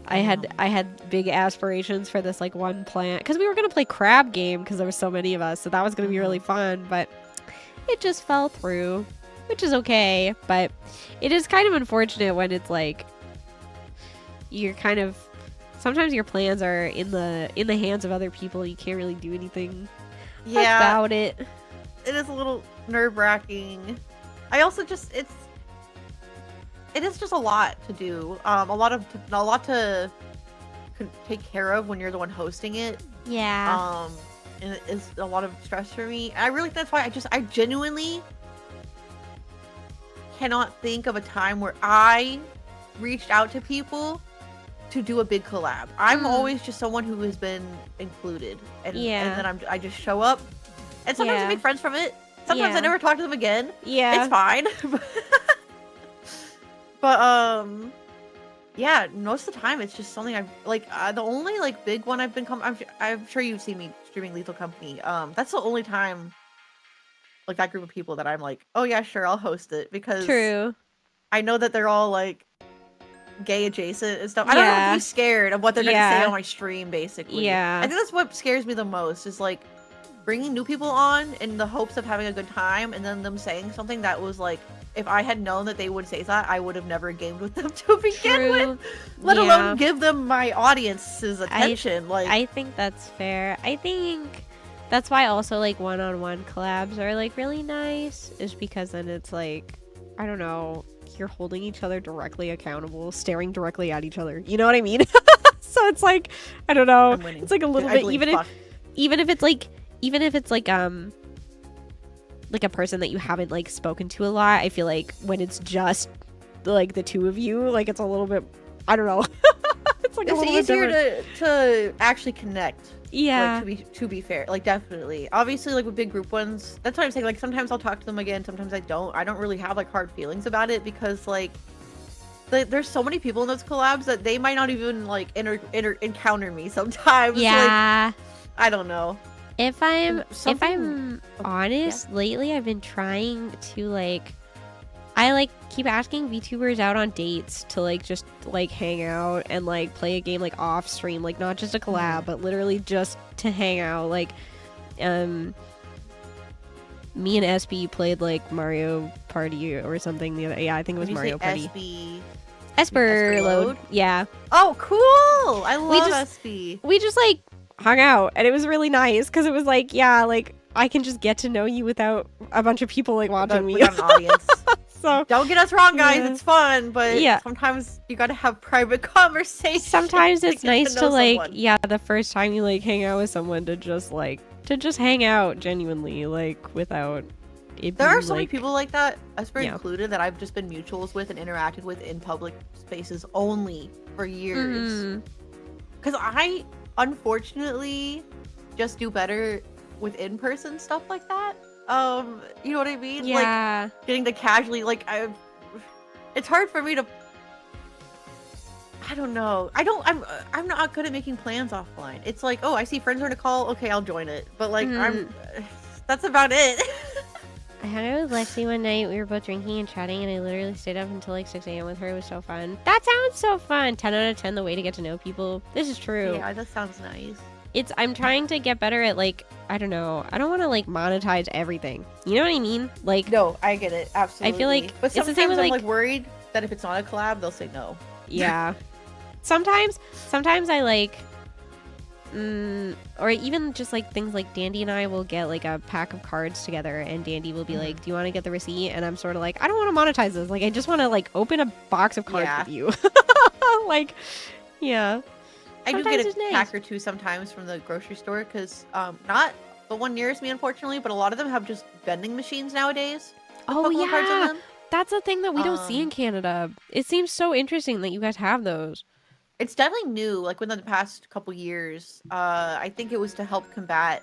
I had big aspirations for this like one plan, because we were gonna play crab game because there were so many of us, so that was gonna be really fun, but it just fell through, which is okay. But it is kind of unfortunate when it's like you're kind of sometimes your plans are in the hands of other people and you can't really do anything about it. It is a little nerve-wracking. I also just it is just a lot to do. A lot to take care of when you're the one hosting it. Yeah. And it is a lot of stress for me. And I really think that's why I genuinely cannot think of a time where I reached out to people to do a big collab. I'm always just someone who has been included, and then I just show up, and sometimes I make friends from it. Sometimes I never talk to them again. Yeah, it's fine. But yeah, most of the time it's just something I've like. The only like big one I've been I'm sure you've seen me streaming Lethal Company. That's the only time like that group of people that I'm like, oh yeah, sure, I'll host it, because true. I know that they're all like gay adjacent and stuff. I don't have to be scared of what they're going to say on my stream, basically. Yeah. I think that's what scares me the most, is like bringing new people on in the hopes of having a good time, and then them saying something that was like, if I had known that they would say that, I would have never gamed with them to begin with, let alone give them my audience's attention. I think that's fair. I think that's why also like one-on-one collabs are like really nice, is because then it's like, I don't know, you're holding each other directly accountable, staring directly at each other. You know what I mean? So it's like, I don't know. It's like a little bit, even if it's like a person that you haven't like spoken to a lot. I feel like when it's just like the two of you. Like it's a little bit, I don't know. It's like It's easier to actually connect. Yeah. Like, to be fair, like definitely. Obviously, like with big group ones, that's what I'm saying. Like sometimes I'll talk to them again, sometimes I don't. I don't really have like hard feelings about it because like there's so many people in those collabs that they might not even like encounter me sometimes. Yeah. Like, I don't know. If I'm Something- honest, lately I've been trying to like, I like keep asking VTubers out on dates to like just like hang out and like play a game like off stream, like not just a collab, but literally just to hang out. Like, me and SB played like Mario Party or something the other. Yeah, I think it was When you Mario say Party. SB, Esper load. Yeah. Oh, cool! I love just- SB. We just like hung out and it was really nice because it was like, yeah, like I can just get to know you without a bunch of people like watching me. We got an audience. So Don't get us wrong, guys. Yeah. It's fun, but Yeah. sometimes you gotta have private conversations. sometimes it's get nice know to like, someone. yeah, the first time you like hang out with someone to just hang out genuinely, like without it There are being, so many like, people like that, Esper Yeah. included, that I've just been mutuals with and interacted with in public spaces only for years. mhm. Because I, unfortunately, just do better with in-person stuff like that. You know what I mean? Like, Yeah. getting to casually, like, it's hard for me to, I don't know. I'm not good at making plans offline. It's like, oh, I see friends are in a call, okay, I'll join it. But like, that's about it. I hung out with Lexi one night. We were both drinking and chatting, and I literally stayed up until like 6 a.m. with her. It was so fun. That sounds so fun. 10 out of 10, the way to get to know people. This is true. Yeah, that sounds nice. I'm trying to get better at like, I don't know. I don't want to like monetize everything. You know what I mean? Like, No, I get it. Absolutely. like but it's the same sometimes with, I'm like- like worried that if it's not a collab, they'll say no. yeah. Sometimes I like, or even just like things like Dandy and I will get like a pack of cards together, and Dandy will be Mhm. like, "Do you want to get the receipt?" And I'm sort of like, "I don't want to monetize this. Like, I just want to like open a box of cards Yeah. with you." Like, yeah. I do Sometimes get it's a nice. pack or two sometimes from the grocery store because not the one nearest me, unfortunately, but a lot of them have just vending machines nowadays. with Oh Pokemon cards in yeah, them. that's a thing that we don't see in Um, Canada. It seems so interesting that you guys have those. It's definitely new. Like within the past couple years, I think it was to help combat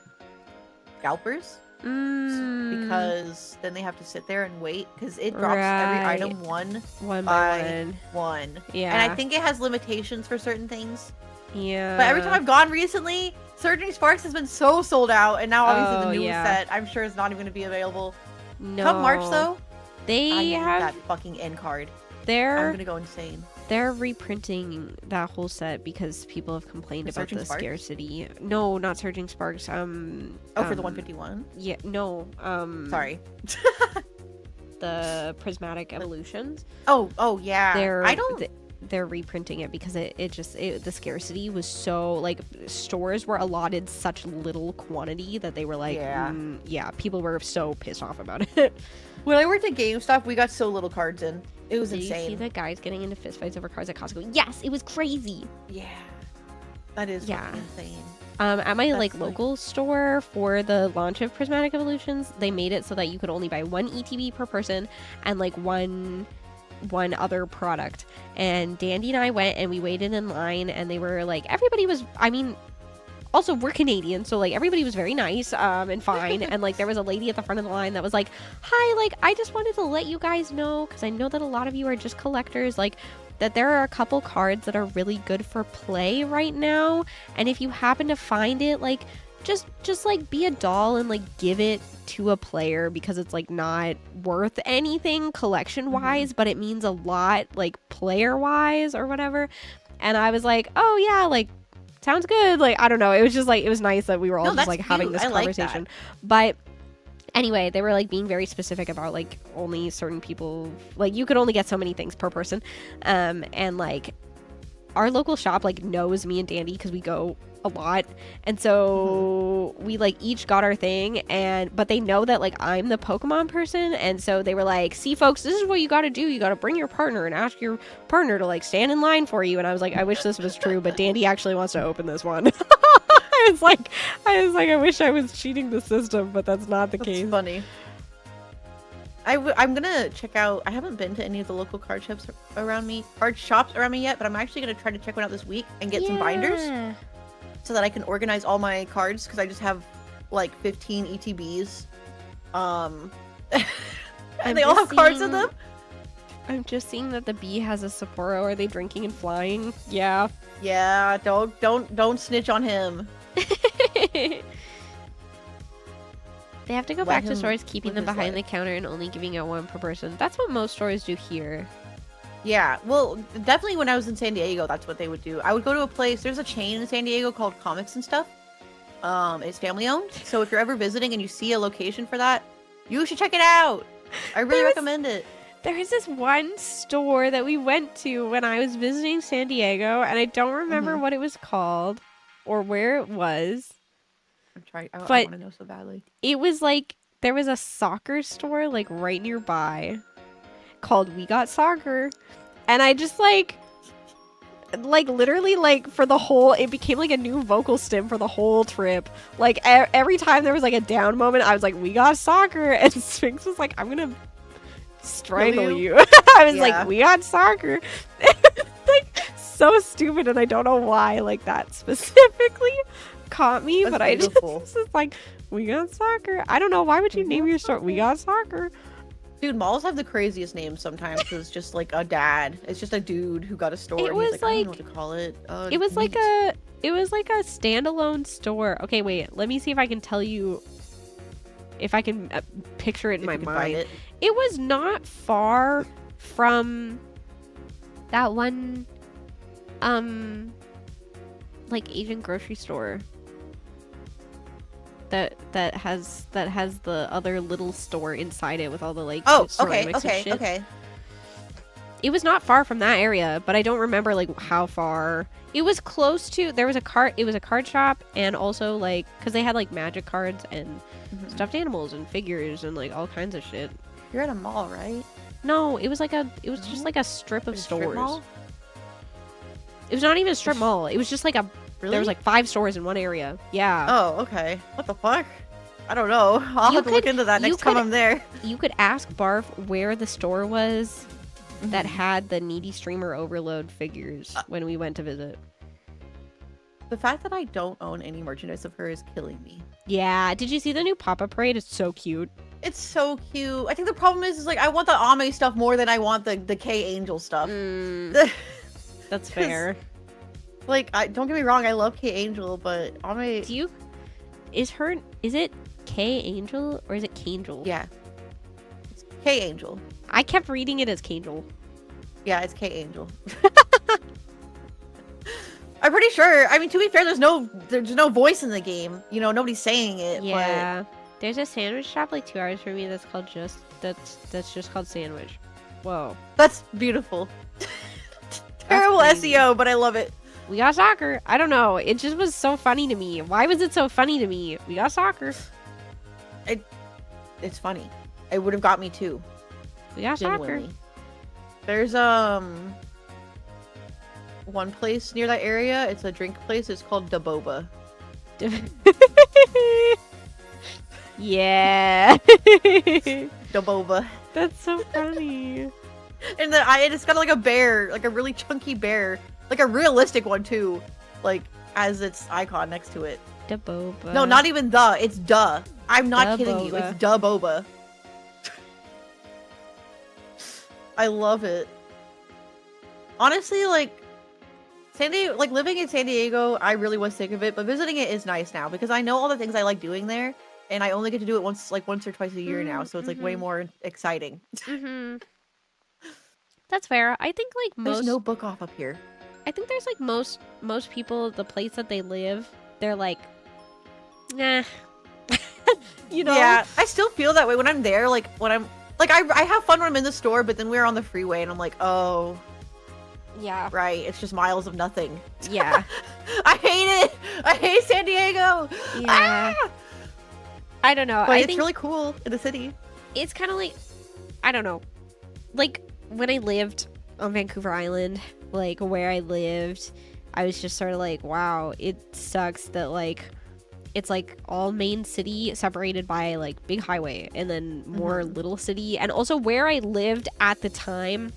scalpers because then they have to sit there and wait because it drops every Right. item one one by by one. one. Yeah. And I think it has limitations for certain things. Yeah. But every time I've gone recently, Surging Sparks has been so sold out, and now obviously Oh, the new yeah. set I'm sure is not even going to be available. no. Come March though, I they need have that fucking end card. I'm they're gonna go insane. they're reprinting that whole set because people have complained The about Surging the Sparks? scarcity. No, not Surging Sparks. Oh, for the 151. Yeah, no. Sorry. The prismatic evolutions. Oh yeah. They're I don't. they're reprinting it because the scarcity was so like stores were allotted such little quantity that they were like Yeah. people were so pissed off about it. When I worked at GameStop, we got so little cards in. It was Did you see insane. the guys getting into fistfights over cards at Costco? Yes, it was crazy. Yeah. That is Yeah. fucking insane. At my That's like like- local store for the launch of Prismatic Evolutions, they made it so that you could only buy one ETB per person and like one other product. And Dandy and I went and we waited in line, and they were like, everybody was, I mean, also we're Canadian, so like everybody was very nice and fine. And like there was a lady at the front of the line that was like, hi, like I just wanted to let you guys know, because I know that a lot of you are just collectors, like that there are a couple cards that are really good for play right now, and if you happen to find it, like just like be a doll and like give it to a player, because it's like not worth anything collection wise, but it means a lot like player wise or whatever. And I was like, oh yeah, like sounds good. Like I don't know, it was just like it was nice that we were all No, just that's like having cute. this I like that. conversation. But anyway, they were like being very specific about like only certain people, like you could only get so many things per person. And like our local shop like knows me and Dandy because we go a lot, and so we like each got our thing, but they know that like I'm the Pokemon person, and so they were like, see folks, this is what you got to do, you got to bring your partner and ask your partner to like stand in line for you. And I was like, I wish this was true, but Dandy actually wants to open this one. I was like I wish I was cheating the system, but that's not the That's case. funny. I'm gonna check out. I haven't been to any of the local card shops around me yet, but I'm actually gonna try to check one out this week and get some binders so that I can organize all my cards because I just have like 15 ETBs. And they all have cards in them. I'm just seeing that the bee has a Sapporo. Are they drinking and flying? Yeah. Yeah. Don't snitch on him. They have to go Let back to him stores keeping live them his behind the life. counter and only giving out one per person. That's what most stores do here. Yeah, well, definitely when I was in San Diego, that's what they would do. I would go to a place, there's a chain in San Diego called Comics and Stuff. It's family owned, so if you're ever visiting and you see a location for that, you should check it out. I really recommend it. There was this one store that we went to when I was visiting San Diego, and I don't remember what it was called or where it was. I'm trying, I But- want to know so badly. It was like, there was a soccer store like right nearby called We Got Soccer. And I just like literally like for the whole, it became like a new vocal stim for the whole trip. Like every time there was like a down moment, I was like, we got soccer. And Sphinx was like, I'm going to strangle you. I was Yeah. like, we got soccer. Like so stupid. And I don't know why like that specifically caught me, That's but I beautiful. just was like, we got soccer. I don't know. Why would you name your store We Got Soccer? Dude, malls have the craziest names sometimes because it's just like a dad. It's just a dude who got a store. It and he's was like, I don't know like- what to call it. It was like meat. it was like a standalone store. Okay, wait. Let me see if I can tell you if I can picture it in If my you can find mind. it. It was not far from that one like Asian grocery store that has the other little store inside it with all the like Oh, okay, ceramics and okay, shit. okay. It was not far from that area, but I don't remember like how far. It was close to. There was a cart. It was a card shop, and also like because they had like magic cards and Mhm. stuffed animals and figures and like all kinds of shit. You're at a mall, right? No, it was like a. It was just No? like a strip of Like a strip stores. mall? It was not even a strip mall. It was just like a. Really? There was like 5 stores in one area. Yeah. Oh, okay. What the fuck? I don't know. I'll You have to look could- into that you next time could- I'm there. You could ask Barf where the store was that Mhm. had the Needy Streamer Overload figures when we went to visit. The fact that I don't own any merchandise of her is killing me. Yeah. Did you see the new pop-up parade? It's so cute. It's so cute. I think the problem is like I want the Ame stuff more than I want the K Angel stuff. Mm, that's fair. Like, don't get me wrong, I love K Angel, but Ame. Do you? Is it K Angel or is it Kangel? Yeah. It's K Angel. I kept reading it as Kangel. Yeah, it's K Angel. I'm pretty sure. I mean, to be fair, there's no voice in the game. You know, nobody's saying it. Yeah. There's a sandwich shop like 2 hours from me that's called that's just called Sandwich. Whoa. But that's beautiful. Terrible crazy. SEO, but I love it. We got soccer. I don't know. It just was so funny to me. Why was it so funny to me? We got soccer. It's funny. It would have got me too. We got soccer. Genuinely. There's one place near that area. It's a drink place. It's called Da Boba. Yeah. Da Boba. That's so funny. And it's got like a bear, like a really chunky bear, like a realistic one too, like as its icon next to it. Da boba. No, not even the. It's duh. I'm not Da kidding you. Boba. It's Da Boba. I love it. Honestly, like San Diego, like living in San Diego, I really was sick of it, but visiting it is nice now because I know all the things I like doing there, and I only get to do it once or twice a year now, so it's like way Mhm. more exciting. Mm-hmm. That's fair. I think like There's most. no book off up here. I think there's like most people, the place that they live, they're like, nah. You know? Yeah, I still feel that way when I'm there. Like when I'm like I have fun when I'm in the store, but then we're on the freeway and I'm like, oh, Yeah. right, it's just miles of nothing. Yeah. I hate it. I hate San Diego. Yeah. Ah! I don't know. But I it's think really cool in the city. it's kind of like, I don't know. Like when I lived on Vancouver Island, like where I lived, I was just sort of like, wow, it sucks that like it's like all main city separated by like big highway and then more little city. And also where I lived at the time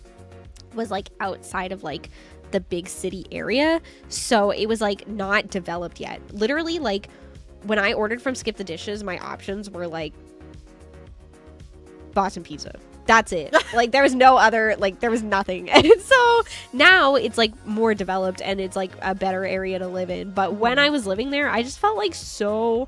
was like outside of like the big city area, so it was like not developed yet. Literally, like when I ordered from Skip the Dishes, my options were like Boston pizza. That's it. Like there was no other, like there was nothing. And so now it's like more developed and it's like a better area to live in. But when I was living there, I just felt like so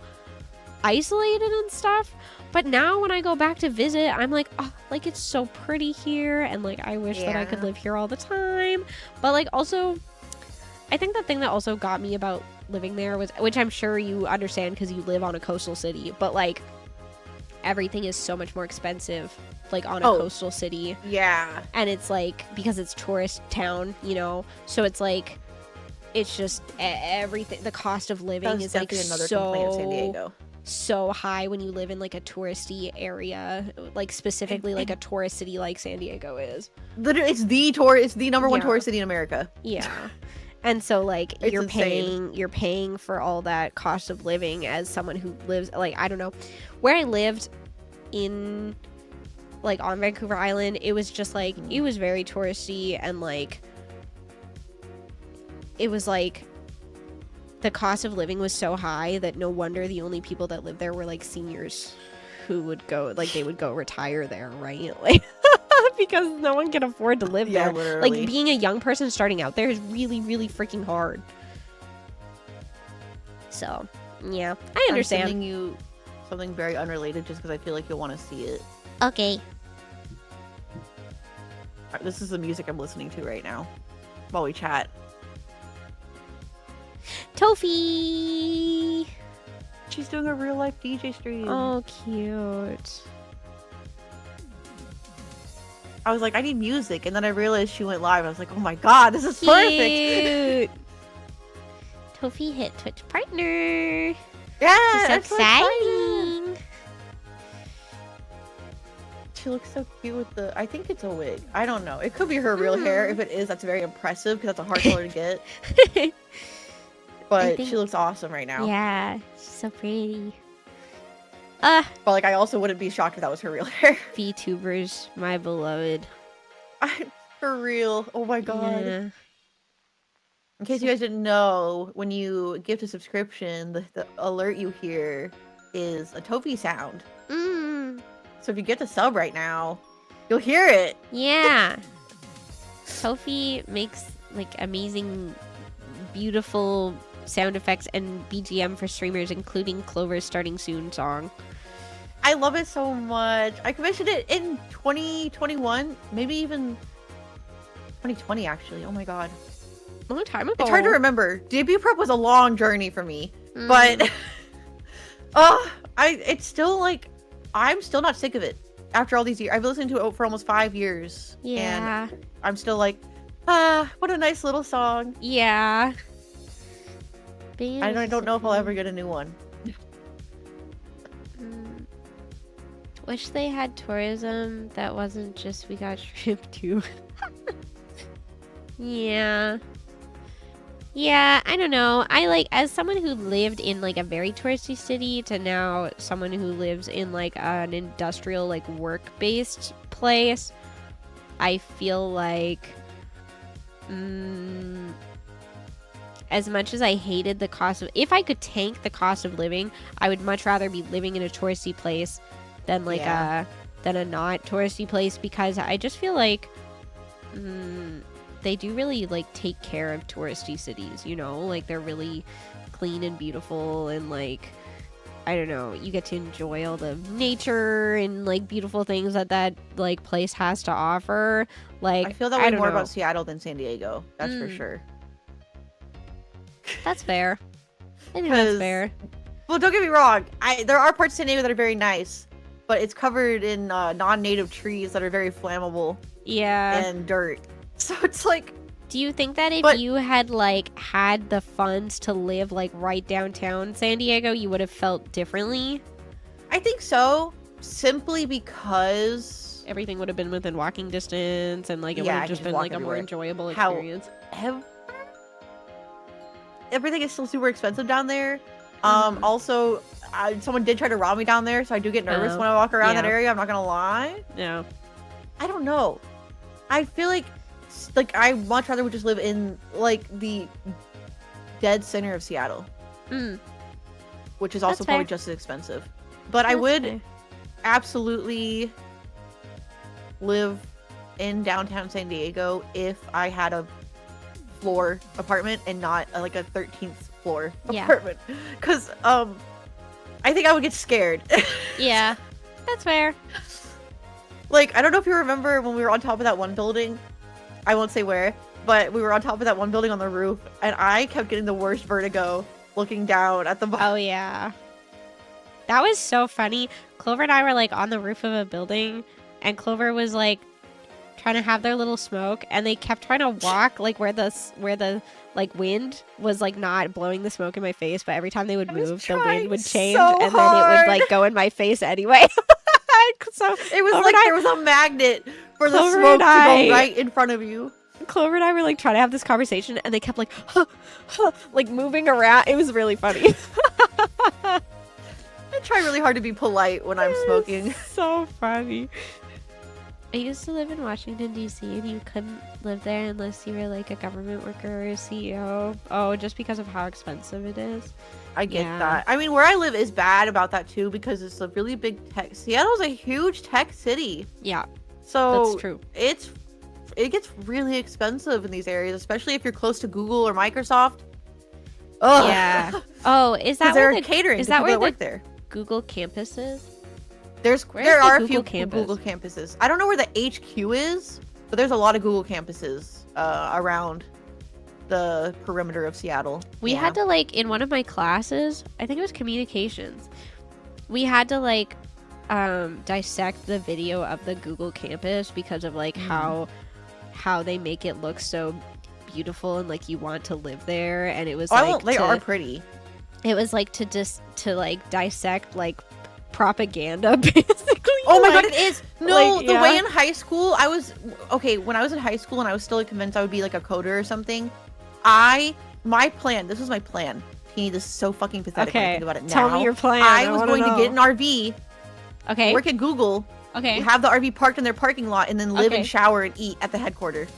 isolated and stuff. But now when I go back to visit, I'm like, oh, like it's so pretty here, and like I wish that I could live here all the time. But like also, I think the thing that also got me about living there was, which I'm sure you understand because you live on a coastal city, but like everything is so much more expensive like on a coastal city. Yeah. And it's like, because it's tourist town, you know, so it's like, it's just everything, the cost of living is like another complaint of San Diego. So high when you live in like a touristy area, like specifically like a tourist city like San Diego is. Literally, it's the number one tourist city in America. Yeah. And so like It's you're insane. paying for all that cost of living as someone who lives, like, I don't know, where I lived in like on Vancouver Island, it was just like, it was very touristy, and like it was like the cost of living was so high that no wonder the only people that lived there were like seniors who would go, like they would go retire there, right? Like because no one can afford to live there. Literally. Like being a young person starting out there is really, really freaking hard. So yeah, I understand. I'm sending you something very unrelated just because I feel like you'll want to see it. Okay. This is the music I'm listening to right now while we chat. Tofi! She's doing a real life DJ stream. Oh, cute. I was like, I need music, and then I realized she went live. I was like, oh my god, this is perfect. Tofi hit Twitch partner. Yeah, So exciting. She looks so cute with the, I think it's a wig. I don't know. It could be her real hair. If it is, that's very impressive because that's a hard color to get. But she looks awesome right now. Yeah, she's so pretty. But like, I also wouldn't be shocked if that was her real hair. VTubers, my beloved. For real. Oh my god. Yeah. In case you guys didn't know, when you gift a subscription, the alert you hear is a Tofi sound. So if you get the sub right now, you'll hear it. Yeah. Tofi makes like amazing, beautiful sound effects and BGM for streamers, including Clover's Starting Soon song. I love it so much. I commissioned it in 2021, maybe even 2020 actually. Oh my god. A long time ago. It's hard to remember. Debut prep was a long journey for me. But it's still like, I'm still not sick of it after all these years. I've listened to it for almost 5 years. Yeah. And I'm still like, what a nice little song. Yeah. I don't know if I'll ever get a new one. Wish they had tourism that wasn't just we got shrimp too. Yeah. Yeah, I don't know. I like, as someone who lived in like a very touristy city to now someone who lives in like an industrial, like work-based place, I feel like as much as I hated the cost of, if I could tank the cost of living, I would much rather be living in a touristy place than like than a not touristy place, because I just feel like they do really like take care of touristy cities, you know, like they're really clean and beautiful, and like, I don't know, you get to enjoy all the nature and like beautiful things that like place has to offer. Like, I feel that way more about Seattle than San Diego. That's for sure. That's fair. I think that's fair. Well, don't get me wrong. There are parts of San Diego that are very nice, but it's covered in non-native trees that are very flammable. Yeah. And dirt. So it's like, do you think that if you had like had the funds to live like right downtown San Diego, you would have felt differently? I think so, simply because everything would have been within walking distance, and like it would have just been like a more enjoyable experience. Everything is still super expensive down there. Also, someone did try to rob me down there, so I do get nervous when I walk around that area. I'm not gonna lie. Yeah. I don't know. I feel like I much rather would just live in like the dead center of Seattle, which is also probably just as expensive. But I would absolutely live in downtown San Diego if I had a floor apartment and not like a 13th floor apartment, because I think I would get scared. Yeah, that's fair. Like, I don't know if you remember when we were on top of that one building. I won't say where, but we were on top of that one building on the roof, and I kept getting the worst vertigo looking down at the bottom. Oh yeah, that was so funny. Clover and I were like on the roof of a building, and Clover was like trying to have their little smoke, and they kept trying to walk like where the like wind was like not blowing the smoke in my face, but every time they would move, the wind would change, and then it would like go in my face anyway. So it was like there was a magnet for the smoke to go right in front of you. Clover and I were like trying to have this conversation, and they kept like like moving around. It was really funny. I try really hard to be polite when I'm smoking. So funny. I used to live in Washington, D.C., and you couldn't live there unless you were like a government worker or a CEO. Oh, just because of how expensive it is. I get that. I mean, where I live is bad about that too, because it's a really big tech. Seattle's a huge tech city. Yeah, so that's true. It gets really expensive in these areas, especially if you're close to Google or Microsoft. Ugh. Yeah. Oh, is that where the catering? Is that where the work there? Google campus is? There are a few Google campuses. I don't know where the HQ is, but there's a lot of Google campuses around the perimeter of Seattle. We had to like in one of my classes, I think it was communications, we had to like dissect the video of the Google campus because of like how they make it look so beautiful and like you want to live there. And it was they are pretty. It was like to like dissect like propaganda basically. Oh my god, it is. No, like, the way in high school I was when I was in high school and I was still convinced I would be like a coder or something. This was my plan. Teeny, this is so fucking pathetic when I think about it now. Tell me your plan. I was going to get an RV. Okay. Work at Google. Okay. Have the RV parked in their parking lot and then live and shower and eat at the headquarters.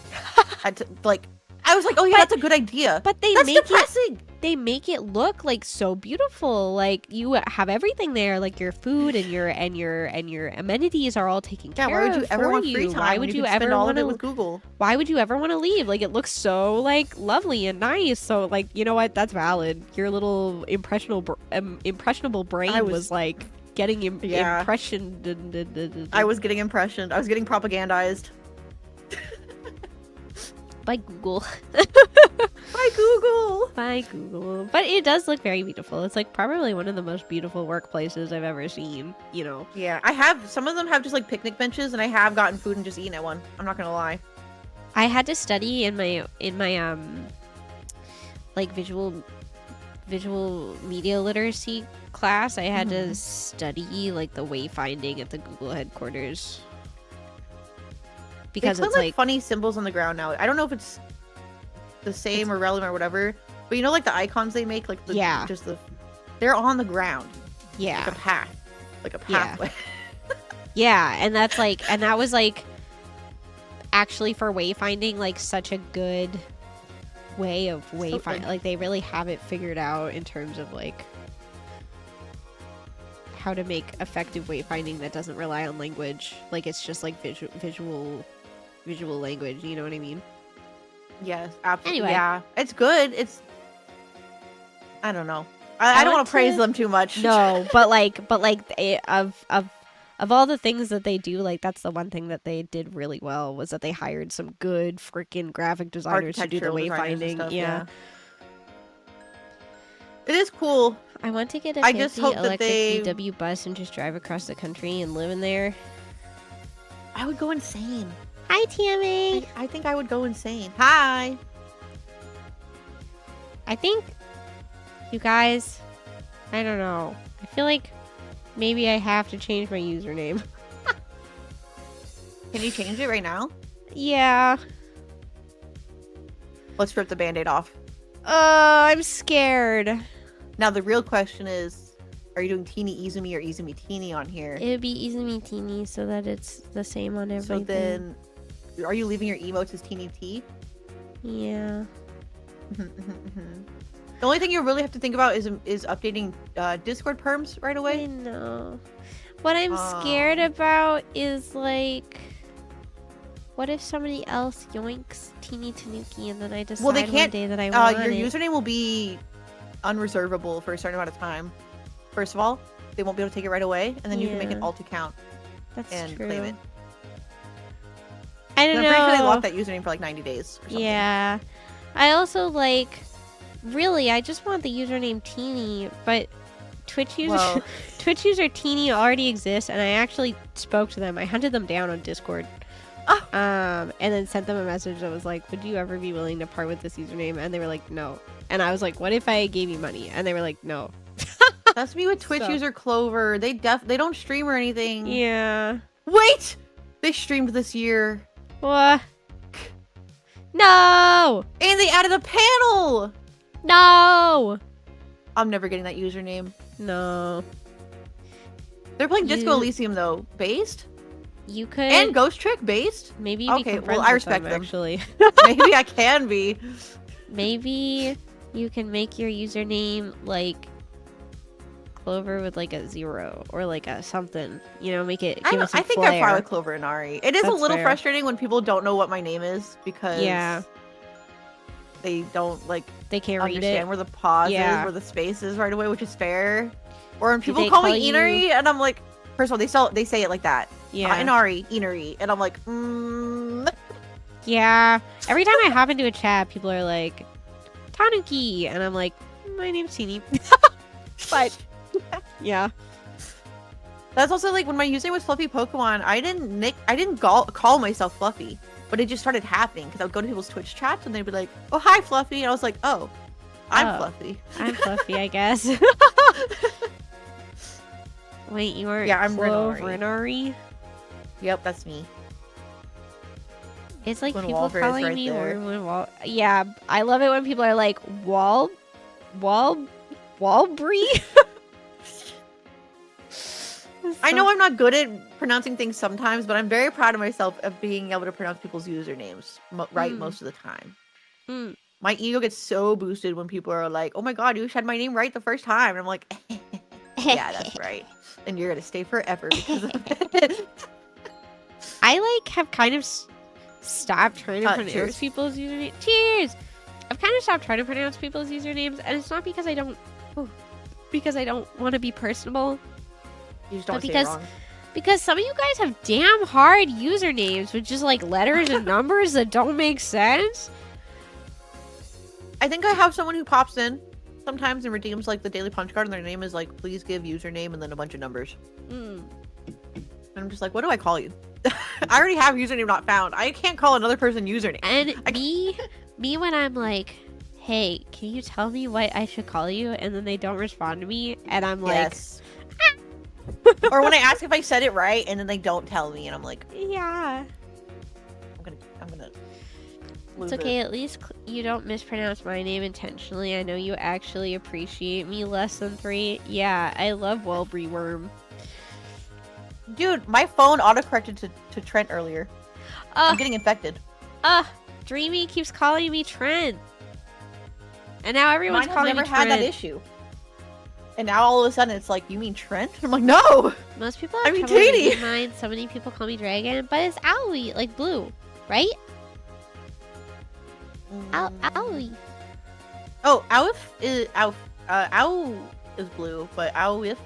I was like, oh yeah, that's a good idea. But that's depressing. They make it look like so beautiful. Like you have everything there, like your food and your amenities are all taken care of. Why would you ever want free time? Why would you ever want to with Google? Why would you ever want to leave? Like it looks so like lovely and nice. So like, you know what? That's valid. Your little impressionable brain was like getting impressioned. I was getting impressioned. I was getting propagandized. By Google. By Google. But it does look very beautiful. It's like probably one of the most beautiful workplaces I've ever seen, you know. Yeah, some of them have just like picnic benches, and I have gotten food and just eaten at one. I'm not gonna lie. I had to study in my like visual media literacy class. I had to study like the wayfinding at the Google headquarters. Because it's like funny symbols on the ground now. I don't know if it's the same or relevant or whatever, but you know, like the icons they make, like they're on the ground. Yeah, like a path, like a pathway. Yeah, and that was like actually for wayfinding, like such a good way of wayfinding. Like they really have it figured out in terms of like how to make effective wayfinding that doesn't rely on language. Like it's just like visual language, you know what I mean? Yes, absolutely. Anyway. Yeah, it's good. I don't know. I don't want to praise them too much. No, but of all the things that they do, like that's the one thing that they did really well was that they hired some good freaking graphic designers to do the wayfinding. Yeah. It is cool. I want to get a fancy electric VW bus and just drive across the country and live in there. I would go insane. Hi, Tammy. I think I would go insane. Hi. I think, you guys, I don't know. I feel like maybe I have to change my username. Can you change it right now? Yeah. Let's rip the band-aid off. I'm scared. Now the real question is, are you doing Teeny Izumi or Izumi Teeny on here? It would be Izumi Teeny so that it's the same on everything. So then, are you leaving your emotes as Teeny T? Yeah. The only thing you really have to think about is updating Discord perms right I away. know. What I'm scared about is like, what if somebody else yoinks Teeny Tanuki and then I decide Well, they can't. one day that I want Your it? username will be unreservable for a certain amount of time. First of all, they won't be able to take it right away, and then you can make Yeah. an alt account That's and true. claim it. I don't And know. I'm pretty sure they lock that username for like 90 days. Or something. Yeah. I also like, really, I just want the username Teeny, but Twitch user Well- Twitch user Teeny already exists, and I actually spoke to them. I hunted them down on Discord. Oh. And then sent them a message that was like, would you ever be willing to part with this username? And they were like, no. And I was like, what if I gave you money? And they were like, no. That's me with Twitch So- user Clover. They don't stream or anything. Yeah. Wait! They streamed this year. What? No! And they added a panel! No! I'm never getting that username. No. They're playing Disco You- Elysium though. Based? You could. And Ghost Trick based? maybe Okay, become well, friends I with respect them. actually. Maybe I can be. Maybe you can make your username like Clover with like a 0 or like a something. You know, make it give it some I think flair. I'm fine with Clover and Ari. It is a That's little fair. frustrating when people don't know what my name is because Yeah. they don't like They can't read understand it. where the pause Yeah. is, where the space is right away, which is fair. Or when Did people they call call me you- Inari, and I'm like, first of all, they say it like that. Yeah. Inari, Inari, and I'm like, Yeah. Every time I hop into a chat, people are like, Tanuki, and I'm like, my name's Teeny. But yeah. That's also like when my username was Fluffy Pokemon. I didn't call myself Fluffy, but it just started happening because I would go to people's Twitch chats and they'd be like, "Oh, hi, Fluffy," and I was like, "Oh, I'm Oh. Fluffy." I'm Fluffy, I guess. Wait, you are Yeah, I'm Renari. Renari? Yep, that's me. It's like When people Walter is calling right me there. Yeah, I love it when people are like Walbury. I know I'm not good at pronouncing things sometimes, but I'm very proud of myself of being able to pronounce people's usernames right most of the time. Mm. My ego gets so boosted when people are like, "Oh my god, you said my name right the first time," and I'm like, "Yeah, that's right," and you're gonna stay forever because of it. I like have kind of stopped trying to pronounce Cheers. people's usernames. Cheers. I've kind of stopped trying to pronounce people's usernames, and it's not because I don't want to be personable. You just don't But say because- it wrong. Because some of you guys have damn hard usernames with just like letters and numbers that don't make sense. I think I have someone who pops in sometimes and redeems like the daily punch card, and their name is like, "Please give username," and then a bunch of numbers. Mm. And I'm just like, what do I call you? I already have username not found. I can't call another person username. And me when I'm like, hey, can you tell me what I should call you? And then they don't respond to me, and I'm like, Yes. Or when I ask if I said it right, and then they don't tell me, and I'm like, yeah. I'm gonna. It's lose okay, it. at least you don't mispronounce my name intentionally. I know you actually appreciate me less than 3. Yeah, I love Welbury Worm. Dude, my phone autocorrected to Trent earlier. I'm getting infected. Dreamy keeps calling me Trent. And now everyone's Mine has calling never me had Trent. that issue. And now all of a sudden it's like, you mean Trent? I'm like, no! Most people I have mean, trouble Katie. reading mine. So many people call me Dragon, but it's Owie, like blue, right? Owie. Oh, Owif is Ow is blue, but Owif.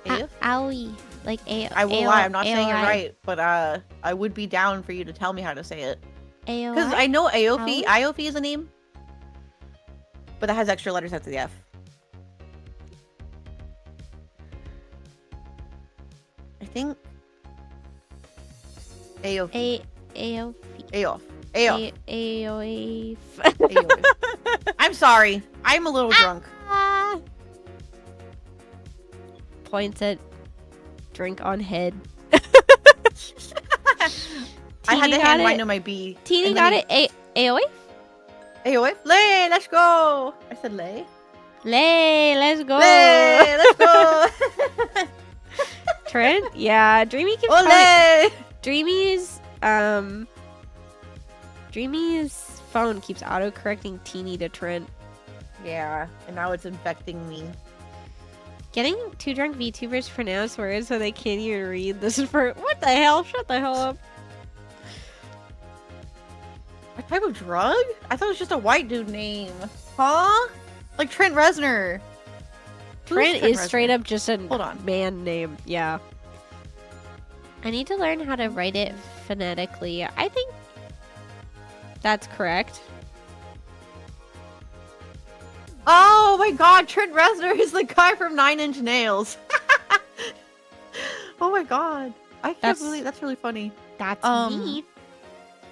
Owie, like A. I will lie, I'm not saying it AOI. right, but I would be down for you to tell me how to say it. AOI? Because I know Aofi Owie? is a name, but that has extra letters after the F. I think Aofi. Aof. Aof. Aof. Aof. Aof. I'm sorry. I'm a little drunk. Points at drink on head. I had Teeny to got hand it. mine to my B. Teeny and got then it. Aof. Aof. Lay, let's go. I said lay. Lay, let's go. Hey, let's go. Trent? Yeah, Dreamy keeps Ole. Dreamy's phone keeps auto-correcting Teeny to Trent. Yeah, and now it's infecting me. Getting two drunk VTubers to pronounce words so they can't even read. This is for what the hell? Shut the hell up. What type of drug? I thought it was just a white dude name. Huh? Like Trent Reznor. Who's Trent is Reznor? straight up just a Hold on. man name. Yeah. I need to learn how to write it phonetically. I think that's correct. Oh my god, Trent Reznor is the guy from 9 Inch Nails. Oh my god. I can't believe that's really funny. That's me.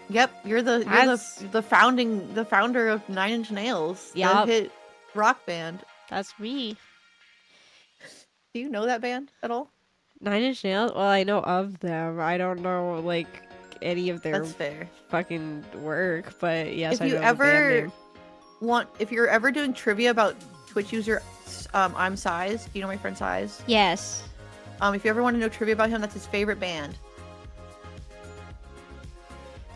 Yep, you're the founder of 9 Inch Nails. Yup. The hit rock band. That's me. Do you know that band at all? 9 Inch Nails? Well, I know of them. I don't know, like, any of their That's fair. fucking work, but yes, If I you know the band ever name. if you're ever doing trivia about Twitch user I'm Size, do you know my friend Size? Yes. If you ever want to know trivia about him, that's his favorite band.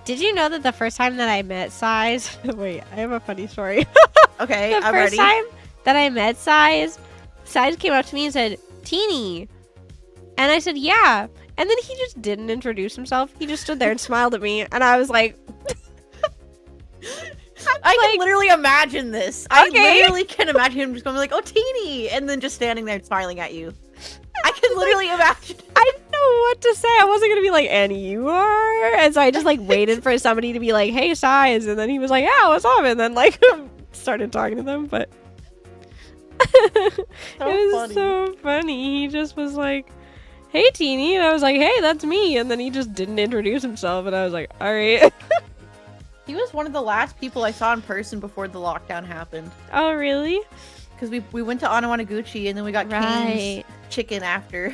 Did you know that the first time that I met Size... Wait, I have a funny story. Okay, The I'm first ready. time that I met Size came up to me and said, Teeny. And I said, yeah. And then he just didn't introduce himself. He just stood there and smiled at me. And I was like... I can literally imagine this. I Okay. literally can imagine him just going like, "Oh, Teeny," and then just standing there smiling at you. I can literally imagine. I didn't know what to say. I wasn't going to be like, and you are? And so I just like waited for somebody to be like, hey, Size. And then he was like, yeah, what's up? And then like started talking to them. But it was funny. so funny. He just was like, hey, Teeny. And I was like, hey, that's me. And then he just didn't introduce himself. And I was like, all right. He was one of the last people I saw in person before the lockdown happened. Oh, really? Because we went to Anawanaguchi and then we got Kane's chicken after.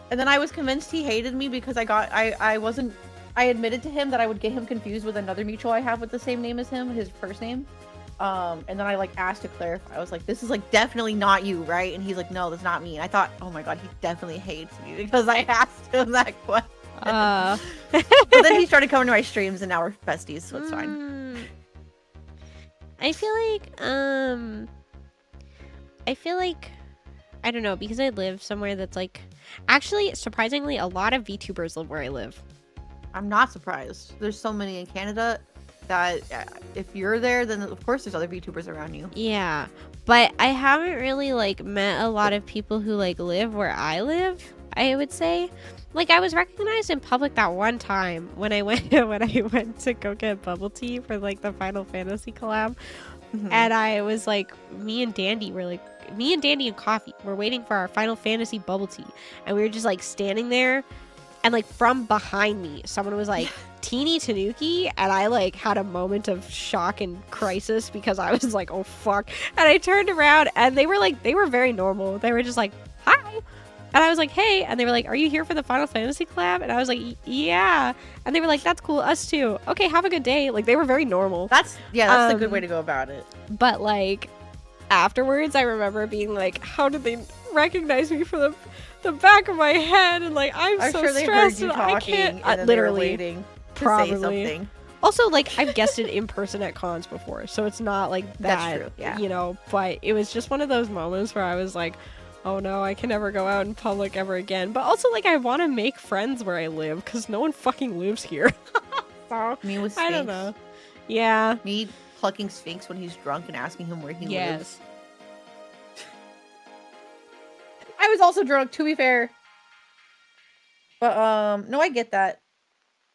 And then I was convinced he hated me because I admitted to him that I would get him confused with another mutual I have with the same name as him, his first name. And then I like asked to clarify. I was like, this is like definitely not you, right? And he's like, no, that's not me. And I thought, oh my god, he definitely hates me because I asked him that question. But then he started coming to my streams and now we're besties, so it's fine. I feel like I don't know, because I live somewhere that's like actually surprisingly a lot of VTubers live where I live. I'm not surprised. There's so many in Canada that if you're there, then of course there's other VTubers around you. Yeah, but I haven't really like met a lot of people who like live where I live, I would say. Like, I was recognized in public that one time when I went to go get bubble tea for like the Final Fantasy collab. And I was like, me and Dandy and Coffee were waiting for our Final Fantasy bubble tea, and we were just like standing there, and like from behind me someone was like, TEENYTANUKI, and I like had a moment of shock and crisis because I was like, oh fuck. And I turned around and they were very normal. They were just like, hi. And I was like, hey. And they were like, are you here for the Final Fantasy collab? And I was like, yeah. And they were like, that's cool, us too. Okay, have a good day. Like, they were very normal. That's a good way to go about it. But like afterwards I remember being like, how did they recognize me from the back of my head? And like I'm so sure they stressed heard you and I talking, can't and then literally they were waiting to probably say something. Also, like, I've guested in person at cons before, so it's not like that. That's true, yeah. You know, but it was just one of those moments where I was like, oh no, I can never go out in public ever again. But also, like, I want to make friends where I live because no one fucking lives here. So Me with Sphinx. I don't know. Yeah. Me plucking Sphinx when he's drunk and asking him where he lives. I was also drunk, to be fair. But no, I get that.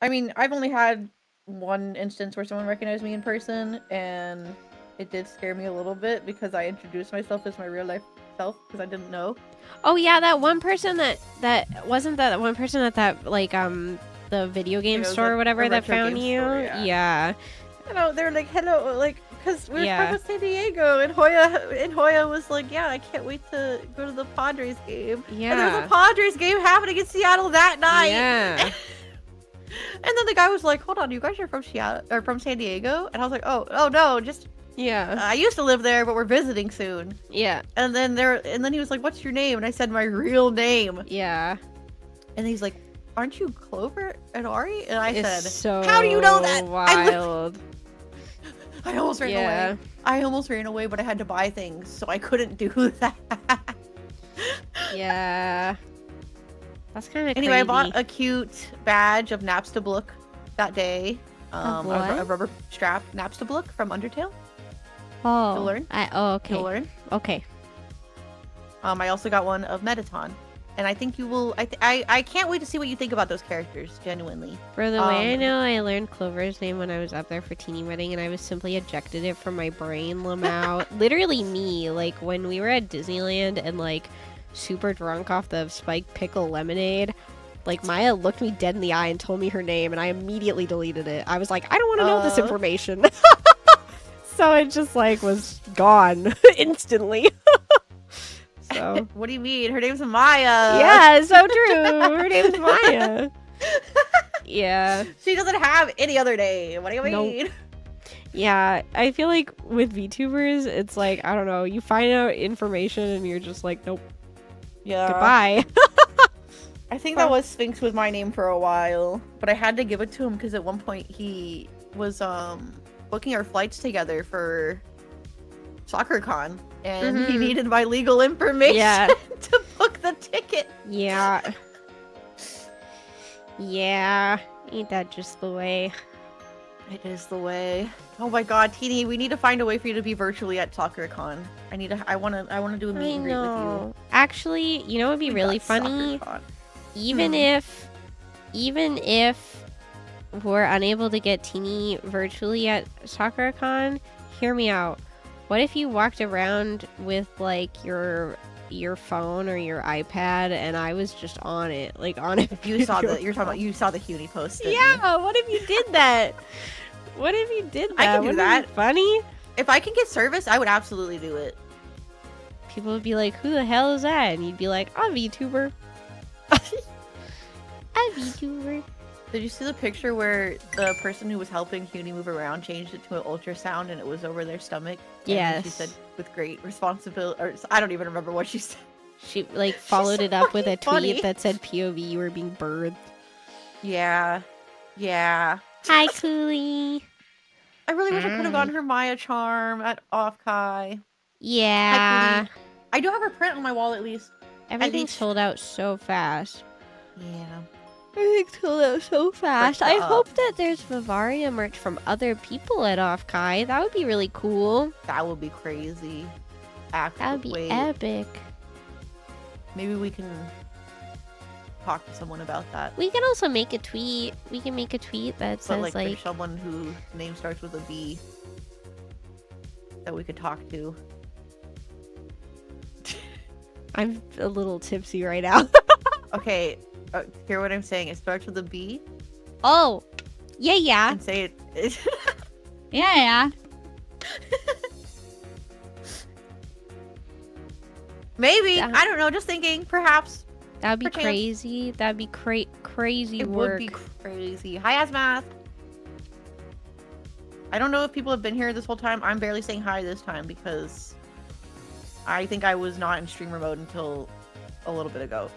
I mean, I've only had one instance where someone recognized me in person, and it did scare me a little bit because I introduced myself as my real life self because I didn't know. Oh yeah, that one person that wasn't that one person at that like the video game store or whatever that found you. Store, yeah. You know, they're like, hello, like, because we were from San Diego, and Hoya was like, yeah, I can't wait to go to the Padres game. Yeah. And there was a Padres game happening in Seattle that night. Yeah. And then the guy was like, hold on, you guys are from Seattle or from San Diego? And I was like, oh no, just Yeah. I used to live there, but we're visiting soon. Yeah. And then he was like, what's your name? And I said my real name. Yeah. And he's like, aren't you Clover and Ari? And I It's said, so how do you know that? Wild. I almost ran away. I almost ran away, but I had to buy things, so I couldn't do that. Yeah. That's kind of Anyway, crazy. I bought a cute badge of Napstablook that day. Of A what? rubber strap Napstablook from Undertale. Oh. You'll learn. Okay. You'll learn. Okay. I also got one of Metaton. And I think you will. I can't wait to see what you think about those characters. Genuinely. For the way I know, I learned Clover's name when I was up there for Teeny Wedding, and I was simply ejected it from my brain, Lamau. Literally me, like when we were at Disneyland and like super drunk off the spiked pickle lemonade. Like Maya looked me dead in the eye and told me her name, and I immediately deleted it. I was like, I don't want to know this information. So it just like was gone instantly. So. What do you mean? Her name's Maya. Yeah, so true. Her name's Maya. Yeah. She doesn't have any other name. What do you mean? Nope. Yeah, I feel like with VTubers, it's like, I don't know, you find out information and you're just like, nope. Yeah. Goodbye. I think that was Sphinx with my name for a while, but I had to give it to him because at one point he was booking our flights together for SoccerCon, and he needed my legal information to book the ticket. Yeah. Yeah. Ain't that just the way? It is the way. Oh my god, Teeny, we need to find a way for you to be virtually at SoccerCon. I wanna do a meet and greet with you. Actually, you know what would be really funny? SoccerCon. Even if we're unable to get Teeny virtually at SoccerCon, hear me out. What if you walked around with like your phone or your iPad and I was just on it, like on it? You saw the you saw the Huni post. Didn't you? Yeah. What if you did that? What if you did that? I can do Wouldn't that. it be funny? If I can get service, I would absolutely do it. People would be like, "Who the hell is that?" And you'd be like, "I'm VTuber." I'm VTuber. Did you see the picture where the person who was helping Huni move around changed it to an ultrasound and it was over their stomach? Yes. And she said, with great responsibility, or I don't even remember what she said. She like followed it up with a tweet funny. that said POV, you were being birthed. Yeah. Yeah. Hi, Cooley. I really wish I could have gotten her Maya charm at Offkai. Yeah. I do have her print on my wall at least. Everything's least. sold out so fast. Yeah. Everything's sold out so fast. Break I it up. hope that there's Bavaria merch from other people at Offkai. That would be really cool. That would be crazy. That would be Wait, epic. maybe we can talk to someone about that. We can also make a tweet. We can make a tweet that But says like, like there's someone whose name starts with a B that we could talk to. I'm a little tipsy right now. Okay, hear what I'm saying. It starts with a B Oh. Yeah. and say it. Yeah. Maybe. Yeah. I don't know. Just thinking. Perhaps. That'd be Perchance. crazy. That'd be crazy It work. would be crazy. Hi, Asmath. I don't know if people have been here this whole time. I'm barely saying hi this time because I think I was not in streamer mode until a little bit ago.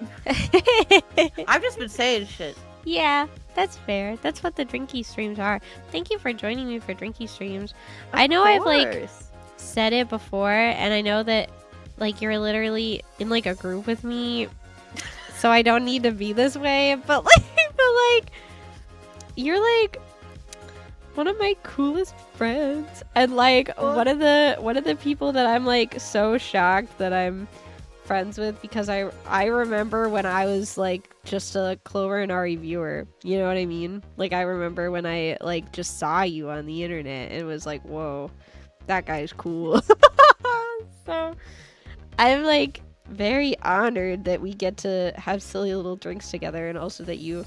I've just been saying shit. Yeah, that's fair. That's what the Drinky streams are. Thank you for joining me for Drinky streams. I know I've like course. said it before, and I know that like you're literally in like a group with me, so I don't need to be this way. But like you're like one of my coolest friends, and like one of the people that I'm like so shocked that I'm friends with, because I remember when I was like just a Clover and Ari viewer, you know what I mean? Like I remember when I like just saw you on the internet and was like, whoa, that guy's cool. So I'm like very honored that we get to have silly little drinks together, and also that you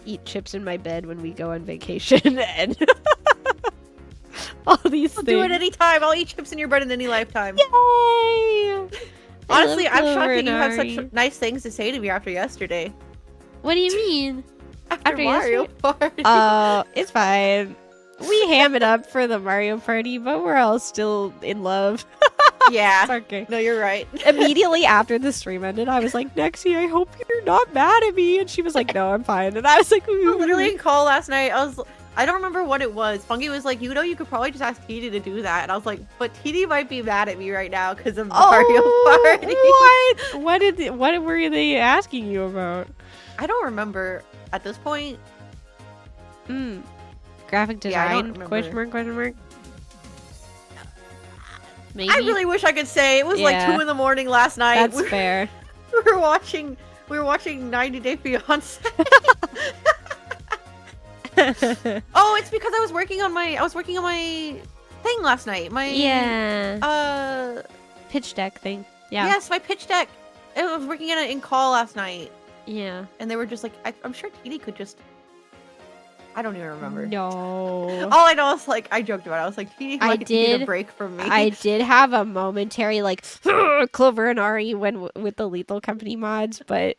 eat chips in my bed when we go on vacation and all these I'll things. do it anytime. I'll eat chips in your bread in any lifetime. Yay! Honestly, I love I'm shocked Clover that you have and such Ari. nice things to say to me after yesterday. What do you mean? After After Mario Party. Oh, it's fine. We ham it up for the Mario Party, but we're all still in love. Yeah. It's okay. No, you're right. Immediately after the stream ended, I was like, Nexie, I hope you're not mad at me. And she was like, no, I'm fine. And I was like, I literally called last night. I don't remember what it was. Funky was like, you could probably just ask Titi to do that. And I was like, but Titi might be mad at me right now because of Mario Party. What were they asking you about? I don't remember at this point. Graphic design? Yeah, Question mark? Maybe? I really wish I could say. It was like 2 in the morning last night. That's fair. We were watching 90 Day Fiance. Oh, it's because I was working on my thing last night. My pitch deck thing. Yeah. Yes, my pitch deck. I was working on it in call last night. Yeah. And they were just like, I'm sure Titi could just. I don't even remember. No. All I know is like I joked about it. I was like, Titi might need a break from me. I did have a momentary like Clover and Ari went with the Lethal Company mods, but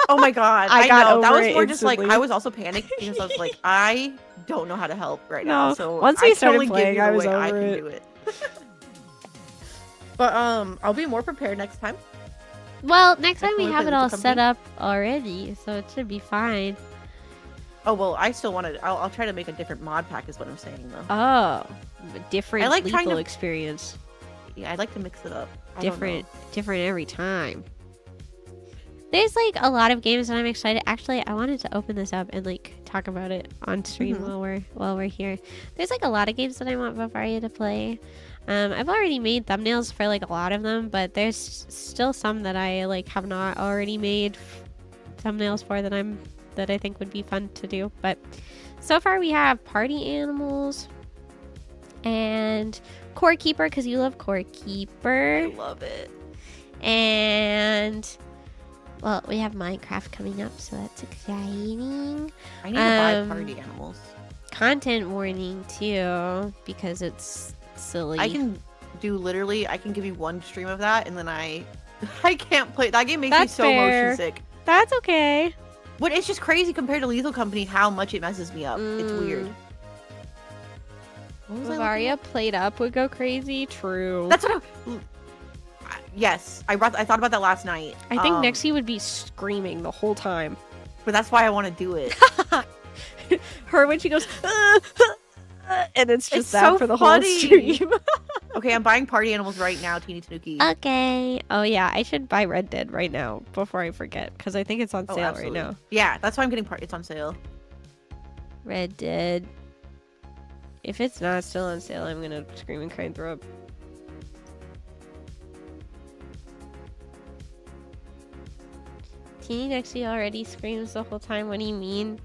oh my god, I got know over that was it more just like instantly. I was also panicked because I was like, I don't know how to help right now. So once we started totally playing, give you I the was way over I can it. do it. But I'll be more prepared next time. Well, next time we Definitely have play it all Lethal set Company. up already, so it should be fine. Oh well, I still want to. I'll try to make a different mod pack, is what I'm saying though. Oh, different I like trying Lethal to- experience. Yeah, I'd like to mix it up. I don't know. Different every time. There's like a lot of games that I'm excited. Actually, I wanted to open this up and like talk about it on stream while we're here. There's like a lot of games that I want Bavaria to play. I've already made thumbnails for like a lot of them, but there's still some that I like have not already made thumbnails for that I think would be fun to do. But so far we have Party Animals and Core Keeper, because you love Core Keeper. I love it. And well, we have Minecraft coming up, so that's exciting. I need to buy Party Animals. Content warning too, because it's silly. I can give you one stream of that, and then I can't play. That game makes me That's so fair. motion sick. That's okay. But it's just crazy compared to Lethal Company how much it messes me up. It's weird. What was I looking Bavaria at? played up would go crazy. True. That's what yes, I thought about that last night. I think Nexie would be screaming the whole time. But that's why I want to do it. Her when she goes, and it's just It's that so for the funny. whole stream. Okay, I'm buying Party Animals right now, Teeny Tanuki. Okay. Oh yeah, I should buy Red Dead right now before I forget, because I think it's on sale right absolutely. now. Yeah, that's why I'm getting It's on sale. Red Dead. If it's not still on sale, I'm gonna scream and cry and throw up. Teeny Nexie already screams the whole time. What do you mean?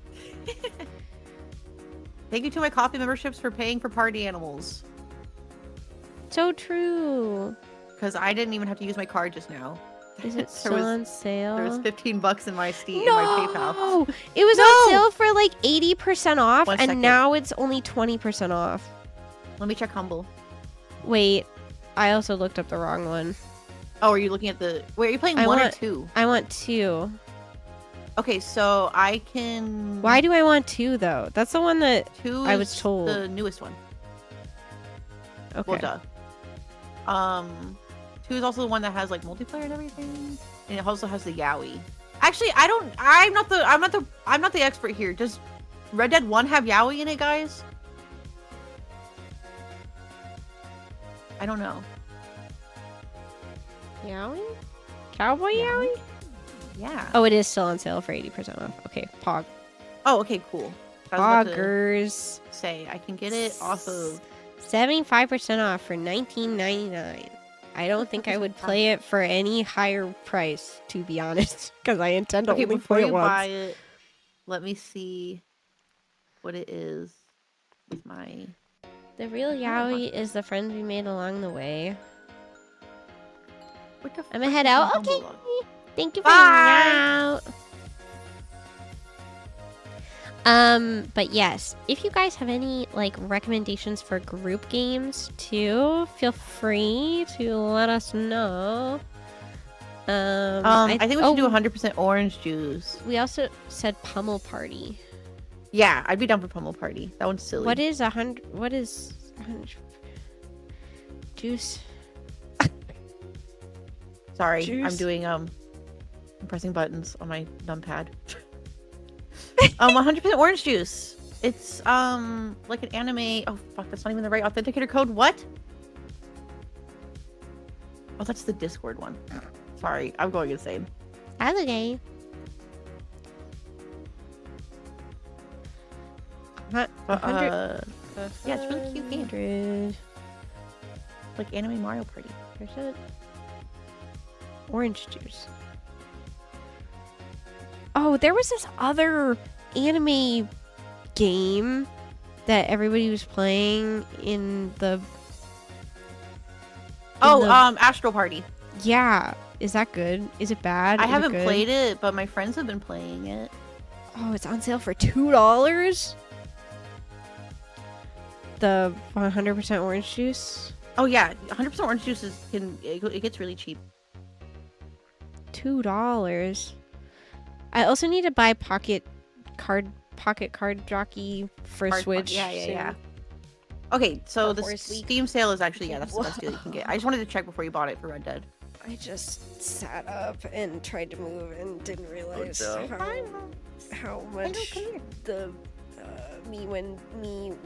Thank you to my coffee memberships for paying for Party Animals. So true. Because I didn't even have to use my card just now. Is it still on sale? There was $15 in my Steam, in my PayPal. No! It was on sale for like 80% off, One and second. now it's only 20% off. Let me check Humble. Wait, I also looked up the wrong one. Oh, are you looking at the... Wait, are you playing one or two? I want 2. Okay, so I can... Why do I want 2 though? That's the one that 2 I is was told. the newest one. Okay. Well, duh. 2 is also the one that has like multiplayer and everything, and it also has the yaoi. Actually, I'm not the expert here. Does Red Dead 1 have yaoi in it, guys? I don't know. Yaoi? Cowboy Yaoi? Yeah. Oh, it is still on sale for 80% off. Okay, Pog. Oh, okay, cool. I was about to Poggers. say I can get it off of 75% off for $19.99. I don't think I would play it for any higher price, to be honest, because I intend to Okay, only before play it you once. buy it, let me see what it is with my... The real yaoi is the friends we made along the way. What the I'm gonna fuck head is out. my Okay. Humble log? Thank you for Bye. hanging out. But yes, if you guys have any like recommendations for group games too, feel free to let us know. I think we should do 100% orange juice. We also said Pummel Party. Yeah, I'd be down for Pummel Party. That one's silly. What is 100? What is 100? Juice. Sorry, Juice. I'm doing I'm pressing buttons on my numpad. 100% orange juice. It's like an anime. Oh fuck, that's not even the right authenticator code. What? Oh, that's the Discord one. Sorry, I'm going insane. That's okay. Yeah, it's really cute game. 100. Like anime Mario Party. Percent orange juice. Oh, there was this other anime game that everybody was playing in the. Astral Party. Yeah, is that good? Is it bad? I Is it haven't good? played it, but my friends have been playing it. Oh, it's on sale for $2. The 100% orange juice. Oh yeah, 100% orange juice it gets really cheap. $2. I also need to buy pocket card jockey for Switch. Yeah. Okay, so the Before sleep. Steam sale is actually that's the best deal you can get. I just wanted to check before you bought it for Red Dead. I just sat up and tried to move and didn't realize how much the me when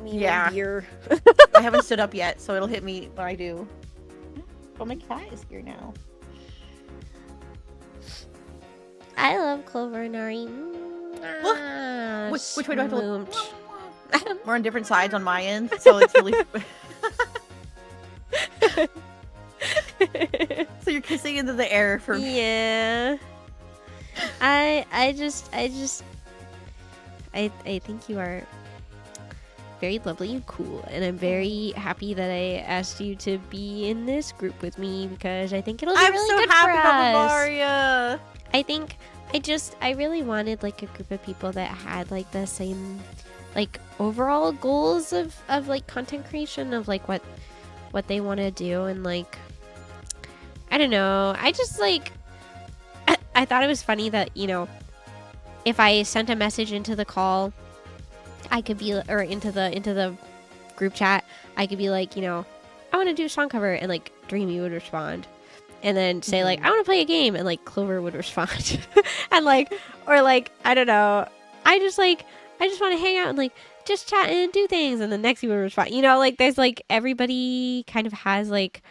beer. I haven't stood up yet, so it'll hit me when I do. Oh, my cat is here now. I love Clover Nari. Which way do I have to look? We're on different sides on my end, so it's really. So you're kissing into the air for me. Yeah. I think you are very lovely and cool, and I'm very happy that I asked you to be in this group with me because I think it'll be really so good happy for about us. Bavaria. I think I really wanted like a group of people that had like the same like overall goals of like content creation, of like what they want to do, and like I don't know, I just like I thought it was funny that, you know, if I sent a message into the call, I could be, or into the group chat, I could be like, you know, I want to do a song cover, and like Dreamy would respond, and then say like, I want to play a game, and like Clover would respond, and like, or like, I don't know, I just want to hang out and like just chat and do things, and the next he would respond, you know, like there's like everybody kind of has like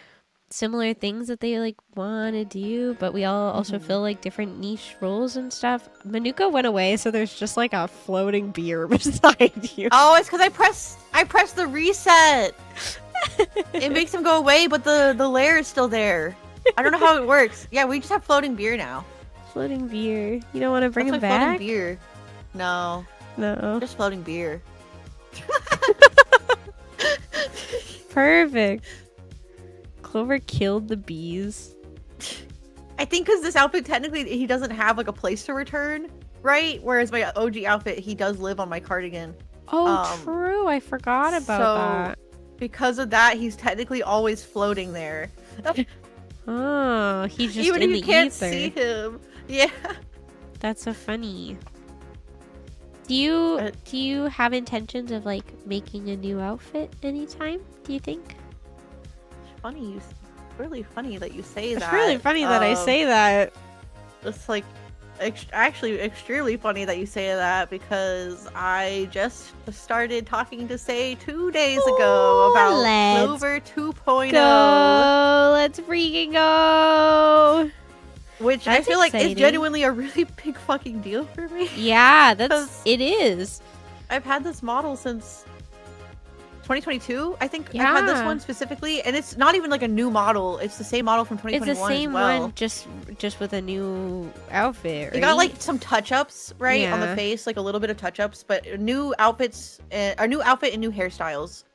similar things that they like want to do, but we all also fill like different niche roles and stuff. Manuka went away, so there's just like a floating beer beside you. Oh, it's because I pressed the reset. It makes him go away, but the layer is still there. I don't know how it works. Yeah, we just have floating beer now. Floating beer. You don't want to bring That's him my back? Floating beer. No, just floating beer. Perfect. Clover killed the bees. I think because this outfit, technically, he doesn't have like a place to return, right? Whereas my OG outfit, he does live on my cardigan. Oh, true. I forgot about that. Because of that, he's technically always floating there. Oh, he's just even in if the you can't ether. see him. Yeah. That's so funny. Do you have intentions of like making a new outfit anytime? Do you think? Funny, really funny that you say that. It's really funny that I say that. It's like actually extremely funny that you say that, because I just started talking to Say 2 days ago about Clover 2.0. Go! Let's freaking go! Which That's I feel like is exciting. genuinely a really big fucking deal for me. Yeah, it is. I've had this model since 2022, I think. I've had this Yeah. one specifically, and it's not even like a new model. It's the same model from 2021 It's the same as well. one, just with a new outfit, right? It got like some touch-ups, right, on the Yeah. face, like a little bit of touch-ups, but new outfits, a new outfit and new hairstyles.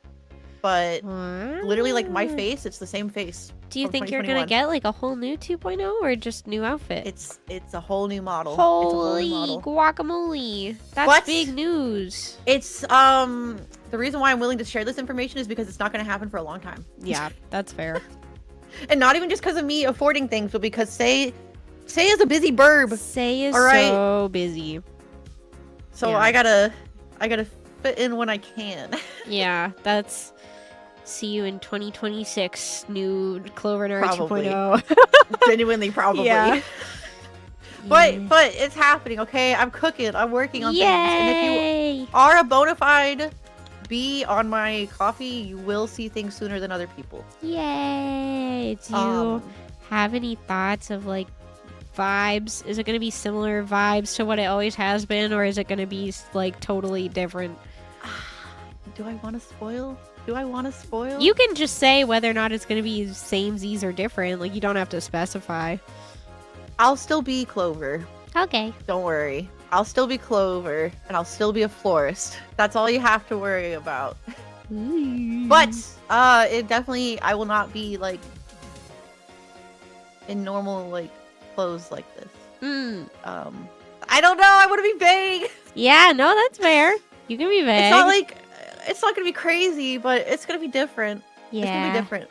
But literally, like my face, it's the same face. Do you from think you're gonna 2021. get like a whole new 2.0 or just new outfit? It's a whole new model. Holy it's a whole new model. guacamole! That's What? big news. It's the reason why I'm willing to share this information is because it's not going to happen for a long time. Yeah, that's fair. And not even just because of me affording things, but because Say is a busy burb. Say is All right. so busy. So Yeah. I I gotta fit in when I can. Yeah, that's. See you in 2026, new Clover Nerd Probably. 2.0. Genuinely, probably. Yeah. But it's happening, okay? I'm cooking. I'm working on things. And if you are a bona fide bee on my coffee, you will see things sooner than other people. Yay! Do you have any thoughts of like vibes? Is it going to be similar vibes to what it always has been, or is it going to be like totally different? Do I want to spoil? Do I want to spoil? You can just say whether or not it's going to be samesies or different. Like, you don't have to specify. I'll still be Clover. Okay. Don't worry. I'll still be Clover, and I'll still be a florist. That's all you have to worry about. But, it definitely, I will not be, like, in normal, like, clothes like this. I don't know, I want to be vague! Yeah, no, that's fair. You can be vague. It's not like, it's not gonna be crazy, but it's gonna be different. Yeah. It's gonna be different.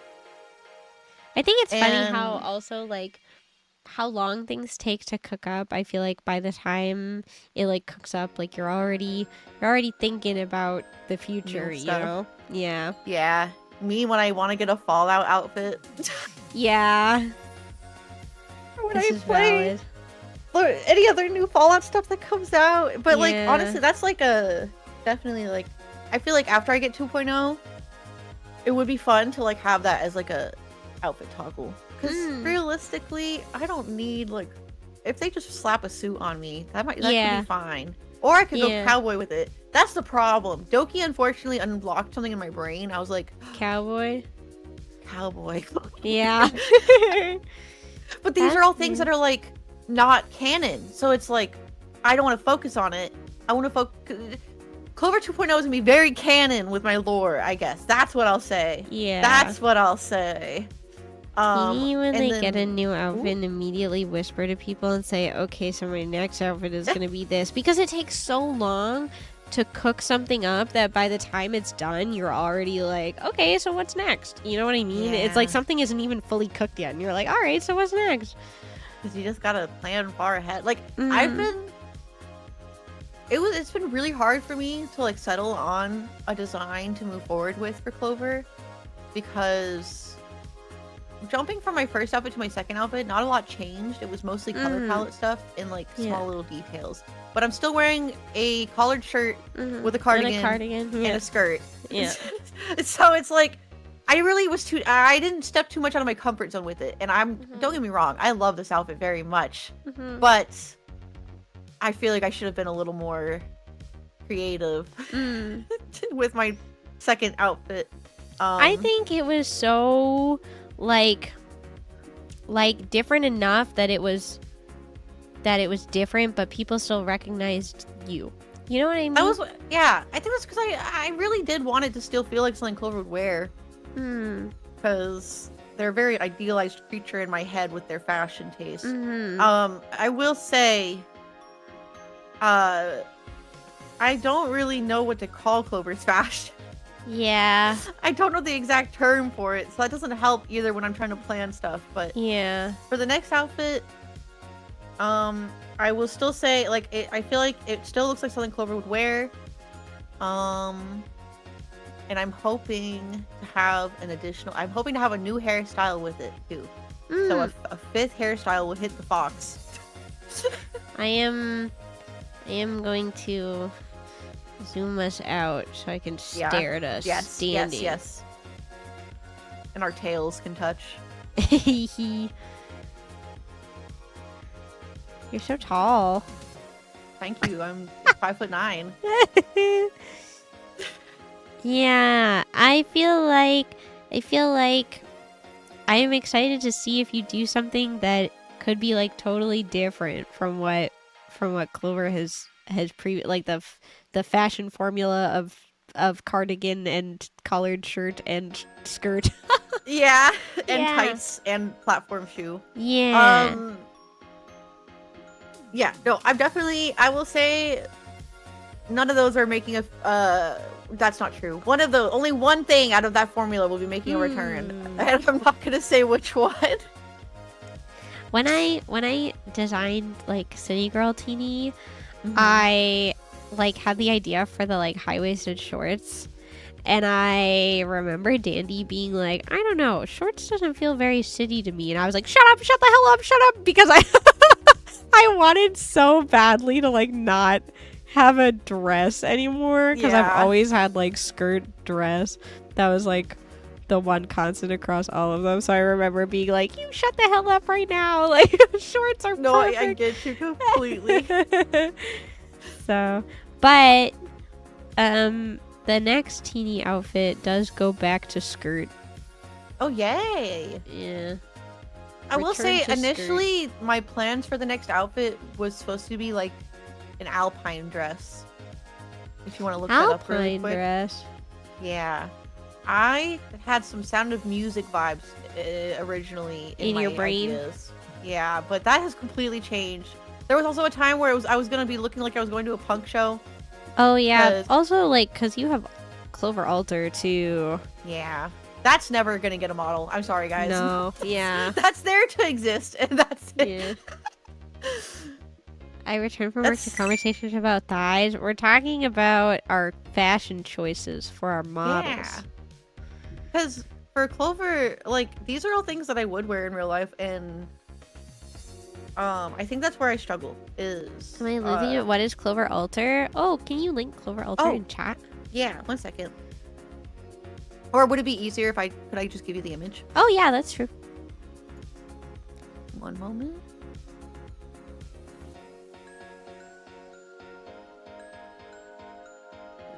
I think it's funny how also, like, how long things take to cook up. I feel like by the time it, like, cooks up, like, you're already thinking about the future, you know? Yeah. Yeah. Me when I want to get a Fallout outfit. Yeah. When This I is play valid. any other new Fallout stuff that comes out. But, like, Yeah. honestly, that's, like, definitely, like, I feel like after I get 2.0, it would be fun to, like, have that as, like, a outfit toggle. Because realistically, I don't need, like, if they just slap a suit on me, that could be fine. Or I could go cowboy with it. That's the problem. Doki unfortunately unblocked something in my brain. I was like, Cowboy? Cowboy. Yeah. But these are all things that are, like, not canon. So it's like, I don't want to focus on it. I want to focus... Clover 2.0 is going to be very canon with my lore, I guess. That's what I'll say. Yeah. That's what I'll say. When they then, get a new outfit and immediately whisper to people and say, okay, so my next outfit is going to be this. Because it takes so long to cook something up that by the time it's done, you're already like, okay, so what's next? You know what I mean? Yeah. It's like something isn't even fully cooked yet. And you're like, all right, so what's next? Because you just got to plan far ahead. Like, Mm-hmm. It's been really hard for me to, like, settle on a design to move forward with for Clover. Because jumping from my first outfit to my second outfit, not a lot changed. It was mostly color palette stuff and, like, small little details. But I'm still wearing a collared shirt with a cardigan, and a skirt. Yeah. So it's like, I didn't step too much out of my comfort zone with it. And don't get me wrong, I love this outfit very much. But I feel like I should have been a little more creative with my second outfit. I think it was so like different enough that it was different, but people still recognized you. You know what I mean? I think that's because I really did want it to still feel like something Clover would wear. Because they're a very idealized creature in my head with their fashion taste. I will say, I don't really know what to call Clover's fashion. Yeah. I don't know the exact term for it, so that doesn't help either when I'm trying to plan stuff. But yeah, for the next outfit, I will still say, like, I feel like it still looks like something Clover would wear. And I'm hoping to have I'm hoping to have a new hairstyle with it too. So a fifth hairstyle will hit the fox. I am going to zoom us out so I can stare at us standing. Yes. And our tails can touch. You're so tall. Thank you. I'm 5'9". Yeah, I feel like I am excited to see if you do something that could be like totally different from what Clover has like the fashion formula of cardigan and collared shirt and skirt. Yeah, and tights and platform shoe. Yeah. Yeah, no, I will say none of those are making that's not true. Only one thing out of that formula will be making a return. And I'm not gonna say which one. When I designed like City Girl Teenie, I like had the idea for the like high-waisted shorts. And I remember Dandy being like, I don't know, shorts doesn't feel very city to me. And I was like, shut up, shut the hell up, shut up. Because I wanted so badly to like not have a dress anymore. Because I've always had like skirt dress. That was like the one constant across all of them. So I remember being like, you shut the hell up right now. Like shorts are No, perfect. I get you completely. So, but, the next teeny outfit does go back to skirt. Oh, yay. Yeah. I will Return say, to initially, my plans for the next outfit was supposed to be like an alpine dress. If you want to look that up really Alpine quick. dress. Yeah. I had some Sound of Music vibes originally in my your brain? ideas. Yeah, but that has completely changed. There was also a time where I was going to be looking like I was going to a punk show. Oh, yeah. 'Cause- Also, like, because you have Clover Altar, too. Yeah. That's never going to get a model. I'm sorry, guys. No. Yeah. That's there to exist, and that's it. Yeah. I returned from work to conversations about thighs. We're talking about our fashion choices for our models. Yeah. Because for Clover, like, these are all things that I would wear in real life, and I think that's where I struggle is... Am I losing it? What is Clover Altar? Oh, can you link Clover Altar in chat? Yeah, 1 second. Or would it be easier if could I just give you the image? Oh, yeah, that's true. One moment.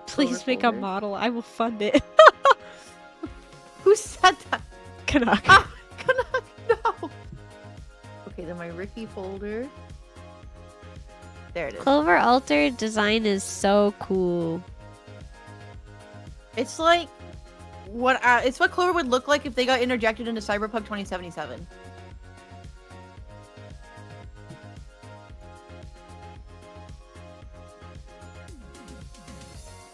Please make a Clover. model. I will fund it. Who said that? Canuck. Ah, no. Okay, then my Ricky folder. There it is. Clover Altar design is so cool. It's like it's what Clover would look like if they got interjected into Cyberpunk 2077.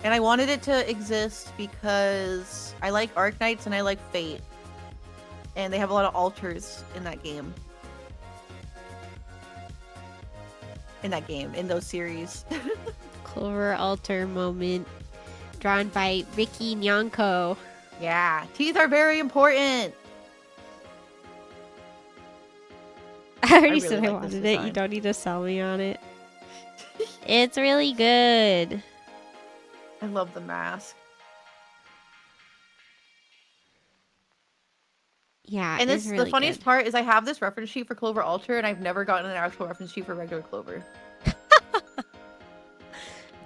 And I wanted it to exist because I like Arknights and I like Fate. And they have a lot of altars in that game. In those series. Clover Altar moment. Drawn by Ricky Nyanko. Yeah, teeth are very important. I already really said I like this wanted it. You design. don't need to sell me on it. It's really good. I love the mask. Yeah, And it's this really the funniest good. part is I have this reference sheet for Clover Altar, and I've never gotten an actual reference sheet for regular Clover.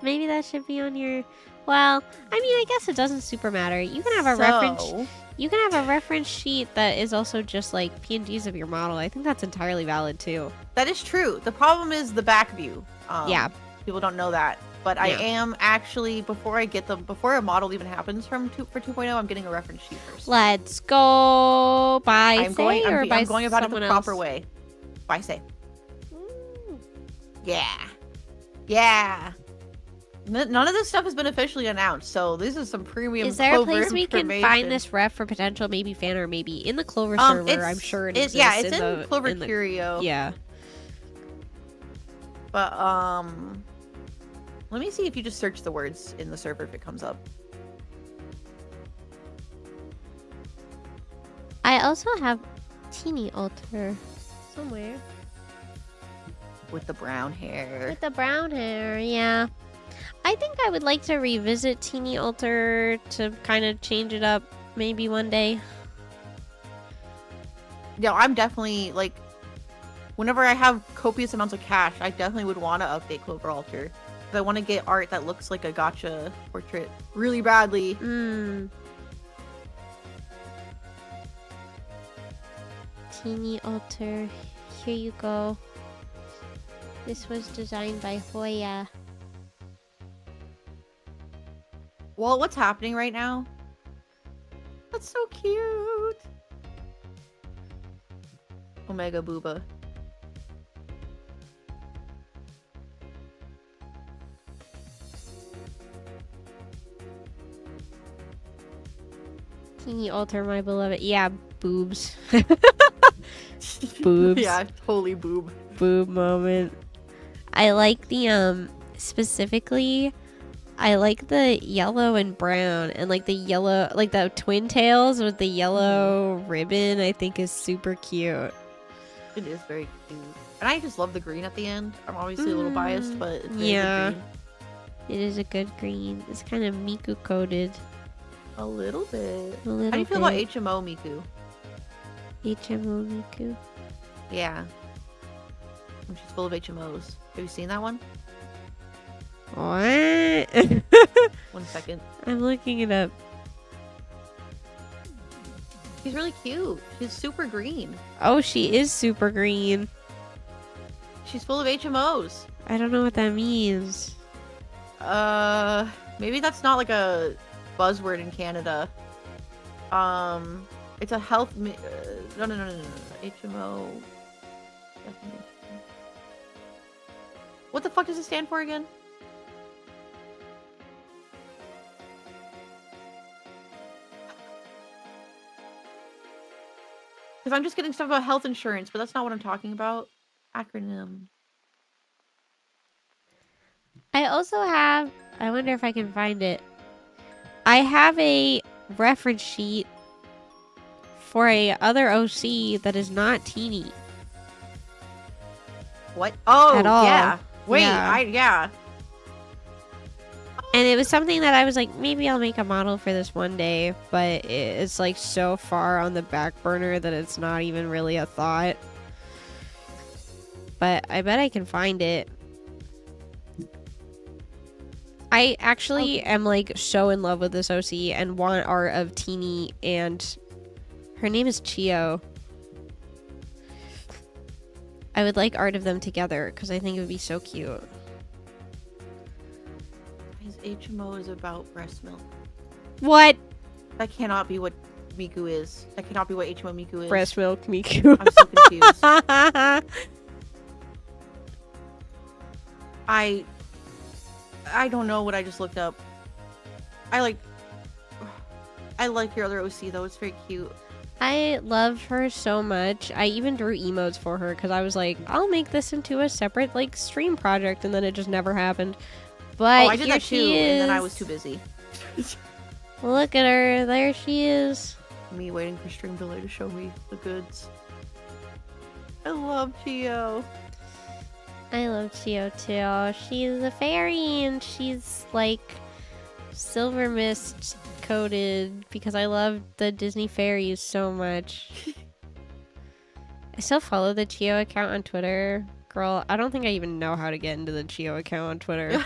Maybe that should be on your. Well, I mean, I guess it doesn't super matter. You can have a reference. You can have a reference sheet that is also just like PNGs of your model. I think that's entirely valid too. That is true. The problem is the back view. Yeah. People don't know that. But I Yeah. am actually, before a model even happens for 2.0, I'm getting a reference sheet first. Let's go by I'm say or by I'm going about it someone the else? proper way. By say. Mm. Yeah. Yeah. None of this stuff has been officially announced, so this is some premium Is there a Clover place we can information. find this ref for potential maybe fan or maybe in the Clover server? It's- I'm sure it it- exists. yeah, it's in the, Clover in the- Curio. Yeah. But let me see if you just search the words in the server if it comes up. I also have Teeny Altar somewhere With the brown hair. with the brown hair. Yeah. I think I would like to revisit Teeny Altar to kind of change it up maybe one day. Yeah, I'm definitely like, whenever I have copious amounts of cash, I definitely would want to update Clover Altar. 'Cause I want to get art that looks like a gacha portrait really badly. Mm. Teeny Altar. Here you go. This was designed by Hoya. Well, what's happening right now? That's so cute. Omega Booba. Teeny Altar, my beloved. Yeah, boobs. Boobs. Yeah, totally boob. Boob moment. I like the specifically, I like the yellow and brown, and like the yellow, like the twin tails with the yellow ribbon, I think is super cute. It is very cute. And I just love the green at the end. I'm obviously a little biased, but it's very Yeah. good green. It is a good green. It's kind of Miku coated. A little bit. A little How do you feel about bit. HMO Miku? HMO Miku. Yeah. When she's full of HMOs. Have you seen that one? What? 1 second. I'm looking it up. She's really cute. She's super green. Oh, she is super green. She's full of HMOs. I don't know what that means. Maybe that's not like a buzzword in Canada. It's a health. No. HMO. Definition. What the fuck does it stand for again? Because I'm just getting stuff about health insurance, but that's not what I'm talking about. Acronym. I also have, I wonder if I can find it. I have a reference sheet for a other OC that is not teeny. What? Oh, At all. yeah. Wait, Yeah. yeah. And it was something that I was like, maybe I'll make a model for this one day, but it's like so far on the back burner that it's not even really a thought. But I bet I can find it. I actually am like so in love with this OC and want art of Teeny, and her name is Chio. I would like art of them together because I think it would be so cute. His HMO is about breast milk. What? That cannot be what Miku is. That cannot be what HMO Miku is. Breast milk Miku. I'm so confused. I don't know what I just looked up. I like your other OC though. It's very cute. I love her so much. I even drew emotes for her because I was like, I'll make this into a separate like stream project, and then it just never happened. But I did here that she too, is. and then I was too busy. Look at her. There she is. Me waiting for stream delay to show me the goods. I love Chio. I love Chio too. She's a fairy and she's like silver mist coated because I love the Disney fairies so much. I still follow the Chio account on Twitter. Girl, I don't think I even know how to get into the Chio account on Twitter.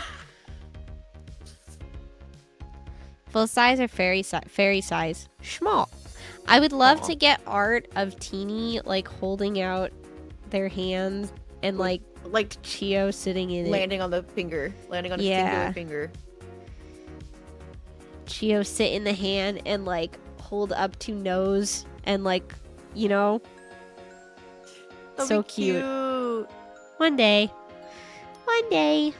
Full size or fairy size? Small. I would love to get art of Teeny like holding out their hands and like Chio sitting in landing on the finger, landing on a Yeah. singular finger. Chio sit in the hand and like hold up to nose and like, you know, That'd so be cute. One day. One day,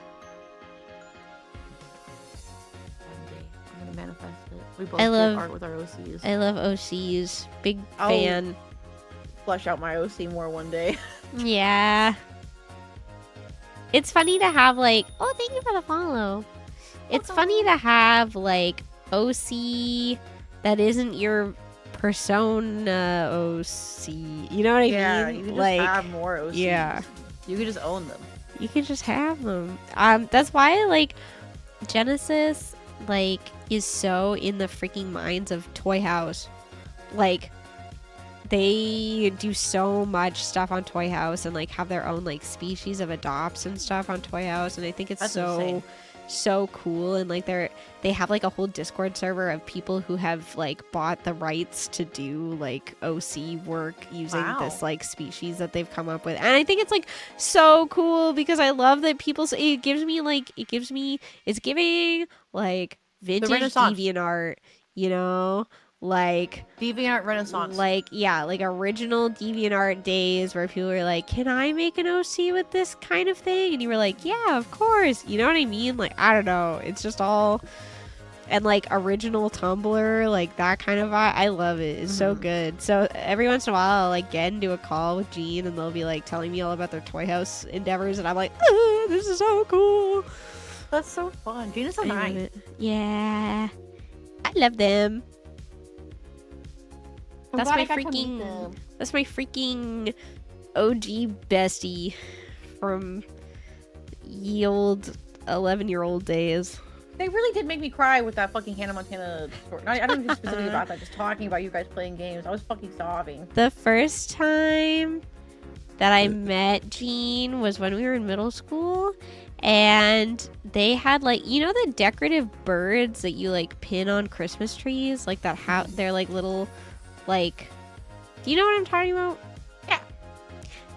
I'm gonna manifest it. We both I did love- art with our OCs. I love OCs. Big I'll- fan. Flush out my OC more one day. Yeah. It's funny to have like, oh, thank you for the follow. It's funny to have like OC that isn't your persona OC. You know what I Yeah, mean? you can just like, have more OCs. yeah. You can just own them. you can just have them. That's why like Genesis like is so in the freaking minds of Toy House. Like they do so much stuff on Toy House and like have their own like species of adopts and stuff on Toy House, and I think it's That's so insane. so cool. And like they have like a whole Discord server of people who have like bought the rights to do like OC work using Wow. this like species that they've come up with, and I think it's like so cool because I love that people say it's giving like vintage Renaissance. DeviantArt, you know, like DeviantArt Renaissance. like original DeviantArt days where people were like, can I make an OC with this kind of thing? And you were like, yeah, of course. You know what I mean? Like, I don't know. It's just all, and like original Tumblr, like that kind of vibe. I love it. It's so good. So every once in a while I'll like get into a call with Jean and they'll be like telling me all about their Toy House endeavors and I'm like, this is so cool. That's so fun. Gene is so I love nice. it. Yeah. I love them. I'm That's glad my I got to meet freaking- them. That's my freaking OG bestie from ye old 11-year-old days. They really did make me cry with that fucking Hannah Montana story. I don't think specifically about that, just talking about you guys playing games. I was fucking sobbing. The first time that I met Jean was when we were in middle school, and they had like, you know, the decorative birds that you like pin on Christmas trees, like that they're like little, like, do you know what I'm talking about? Yeah.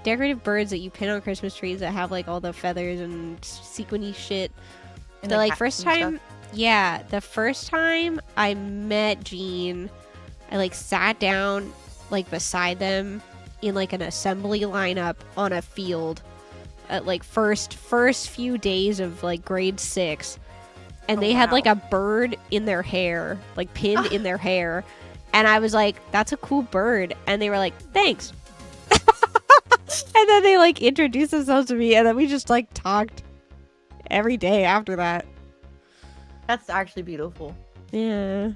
Decorative birds that you pin on Christmas trees that have like all the feathers and sequiny shit. And The like hats first and stuff. time, yeah, the first time I met Jean, I like sat down like beside them in like an assembly lineup on a field at like first few days of like grade 6, and Oh, they had wow. like a bird in their hair, like pinned in their hair, and I was like, "That's a cool bird," and they were like, "Thanks." And then they like introduced themselves to me, and then we just like talked every day after that. That's actually beautiful. Yeah.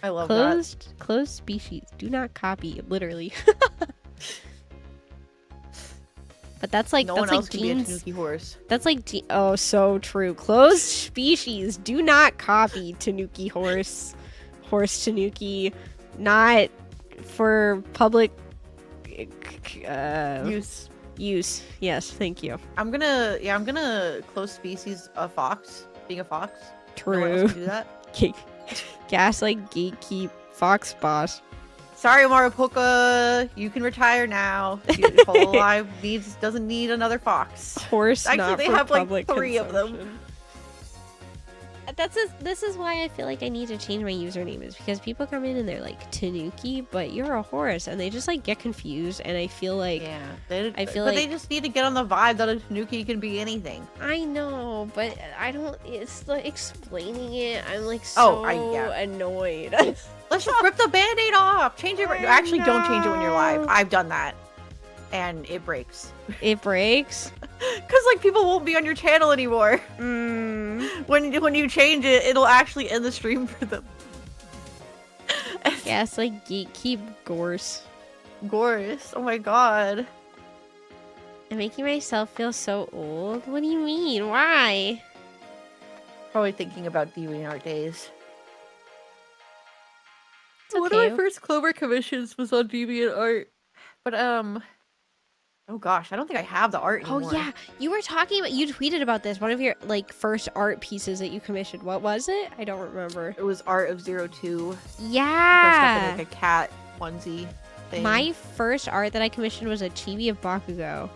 I love that. Closed species. Do not copy, literally. But that's like No that's one like else can be a Jean's. tanuki horse. That's like oh, so true. Closed species. Do not copy tanuki horse tanuki. Not for public Use. Yes, thank you. I'm gonna close species a fox. Being a fox. No one True. else can do that. Gaslight gatekeep fox boss. Sorry, Maripoka. You can retire now. Whole life doesn't need another fox. Horse. Actually, not they for have, like, public 3 of them. consumption. This is why I feel like I need to change my username, is because people come in and they're like Tanuki, but you're a horse, and they just like get confused, and I feel like Yeah, I feel but they like- just need to get on the vibe that a tanuki can be anything. I know, but I don't. It's like explaining it. I'm like so annoyed. Let's just rip the band-aid off. Change it. I Actually, don't change it when you're live. know. I've done that, and it breaks. It breaks. Cause like people won't be on your channel anymore. When you change it, it'll actually end the stream for them. Yes, like gatekeep gorse. Gorgeous. Oh my god. I'm making myself feel so old. What do you mean? Why? Probably thinking about DeviantArt days. It's One of okay. my first Clover commissions was on DeviantArt, but oh gosh, I don't think I have the art anymore. Oh yeah, you were talking about. You tweeted about this. One of your like first art pieces that you commissioned. What was it? I don't remember. It was Art of 02. Yeah. Dressed up in, like a cat onesie thing. My first art that I commissioned was a chibi of Bakugo.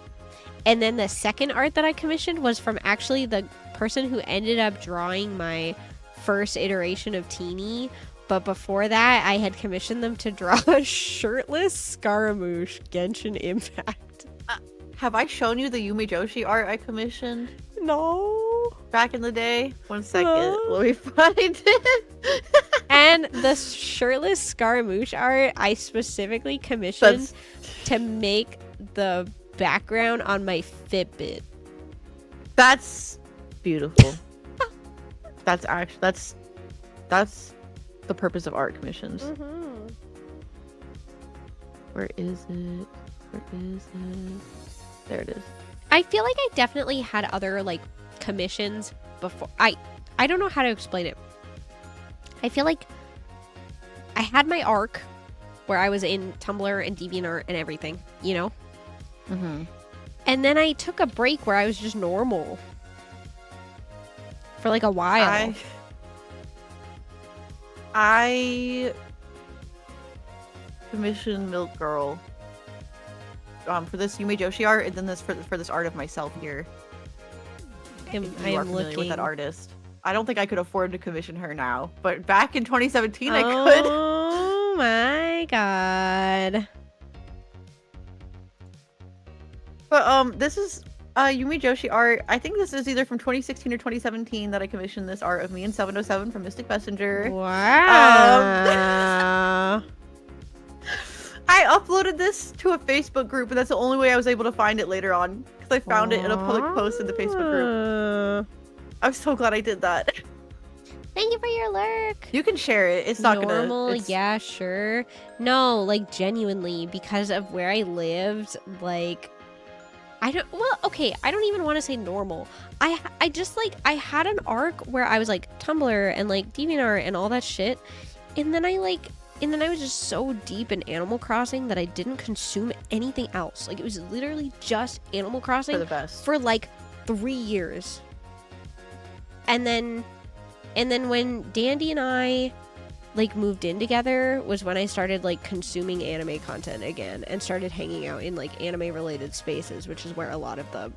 And then the second art that I commissioned was from actually the person who ended up drawing my first iteration of Teeny. But before that, I had commissioned them to draw a shirtless Scaramouche Genshin Impact. Have I shown you the Yumi Joshi art I commissioned No. back in the day? One second. No. Let me find it. And the shirtless Scaramouche art, I specifically commissioned That's to make the background on my Fitbit. That's beautiful. That's the purpose of art commissions. Where is it? Where is it? There it is. I feel like I definitely had other like commissions before. I don't know how to explain it. I feel like I had my arc where I was in Tumblr and DeviantArt and everything, you know? Mm-hmm. And then I took a break where I was just normal for like a while. I commissioned Milk Girl for this Yumi Joshi art, and then this for this art of myself here. I If you are am familiar looking. with that artist. I don't think I could afford to commission her now, but back in 2017 I could. Oh my god. But this is Yumi Joshi art. I think this is either from 2016 or 2017 that I commissioned this art of me and 707 from Mystic Messenger. Wow. I uploaded this to a Facebook group, and that's the only way I was able to find it later on, because I found it in a public post in the Facebook group. I'm so glad I did that. Thank you for your lurk. You can share it. It's not Normal, gonna. yeah, sure. No, like genuinely, because of where I lived, like I don't. Well, okay, I don't even want to say normal. I just like I had an arc where I was like Tumblr and like DeviantArt and all that shit, and then I was just so deep in Animal Crossing that I didn't consume anything else. Like it was literally just Animal Crossing For the best. for like 3 years. And then when Dandy and I like moved in together was when I started like consuming anime content again and started hanging out in like anime related spaces, which is where a lot of the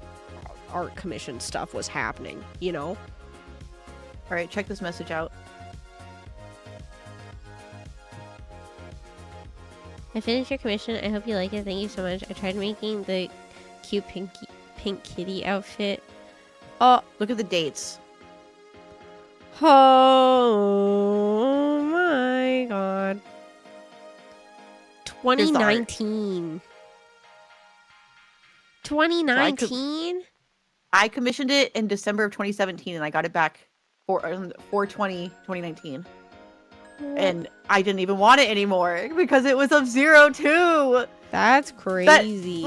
art commission stuff was happening, you know? All right, check this message out. I finished your commission. I hope you like it. Thank you so much. I tried making the cute pink kitty outfit. Oh, Look at the dates. oh my god. 2019. 2019? I commissioned it in December of 2017, and I got it back for 2019. And I didn't even want it anymore because it was of 02. That's crazy.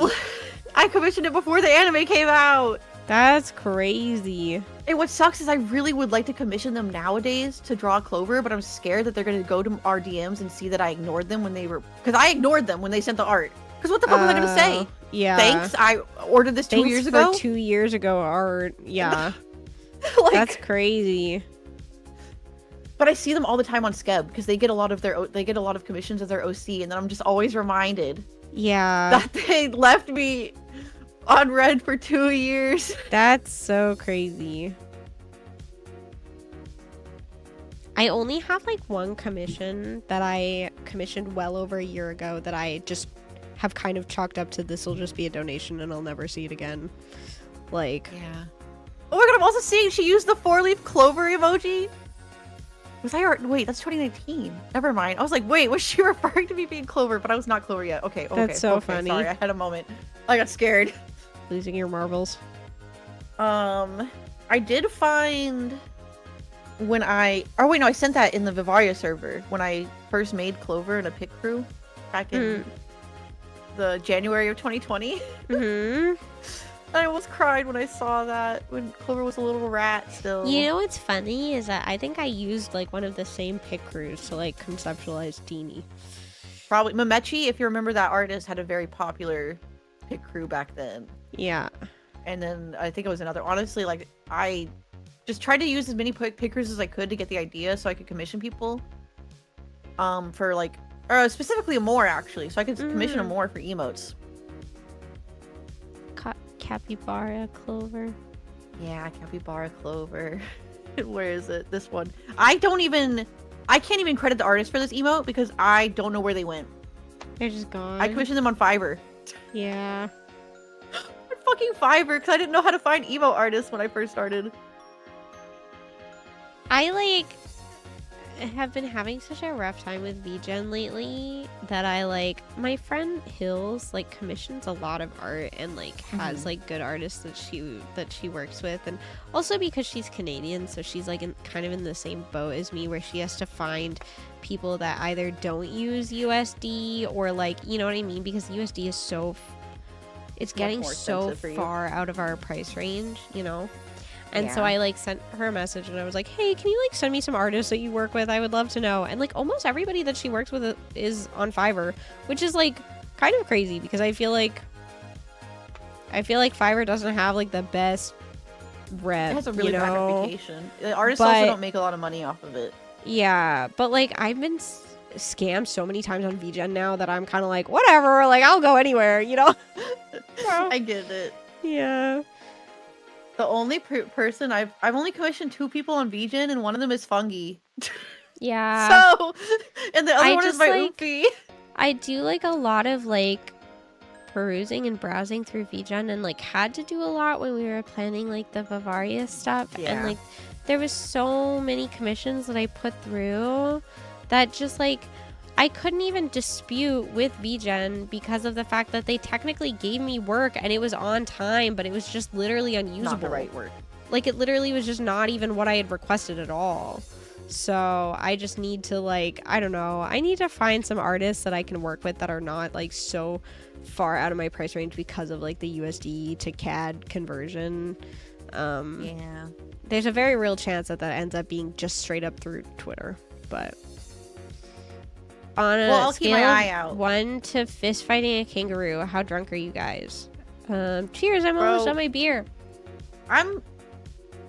I commissioned it before the anime came out. That's crazy. And what sucks is I really would like to commission them nowadays to draw Clover, but I'm scared that they're going to go to our DMs and see that I ignored them when they were... Because I ignored them when they sent the art. Because what the fuck was I going to say? Yeah. Thanks, I ordered this 2 Thanks years for ago. 2 years ago art. Yeah. Like, That's crazy. but I see them all the time on Skeb because they get a lot of commissions as their OC, and then I'm just always reminded Yeah. that they left me on red for 2 years. That's so crazy. I only have like one commission that I commissioned well over a year ago that I just have kind of chalked up to this will just be a donation and I'll never see it again. Like, Yeah. Oh my god, I'm also seeing she used the 4-leaf clover emoji. Was I already... Wait, that's 2019. Never mind. I was like, wait, was she referring to me being Clover? But I was not Clover yet. Okay, okay. That's so okay, funny. Sorry, I had a moment. I got scared. losing your marbles. I did find when I... Oh wait, no, I sent that in the Vivaria server when I first made Clover in a pit crew back in the January of 2020. Mm-hmm. I almost cried when I saw that, when Clover was a little rat still. You know what's funny is that I think I used like one of the same pick crews to like conceptualize Teeny. Probably Mamechi, if you remember that artist, had a very popular pit crew back then. Yeah. And then I think it was another. Honestly, like I just tried to use as many pit crews as I could to get the idea so I could commission people. For like, specifically a more actually, so I could commission a more for emotes. Capybara Clover. Yeah, Capybara Clover. Where is it? This one. I can't even credit the artist for this emote because I don't know where they went. They're just gone. I commissioned them on Fiverr. Yeah. On fucking Fiverr because I didn't know how to find emo artists when I first started. I like have been having such a rough time with VGen lately that I like my friend Hills like commissions a lot of art and like has like good artists that she works with, and also because she's Canadian, so she's like kind of in the same boat as me where she has to find people that either don't use USD or like, you know what I mean, because USD is so it's getting so far out of our price range, you know. And so I like sent her a message and I was like, hey, can you like send me some artists that you work with? I would love to know. And like almost everybody that she works with is on Fiverr, which is like kind of crazy because I feel like Fiverr doesn't have like the best rep. It has a really bad reputation. The artists But also don't make a lot of money off of it. Yeah, but like I've been scammed so many times on VGen now that I'm kind of like, whatever, like I'll go anywhere, you know? I get it. Yeah. The only person I've only commissioned 2 people on VGen, and one of them is Fungi. Yeah. So, and the other one is my Oopie. I do like a lot of like perusing and browsing through VGen, and like had to do a lot when we were planning like the Bavaria stuff. Yeah. And like there was so many commissions that I put through that just like I couldn't even dispute with VGen because of the fact that they technically gave me work and it was on time, but it was just literally unusable. Not the right work. Like, it literally was just not even what I had requested at all. So I just need to, like, I don't know. I need to find some artists that I can work with that are not, like, so far out of my price range because of, like, the USD to CAD conversion. Yeah. There's a very real chance that ends up being just straight up through Twitter. But on a I'll keep scale my eye of out. 1 to fist fighting a kangaroo, how drunk are you guys? Cheers, I'm Bro. almost on my beer.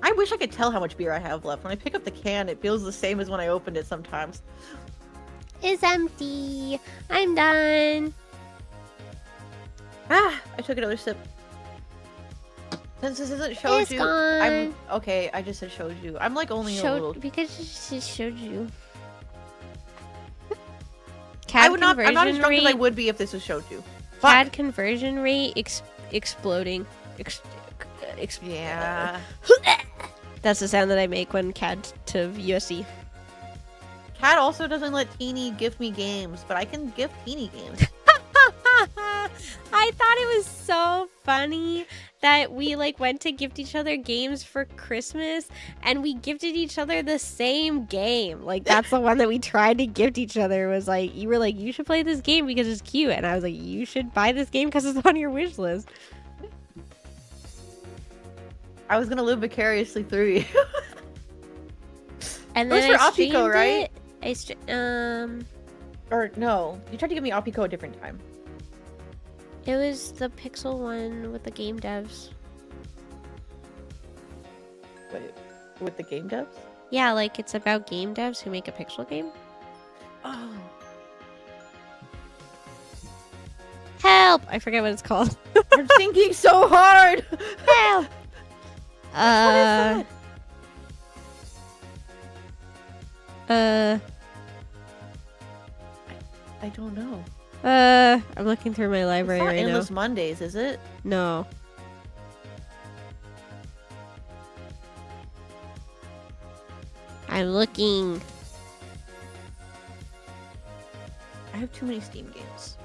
I wish I could tell how much beer I have left. When I pick up the can, it feels the same as when I opened it sometimes. It's empty. I'm done. I took another sip. Since this isn't shoju, It's gone. okay. I just said shoju. I'm like only a little. Because it just showed you. I'm not as drunk rate, as I would be if this was shoju. CAD conversion rate exploding. Yeah. That's the sound that I make when CAD to USD. Cat also doesn't let Teeny gift me games, but I can gift Teeny games. I thought it was so funny that we like went to gift each other games for Christmas and we gifted each other the same game. Like, that's the one that we tried to gift each other. Was like, you were like, you should play this game because it's cute, and I was like, you should buy this game because it's on your wish list. I was gonna live vicariously through you. And It was then for I Apiko, streamed right? it. Or no, you tried to give me Apiko a different time. It was the Pixel one with the game devs. Wait, with the game devs? Yeah, like it's about game devs who make a Pixel game. Oh. Help! I forget what it's called. I'm thinking so hard! Help! What is that? I don't know. I'm looking through my library It's not right now. Endless Mondays, is it? No. I'm looking. I have too many Steam games.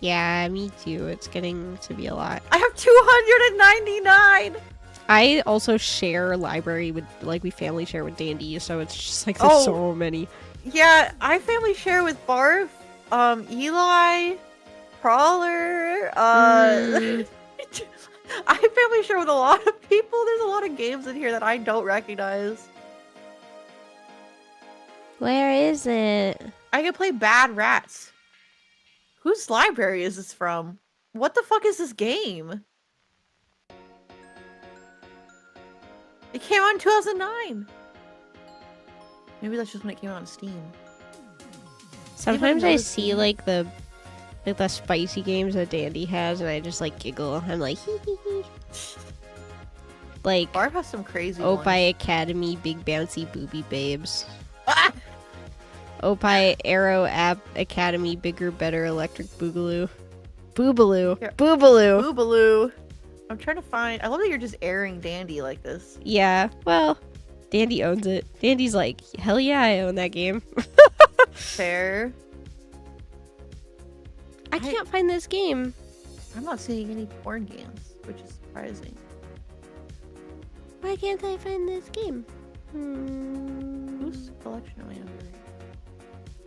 Yeah, me too. It's getting to be a lot. I have 299! I also share library with, like, we family share with D&D, so it's just like there's Oh. so many. Yeah, I family share with Barf, Eli, Crawler, I family share with a lot of people. There's a lot of games in here that I don't recognize. Where is it? I can play Bad Rats. Whose library is this from? What the fuck is this game? It came out in 2009. Maybe that's just when it came out on Steam. Sometimes I noticed see it. like the spicy games that Dandy has, and I just like giggle. I'm like, hee hee hee. Like Barf has some crazy ones. Opie Academy, Big Bouncy Booby Babes. Ah! Opie Arrow App Academy, Bigger Better Electric Boogaloo. Boobaloo. Yeah. Boobaloo. Boobaloo. I'm trying to find. I love that you're just airing Dandy like this. Yeah, well, Dandy owns it. Dandy's like, hell yeah, I own that game. Fair. I can't find this game. I'm not seeing any porn games, which is surprising. Why can't I find this game? Whose collection am I under?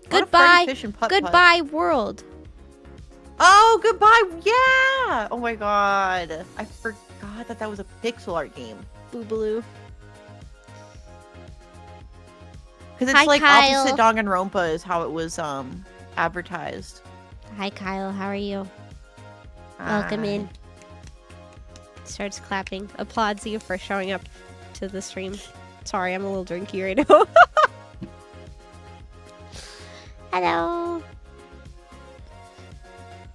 Goodbye. Fish and Putt-Putt. Goodbye, world. Oh, goodbye. Yeah. Oh my god. I forgot that was a pixel art game. Boobaloo. Because it's Hi, like Kyle. opposite Danganronpa is how it was advertised. Hi, Kyle. How are you? Welcome in. Starts clapping. Applauds you for showing up to the stream. Sorry, I'm a little drinky right now. Hello.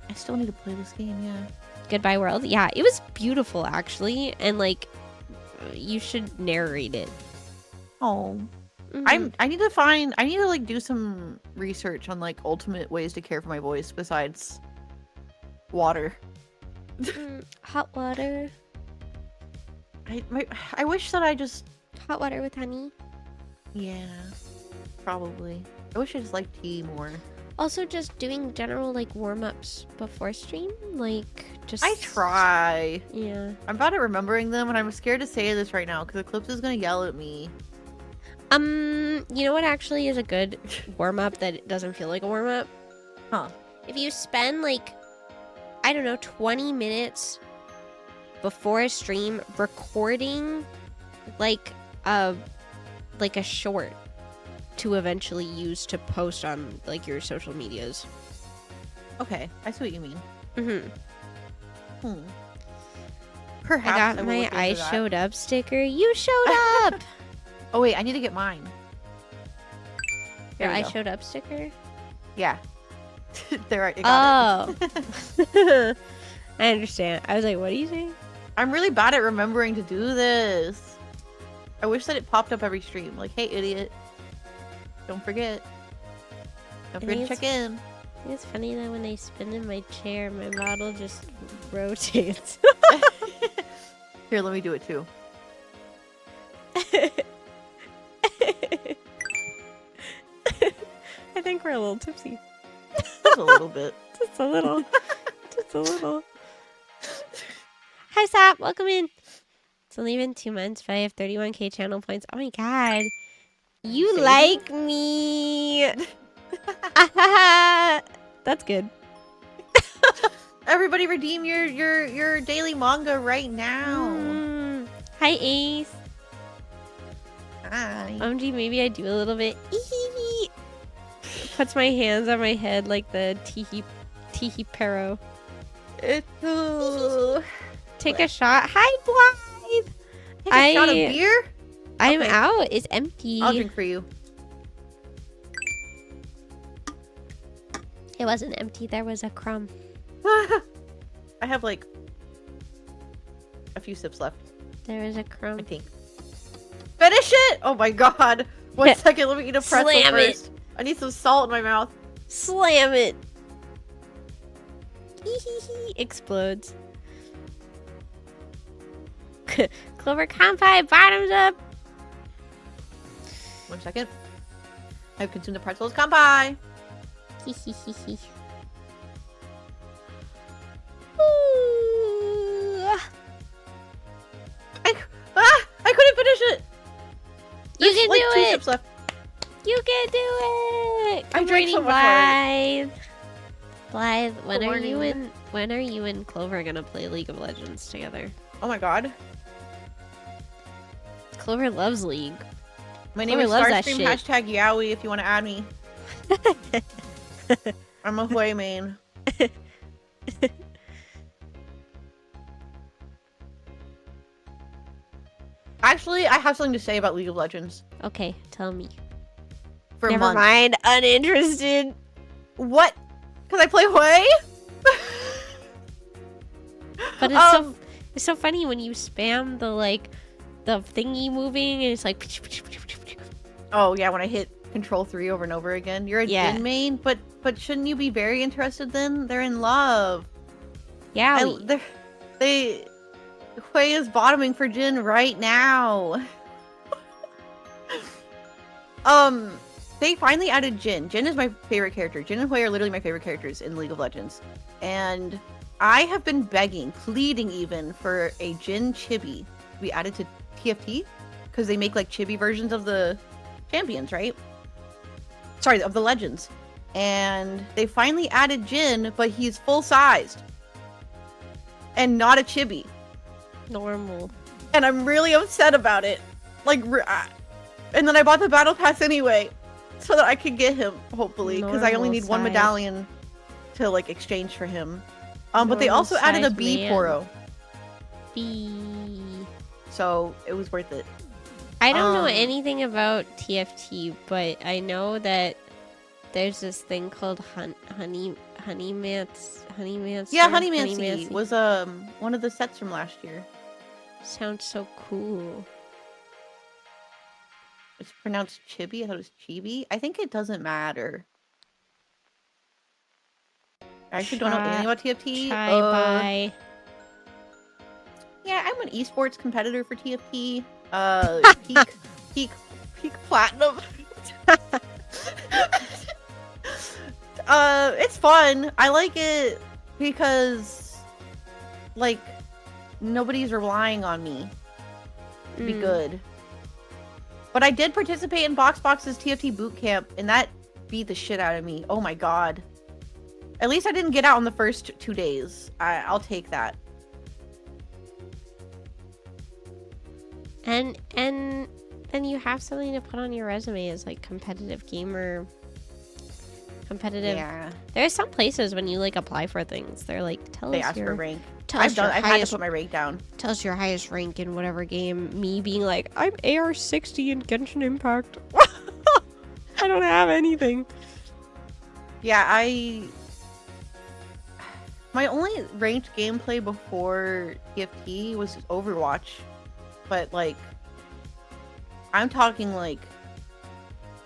I still need to play this game, yeah. Goodbye, world. Yeah, it was beautiful, actually. And, like, you should narrate it. Oh. Mhm. I need to like do some research on like ultimate ways to care for my voice besides water. Hot water. I wish that I just Hot water with honey. yeah, probably. I wish I just liked tea more. Also, just doing general like warm-ups before stream, like just. I try. Yeah. I'm bad at remembering them, and I'm scared to say this right now because Eclipse is gonna yell at me. You know what actually is a good warm-up that doesn't feel like a warm-up? Huh. If you spend like, I don't know, 20 minutes before a stream recording like a short to eventually use to post on like your social medias. Okay, I see what you mean. Mm-hmm. Perhaps I got will my look into I that. showed up sticker. You showed up! Oh wait, I need to get mine. Your There we I go. showed up sticker? Yeah. There, I got it. Oh. I understand. I was like, what are you saying? I'm really bad at remembering to do this. I wish that it popped up every stream. Like, hey, idiot. Don't forget. Don't forget to check in. I think it's funny that when I spin in my chair, my model just rotates. Here, let me do it too. I think we're a little tipsy. Just a little bit. Just a little. Just a little. Hi, Sap. Welcome in. It's only been 2 months, but I have 31k channel points. Oh my god. You Same. like me. That's good. Everybody redeem your daily manga right now. Hi, Ace. Hi. OMG, maybe I do a little bit. Puts my hands on my head like the teehee pero. Take a shot. Hi, Blythe. Take a shot of beer? I'm Okay. out. It's empty. I'll drink for you. It wasn't empty. There was a crumb. I have like a few sips left, There was a crumb. I think. Finish it! Oh my god. 1 second, let me eat a pretzel Slam it. first. I need some salt in my mouth. Slam it. Explodes. Clover Kampai, bottoms up. 1 second. I've consumed the pretzels. Come by. I couldn't finish it. You There's can like do 2 it. sips left. You can do it. I Good drank so morning, much already. Blythe. When Good are you morning. when are you and Clover gonna play League of Legends together? Oh my god. Clover loves League. My name Clover is loves that Starstream shit. hashtag Yowie if you want to add me. I'm a Hui main. Actually, I have something to say about League of Legends. Okay, tell me. For Never months. mind. Uninterested. What? Because I play Hui? But it's so funny when you spam the thingy moving and it's like. Oh yeah, when I hit Control 3 over and over again. You're a Yeah. Jin main, but shouldn't you be very interested then? They're in love. Yeah. Hui is bottoming for Jin right now. They finally added Jin. Jin is my favorite character. Jin and Hui are literally my favorite characters in League of Legends. And I have been begging, pleading even, for a Jin chibi to be added to TFT. Because they make like chibi versions of the champions, right? Sorry, of the legends. And they finally added Jin, but he's full-sized. And not a chibi. Normal. And I'm really upset about it. Like, and then I bought the battle pass anyway, so that I could get him, hopefully, because I only Normal need one size. medallion to like exchange for him. But they also added a Normal B size Poro, B. so it was worth it. I don't know Um, anything about TFT, but I know that there's this thing called Honeymancy. Yeah, Honeymancy was one of the sets from last year. Sounds so cool. It's pronounced Chibi. I thought it was Chibi. I think it doesn't matter. I actually don't know anything about TFT. Bye. Yeah, I'm an esports competitor for TFT. Peak platinum. It's fun. I like it because, like, nobody's relying on me to be good. But I did participate in BoxBox's TFT boot camp, and that beat the shit out of me. Oh my god. At least I didn't get out in the first 2 days. I'll take that. And then you have something to put on your resume as like competitive gamer. Yeah. There are some places when you like apply for things, they're like, They ask for rank. I've had to put my rank down. Tell us your highest rank in whatever game. Me being like, I'm AR60 in Genshin Impact. I don't have anything. Yeah, my only ranked gameplay before TFT was Overwatch. But, like, I'm talking, like,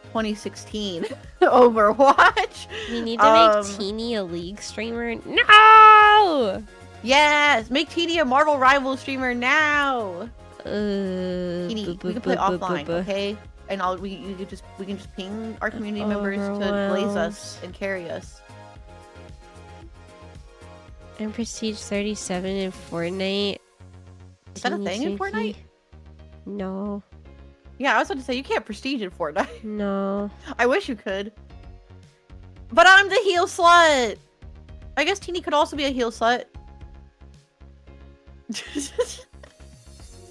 2016 Overwatch. We need to make Teeny a League streamer. No! Yes! Make Teeny a Marvel Rival streamer now! Teeny, we can play offline, okay? And we can just ping our community members to blaze us and carry us. I'm Prestige 37 in Fortnite. Is that a thing in Fortnite? No. Yeah, I was about to say, you can't prestige in Fortnite. No. I wish you could. But I'm the heel slut! I guess Teeny could also be a heel slut. I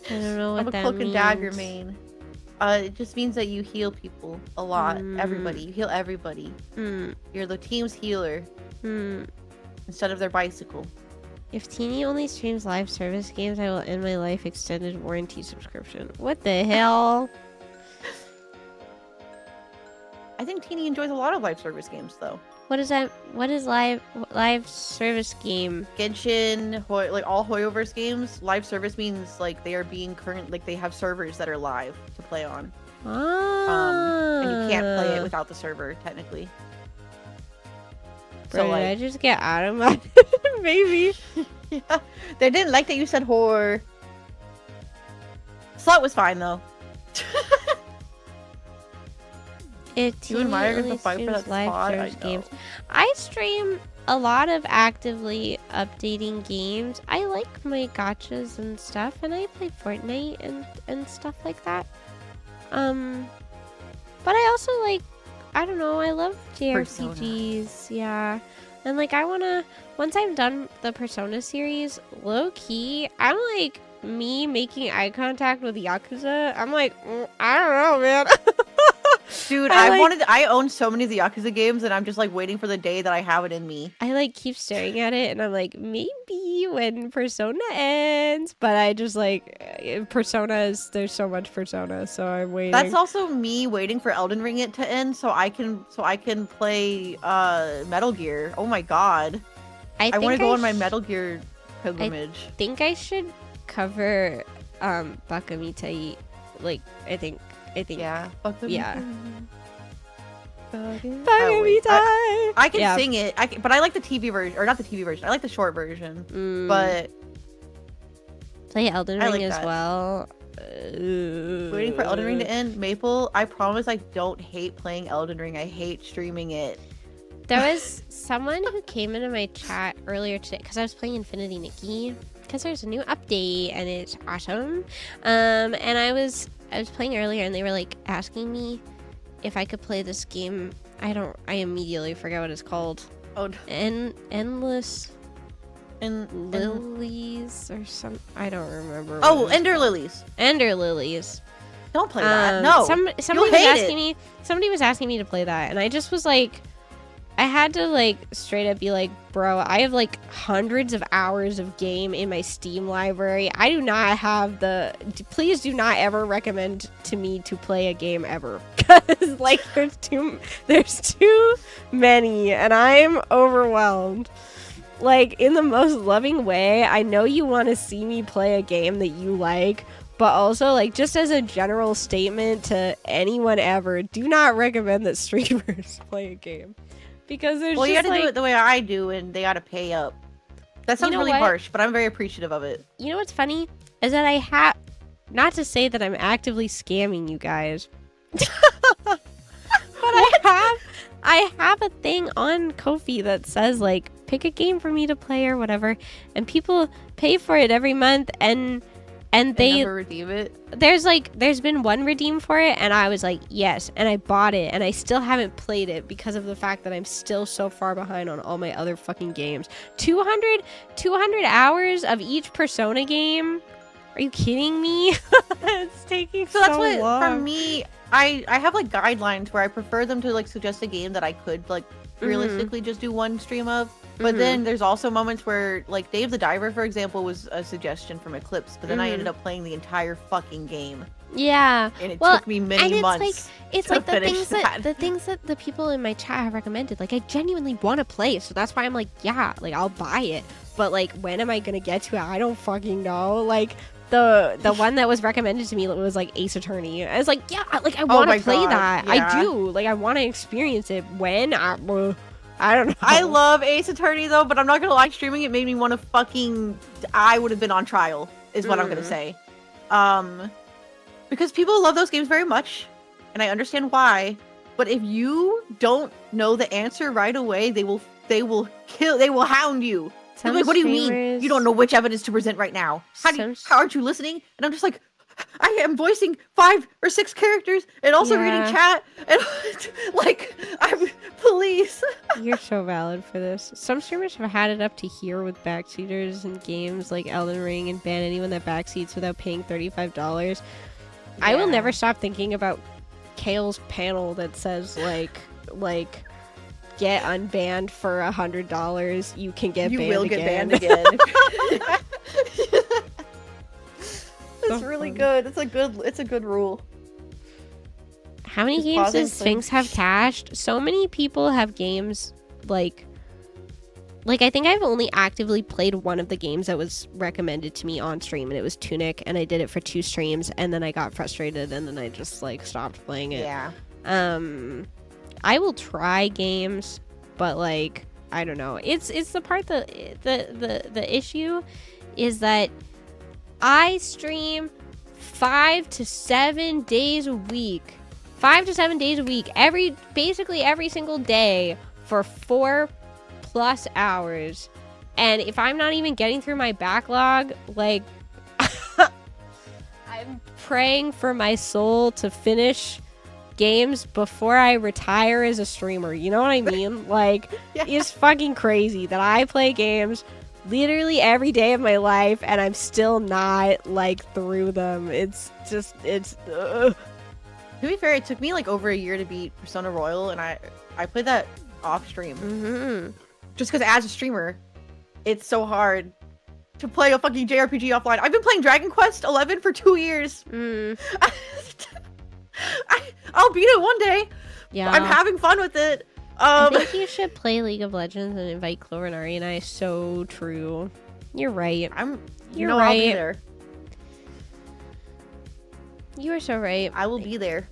don't know what I'm a that cloak means. and dagger main. It just means that you heal people a lot. Everybody. You heal everybody. You're the team's healer. Instead of their bicycle. If Teeny only streams live service games, I will end my life extended warranty subscription. What the hell? I think Teeny enjoys a lot of live service games, though. What is that? What is live service game? Genshin, like all Hoyoverse games, live service means like they are being like they have servers that are live to play on. And you can't play it without the server, technically. Bro, So like, did I just get out of my baby? yeah, they didn't like that you said whore. Slut was fine though. If You and Maya are only gonna fight for streams that live spot. service I know. games. I stream a lot of actively updating games. I like my gachas and stuff, and I play Fortnite and stuff like that. But I also like, I don't know, I love JRPGs, yeah. And like, I wanna, once I'm done the Persona series, low key, I'm like, me making eye contact with Yakuza, I'm like, I don't know, man. Dude, I I own so many of the Yakuza games, and I'm just like waiting for the day that I have it in me. I like keep staring at it, and I'm like, maybe when Persona ends, but I just like Personas. There's so much Persona, so I'm waiting. That's also me waiting for Elden Ring it to end, so I can play Metal Gear. Oh my god, I want to go on my Metal Gear pilgrimage. I think I should cover Bakamitai. Like I think. Yeah. Yeah. Bakamitai. I can Yeah. sing it. But I like the TV version, or not the TV version. I like the short version. But play Elden I Ring like as that. well. waiting for Elden Ring to end. Maple, I promise I don't hate playing Elden Ring. I hate streaming it. There was someone who came into my chat earlier today because I was playing Infinity Nikki because there's a new update and it's awesome. And I was playing earlier and they were like asking me if I could play this game. I immediately forgot what it's called. Oh, Endless and Lilies or some. I don't remember. what oh, it was Ender called. Lilies. Ender Lilies. Don't play that. No. Somebody You'll was hate asking me. Somebody was asking me to play that, and I just was like, I had to like straight up be like, bro, I have like hundreds of hours of game in my Steam library. I do not have the. Please do not ever recommend to me to play a game ever, because like there's too many, and I'm overwhelmed. Like in the most loving way. I know you want to see me play a game that you like. But also, like, just as a general statement to anyone ever, do not recommend that streamers play a game. Because there's Well, you just, gotta like, do it the way I do, and they gotta pay up. That sounds know really what? harsh, but I'm very appreciative of it. You know what's funny? Is that I have... Not to say that I'm actively scamming you guys. but I have a thing on Ko-fi that says like pick a game for me to play or whatever, and people pay for it every month, and they never redeem it. There's been one redeem for it, and I was like yes, and I bought it, and I still haven't played it because of the fact that I'm still so far behind on all my other fucking games. 200 hours of each Persona game. Are you kidding me? It's taking so that's what long. For me, I have like guidelines where I prefer them to like suggest a game that I could like realistically just do one stream of. But then there's also moments where like Dave the Diver, for example, was a suggestion from Eclipse, but then I ended up playing the entire fucking game. Yeah. And it took me many months. It's like the things that the people in my chat have recommended. Like I genuinely want to play, so that's why I'm like, yeah, like I'll buy it. But like when am I gonna get to it? I don't fucking know. Like the one that was recommended to me was like Ace Attorney. I was like, yeah, like I want to play that. Yeah. I do. Like I want to experience it. When I don't know. I love Ace Attorney though, but I'm not gonna lie, streaming it made me want to fucking. I would have been on trial, is what I'm gonna say. Because people love those games very much, and I understand why. But if you don't know the answer right away, they will hound you. They're like, what do you mean? You don't know which evidence to present right now? How aren't you listening? And I'm just like, I am voicing 5 or 6 characters and also reading chat and like, please. You're so valid for this. Some streamers have had it up to here with backseaters in games like Elden Ring and ban anyone that backseats without paying $35. I will never stop thinking about Kale's panel that says like get unbanned for $100. You can get banned again. You will get banned again. It's really good. It's a good rule. How many games does Sphinx have cached? So many people have games like I think I've only actively played one of the games that was recommended to me on stream, and it was Tunic, and I did it for 2 streams, and then I got frustrated, and then I just like stopped playing it. Yeah. I will try games, but like I don't know. It's the part that the issue is that I stream 5 to 7 days a week. 5 to 7 days a week. Basically every single day for 4+ hours. And if I'm not even getting through my backlog, like I'm praying for my soul to finish games before I retire as a streamer. You know what I mean? Like it's fucking crazy that I play games literally every day of my life and I'm still not like through them. It's to be fair, it took me like over a year to beat Persona Royal, and I played that off stream. Just because as a streamer it's so hard to play a fucking JRPG offline. I've been playing Dragon Quest 11 for 2 years. I'll beat it one day. Yeah, I'm having fun with it. I think you should play League of Legends and invite Clover and Ari and I. So true. You're right. You're right. I'll be there. You are so right. I will be there.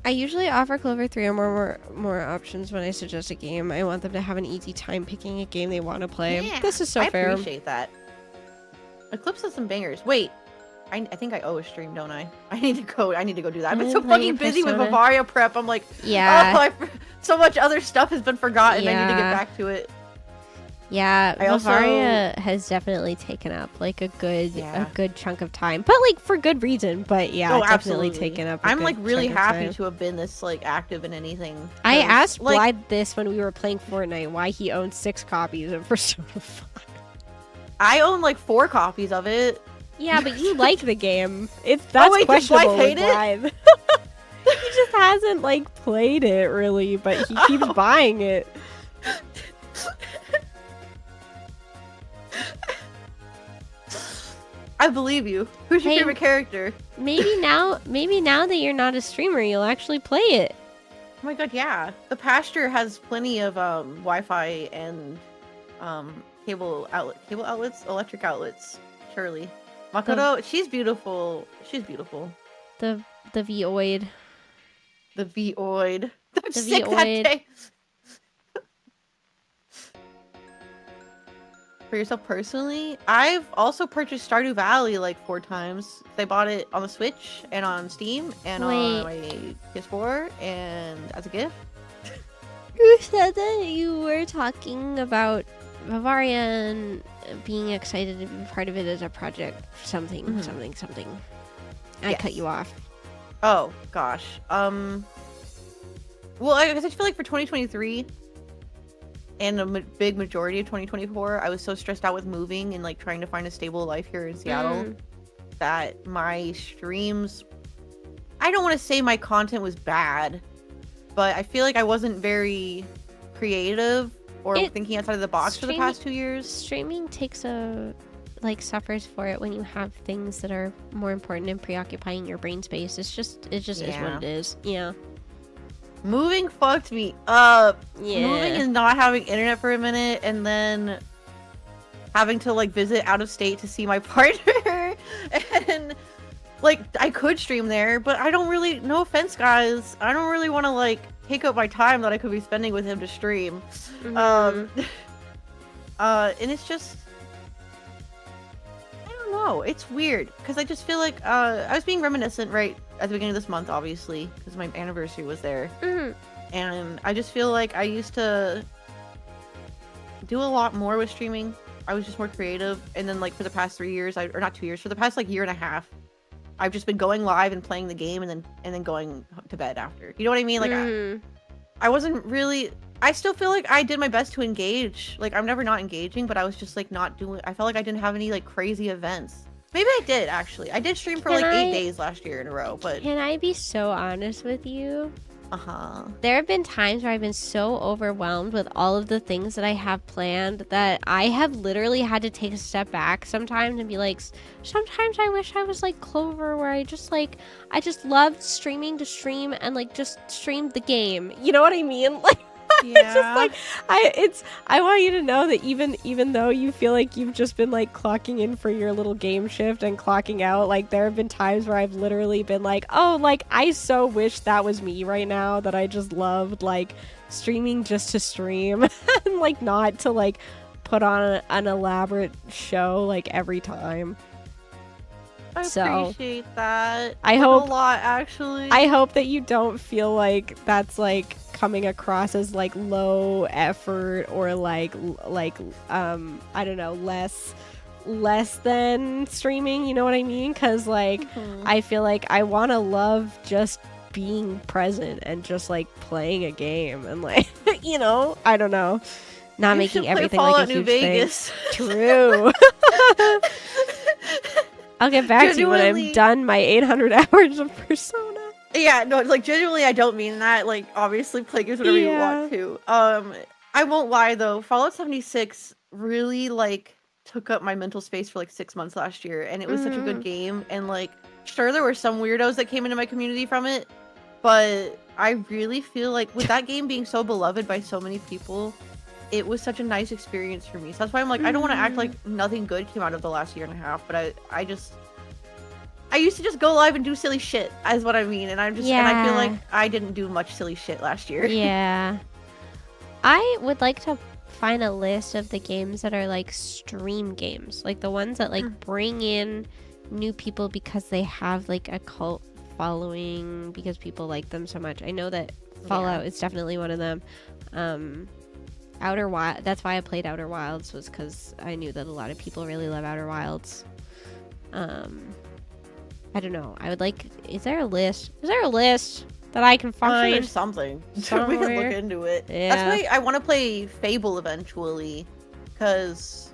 I usually offer Clover 3 or more options when I suggest a game. I want them to have an easy time picking a game they want to play. Yeah, this is so fair. I appreciate that. Eclipse has some bangers. Wait. I think I owe a stream, don't I? I need to go do that. I've been so fucking busy with Bavaria prep. I'm like, so much other stuff has been forgotten. I need to get back to it. Yeah, Bavaria has definitely taken up like a good chunk of time, but like for good reason. But yeah, definitely taken up. I'm like really happy to have been this like active in anything. I asked Blythe this when we were playing Fortnite, why he owns 6 copies of Persona 5. I own like 4 copies of it. Yeah, but you like the game. That's questionable. Does Blythe hate it? He just hasn't like played it really, but he keeps buying it. I believe you. Who's your favorite character? Maybe now that you're not a streamer, you'll actually play it. Oh my god, yeah. The pasture has plenty of Wi-Fi and cable outlets, electric outlets. Surely. Makoto, she's beautiful. She's beautiful. The Void. The Void. I'm sick that day. For yourself personally, I've also purchased Stardew Valley like 4 times. I bought it on the Switch and on Steam and on my PS4 and as a gift. You said that you were talking about Bavaria and being excited to be part of it as a project. Something. I cut you off. Oh gosh. Well, I guess I feel like for 2023 and a big majority of 2024, I was so stressed out with moving and like trying to find a stable life here in Seattle that my streams, I don't want to say my content was bad, but I feel like I wasn't very creative or thinking outside of the box for the past 2 years. Streaming takes suffers for it when you have things that are more important and preoccupying your brain space. It just is what it is. Yeah. Moving fucked me up. Yeah. Moving and not having internet for a minute, and then having to like visit out of state to see my partner. And like I could stream there, but I don't really, no offense guys, I don't really want to like take up my time that I could be spending with him to stream. And it's just, I don't know, it's weird because I just feel like I was being reminiscent right at the beginning of this month, obviously, because my anniversary was there. And I just feel like I used to do a lot more with streaming. I was just more creative, and then like for the past 3 years, or not 2 years, for the past like year and a half, I've just been going live and playing the game and then going to bed after. You know what I mean? Like I wasn't really, I still feel like I did my best to engage. Like I'm never not engaging, but I was just like not doing, I felt like I didn't have any like crazy events. Maybe I did actually. I did stream for 8 days last year in a row, but can I be so honest with you? There have been times where I've been so overwhelmed with all of the things that I have planned that I have literally had to take a step back sometimes and be like, sometimes I wish I was like Clover, where I just loved streaming to stream and like just streamed the game. You know what I mean? Like, it's just like I want you to know that even though you feel like you've just been like clocking in for your little game shift and clocking out, like there have been times where I've literally been like, oh, like I so wish that was me right now, that I just loved like streaming just to stream and like not to like put on an elaborate show like every time. I appreciate that. I hope a lot actually. I hope that you don't feel like that's like coming across as like low effort or like I don't know, less than streaming, you know what I mean? Because like I feel like I want to love just being present and just like playing a game and like you know, I don't know, not making everything like a huge Vegas. thing. True. I'll get back to you when I've done my 800 hours of Persona. Yeah, no, like genuinely I don't mean that. Like obviously play games whatever you want to. I won't lie though, Fallout 76 really like took up my mental space for like 6 months last year, and it was such a good game, and like sure there were some weirdos that came into my community from it, but I really feel like with that game being so beloved by so many people, it was such a nice experience for me. So that's why I'm like, I don't want to act like nothing good came out of the last year and a half, but I used to just go live and do silly shit, is what I mean. And I'm just, and I feel like I didn't do much silly shit last year. Yeah. I would like to find a list of the games that are like stream games, like the ones that like bring in new people because they have like a cult following, because people like them so much. I know that Fallout is definitely one of them. Outer Wild, that's why I played Outer Wilds, was because I knew that a lot of people really love Outer Wilds. I don't know. I would like, is there a list that I can find? I'm sure there's something. We can look into it. Yeah. That's why I want to play Fable eventually, because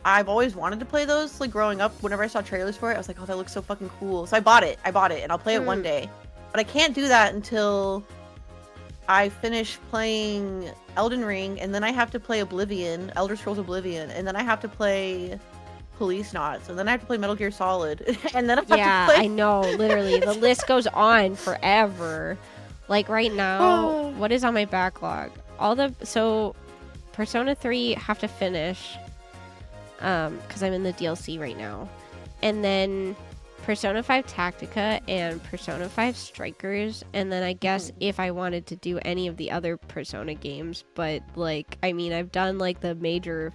I've always wanted to play those. Like growing up, whenever I saw trailers for it, I was like, oh, that looks so fucking cool. So I bought it, and I'll play it one day. But I can't do that until I finish playing Elden Ring, and then I have to play Elder Scrolls Oblivion, and then I have to play Police Knots, and then I have to play Metal Gear Solid, and then I have to play... I know, literally. The list goes on forever. Like right now, what is on my backlog? So Persona 3 have to finish, because I'm in the DLC right now. And then Persona 5 Tactica and Persona 5 Strikers, and then I guess if I wanted to do any of the other Persona games, but like, I mean, I've done like the major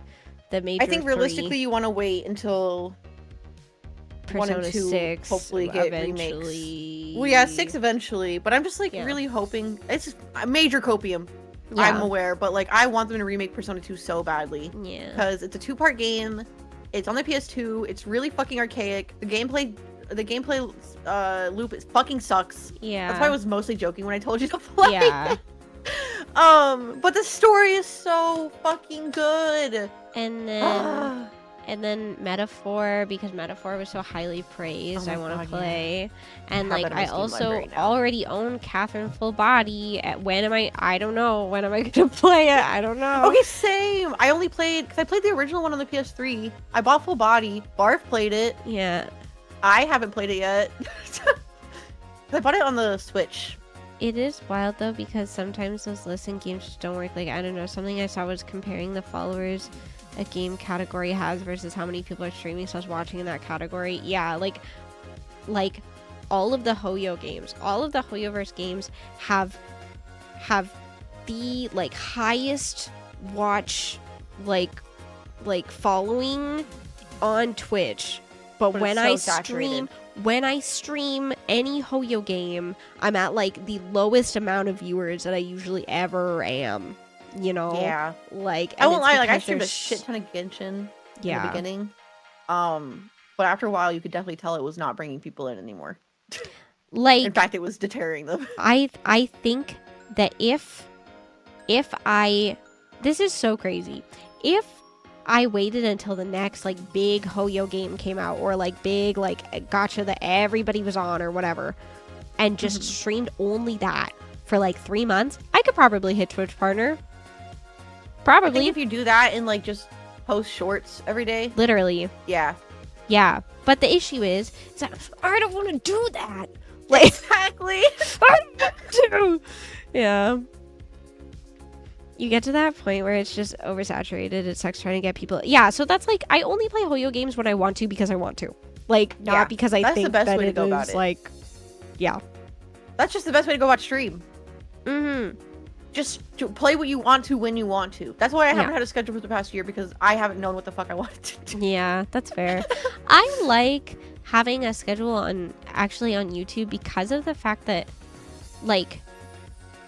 I think realistically you want to wait until Persona 1 and 2 6 hopefully get remakes. Well, yeah, 6 eventually, but I'm just like really hoping. It's just major copium. I'm aware, but like I want them to remake Persona 2 so badly. Yeah. Because it's a 2-part game. It's on the PS2. It's really fucking archaic. The gameplay loop fucking sucks. Yeah. That's why I was mostly joking when I told you to play. Yeah. But the story is so fucking good. And then Metaphor, because Metaphor was so highly praised, I want to play. And like I also already own Catherine Full Body. I don't know. When am I gonna play it? I don't know. Okay, same. I only played, because I played the original one on the PS3. I bought Full Body. Barf played it. Yeah. I haven't played it yet. I bought it on the Switch. It is wild though, because sometimes those listen games just don't work. Like, I don't know, something I saw was comparing the followers a game category has versus how many people are streaming / watching in that category. Yeah, like all of the Hoyo games, all of the Hoyoverse games have the like highest watch like following on Twitch. But when I stream any Hoyo game, I'm at like the lowest amount of viewers that I usually ever am. You know? Yeah. Like, I won't lie, like I streamed a shit ton of Genshin in the beginning. But after a while you could definitely tell it was not bringing people in anymore. Like, in fact, it was deterring them. I think that if this is so crazy. If I waited until the next like big Hoyo game came out, or like big like gacha that everybody was on or whatever, and just streamed only that for like 3 months, I could probably hit Twitch partner. Probably. I think if you do that and like just post shorts every day. Literally. Yeah. Yeah. But the issue is that I don't want to do that. Like, exactly. I don't want to. Yeah. You get to that point where it's just oversaturated. It sucks trying to get people. Yeah, so that's like, I only play Hoyo games when I want to because I want to. Like, not because I think that it is like, yeah. That's just the best way to go about stream. Mm-hmm. Just to play what you want to when you want to. That's why I haven't had a schedule for the past year, because I haven't known what the fuck I wanted to do. Yeah, that's fair. I like having a schedule on YouTube because of the fact that, like,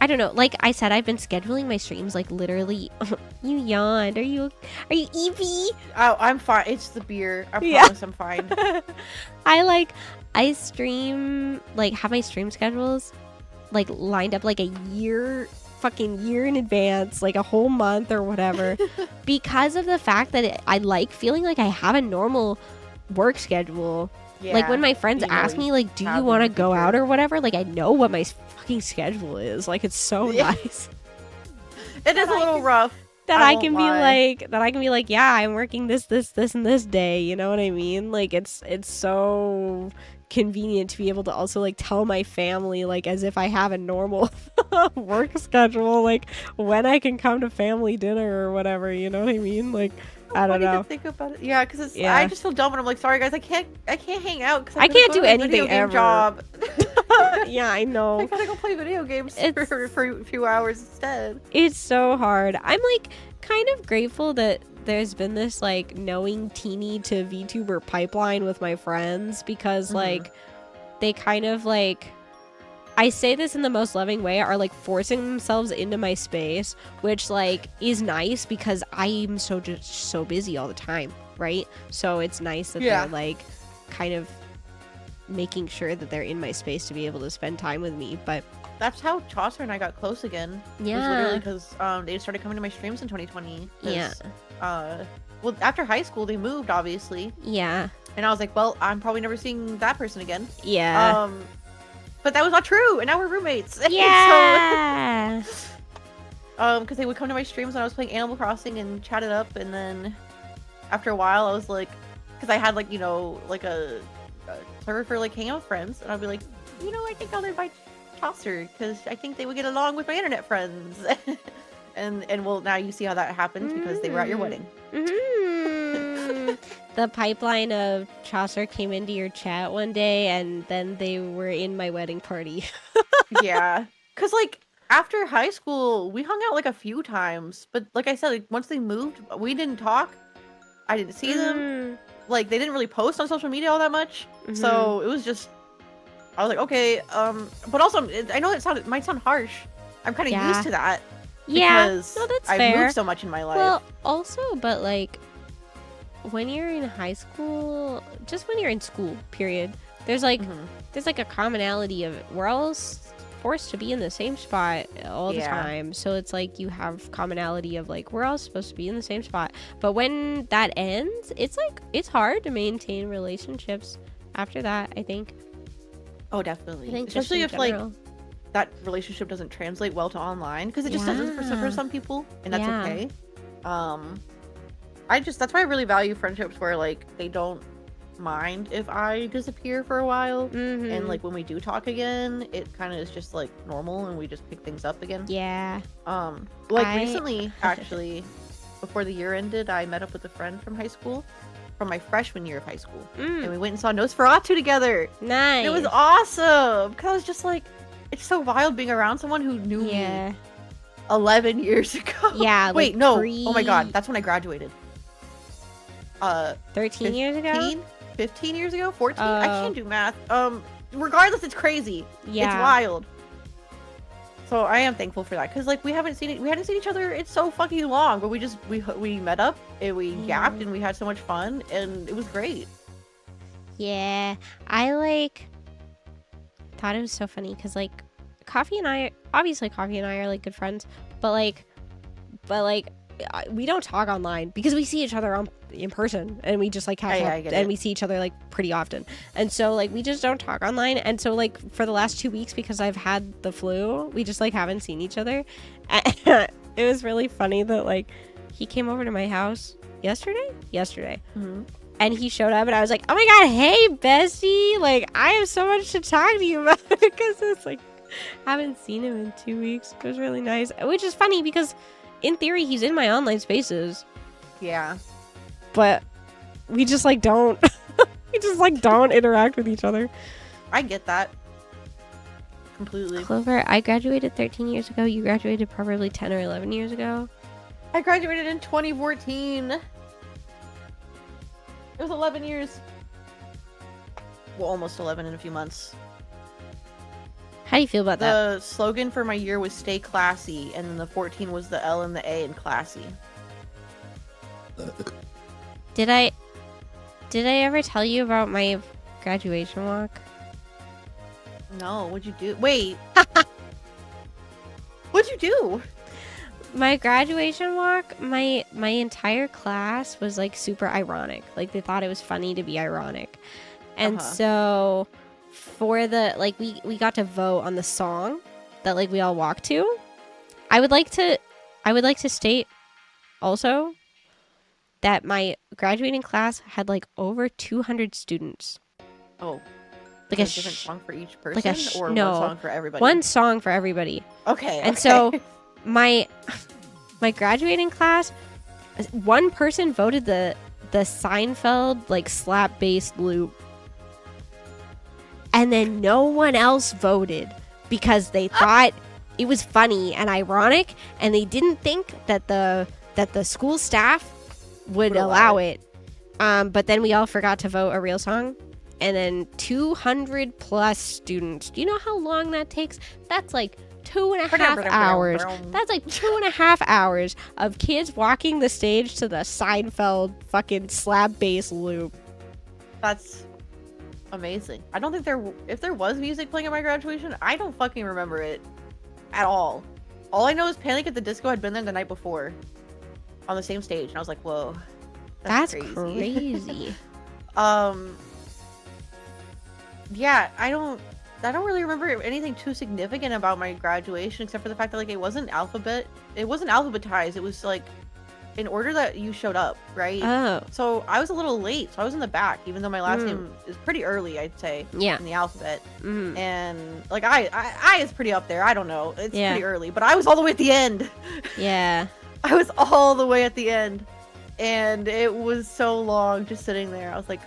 I don't know, like I said, I've been scheduling my streams like literally. You yawned. Are you Evie? Oh, I'm fine. It's the beer. I promise I'm fine. I stream, like, have my stream schedules like lined up like a fucking year in advance, like a whole month or whatever, because of the fact that I like feeling like I have a normal work schedule. Yeah, like when my friends ask me like, do you want to go out or whatever, like I know what my fucking schedule is. Like, it's so nice. It is a little rough. That I can be like, yeah, I'm working this and this day, you know what I mean? Like, it's so convenient to be able to also like tell my family, like, as if I have a normal work schedule, like when I can come to family dinner or whatever, you know what I mean? Like, I don't know. To think about it. Yeah, because I just feel dumb when I'm like, sorry guys, I can't hang out because I can't do anything ever. Job. Yeah, I know. I gotta go play video games for a few hours instead. It's so hard. I'm like kind of grateful that there's been this like knowing teeny to VTuber pipeline with my friends, because like they kind of like, I say this in the most loving way, are like forcing themselves into my space, which like is nice because I'm so busy all the time, right? So it's nice that they're like kind of making sure that they're in my space to be able to spend time with me. But that's how Chaucer and I got close again. Yeah, it was literally because they started coming to my streams in 2020. Yeah. Well, after high school they moved, obviously. Yeah. And I was like, well, I'm probably never seeing that person again. Yeah. But that was not true, and now we're roommates. Yeah. Because they would come to my streams when I was playing Animal Crossing and chat it up, and then after a while I was like, because I had like, you know, like a server for like hanging out with friends, and I'd be like, you know, I think I'll invite Chaucer because I think they would get along with my internet friends. and well, now you see how that happens because they were at your wedding. The pipeline of Chaucer came into your chat one day, and then they were in my wedding party. Yeah, because like after high school we hung out like a few times, but like I said, like, once they moved we didn't talk. I didn't see them. Like, they didn't really post on social media all that much, so it was just, I was like, okay, but also I know it might sound harsh. I'm kind of used to that. Yeah, because no, that's I've fair. moved so much in my life. Well, also, but like when you're in high school, just when you're in school, period, there's like a commonality of we're all forced to be in the same spot all the time. So it's like you have commonality of like we're all supposed to be in the same spot. But when that ends, it's like it's hard to maintain relationships after that, I think. Oh, definitely. I think Especially if general. like that relationship doesn't translate well to online, because it just doesn't for some people, and that's okay. That's why I really value friendships where like they don't mind if I disappear for a while, and like when we do talk again, it kind of is just like normal and we just pick things up again. Yeah. Recently, actually, before the year ended, I met up with a friend from high school, from my freshman year of high school, and we went and saw Nosferatu together. Nice. It was awesome because I was just like, it's so wild being around someone who knew me 11 years ago. Yeah. Wait, like no. Oh my god, that's when I graduated. 13 years ago? 15 years ago? 14? I can't do math. Regardless, it's crazy. Yeah. It's wild. So I am thankful for that, because like we hadn't seen each other in so fucking long, but we met up and we yapped and we had so much fun and it was great. Yeah, I like thought it was so funny because like Coffee and I are like good friends, but like we don't talk online because we see each other in person and we just like catch up and we see each other like pretty often, and so like we just don't talk online, and so like for the last 2 weeks, because I've had the flu, we just like haven't seen each other. It was really funny that like he came over to my house yesterday and he showed up and I was like, oh my god, hey bestie, like I have so much to talk to you about, because it's like haven't seen him in 2 weeks. It was really nice, which is funny because in theory he's in my online spaces, but we just like don't don't interact with each other. I get that completely. Clover, I graduated 13 years ago. You graduated probably 10 or 11 years ago. I graduated in 2014. It was 11 years. Well, almost 11 in a few months. How do you feel about that? The slogan for my year was stay classy, and then the 14 was the L and the A in classy. Did I ever tell you about my graduation walk? No, what'd you do? Wait. What'd you do? My graduation walk, my entire class was like super ironic. Like they thought it was funny to be ironic. And so for the like we got to vote on the song that like we all walked to. I would like to state also that my graduating class had like over 200 students. Oh. Like a different song for each person, or no, one song for everybody? One song for everybody. Okay. And so my graduating class, one person voted the Seinfeld like slap bass loop, and then no one else voted because they thought it was funny and ironic, and they didn't think that the school staff would allow it. But then we all forgot to vote a real song. And then 200 plus students. Do you know how long that takes? That's like 2.5 hours. That's like 2.5 hours of kids walking the stage to the Seinfeld fucking slap bass loop. That's amazing. I don't think if there was music playing at my graduation, I don't fucking remember it at all. All I know is Panic at the Disco had been there the night before on the same stage, and I was like, whoa. That's crazy. Yeah, I don't really remember anything too significant about my graduation, except for the fact that like it wasn't alphabetized. It was like in order that you showed up, right? Oh. So I was a little late, so I was in the back, even though my last name is pretty early, I'd say. Yeah. In the alphabet. And like I is pretty up there. I don't know. It's pretty early, but I was all the way at the end. Yeah. I was all the way at the end, and it was so long just sitting there. I was like.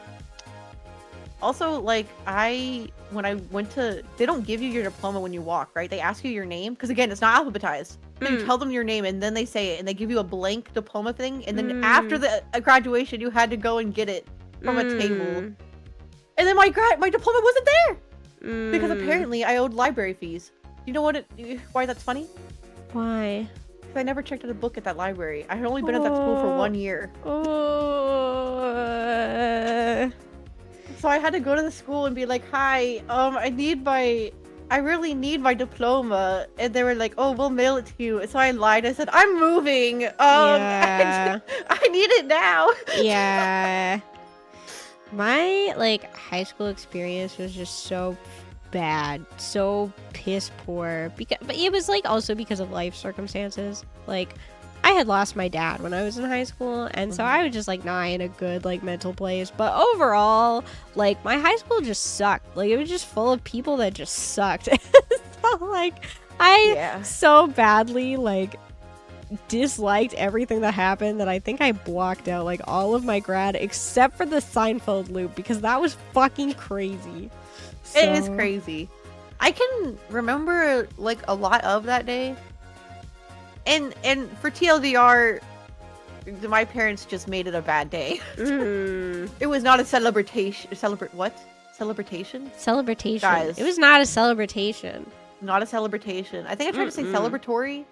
Also, like, when I went to, they don't give you your diploma when you walk, right? They ask you your name, because again, it's not alphabetized. So you tell them your name, and then they say it, and they give you a blank diploma thing, and then after the graduation, you had to go and get it from a table. And then my diploma wasn't there! Because apparently I owed library fees. You know why that's funny? Why? I never checked out a book at that library. I had only been at that school for 1 year. So I had to go to the school and be like, "Hi, I really need my diploma." And they were like, "Oh, we'll mail it to you." So I lied. I said, "I'm moving. Yeah. I need it now." Yeah. My like high school experience was just so bad, so piss poor. But it was like also because of life circumstances. Like I had lost my dad when I was in high school, and so I was just like not in a good like mental place. But overall, like my high school just sucked. Like it was just full of people that just sucked. So like I so badly like disliked everything that happened that I think I blocked out like all of my grad except for the Seinfeld loop because that was fucking crazy. It is crazy. I can remember like a lot of that day. And for TLDR, my parents just made it a bad day. It was not a celebration. Celebration? Celebration. Guys. It was not a celebration. Not a celebration. I think I tried to say celebratory,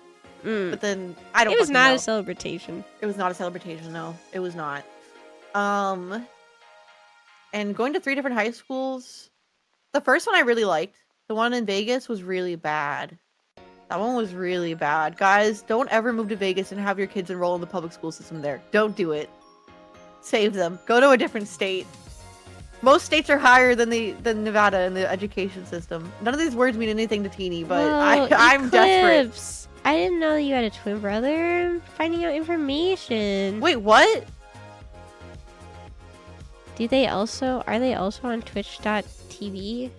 but then I don't. It was fucking not know. a celebration. It was not a celebration. No, it was not. And going to 3 different high schools. The first one I really liked. The one in Vegas was really bad. That one was really bad. Guys, don't ever move to Vegas and have your kids enroll in the public school system there. Don't do it. Save them. Go to a different state. Most states are higher than Nevada in the education system. None of these words mean anything to Teeny, but Whoa, I'm desperate. Eclipse. I didn't know that you had a twin brother. I'm finding out information. Wait, what? Are they also on twitch.tv?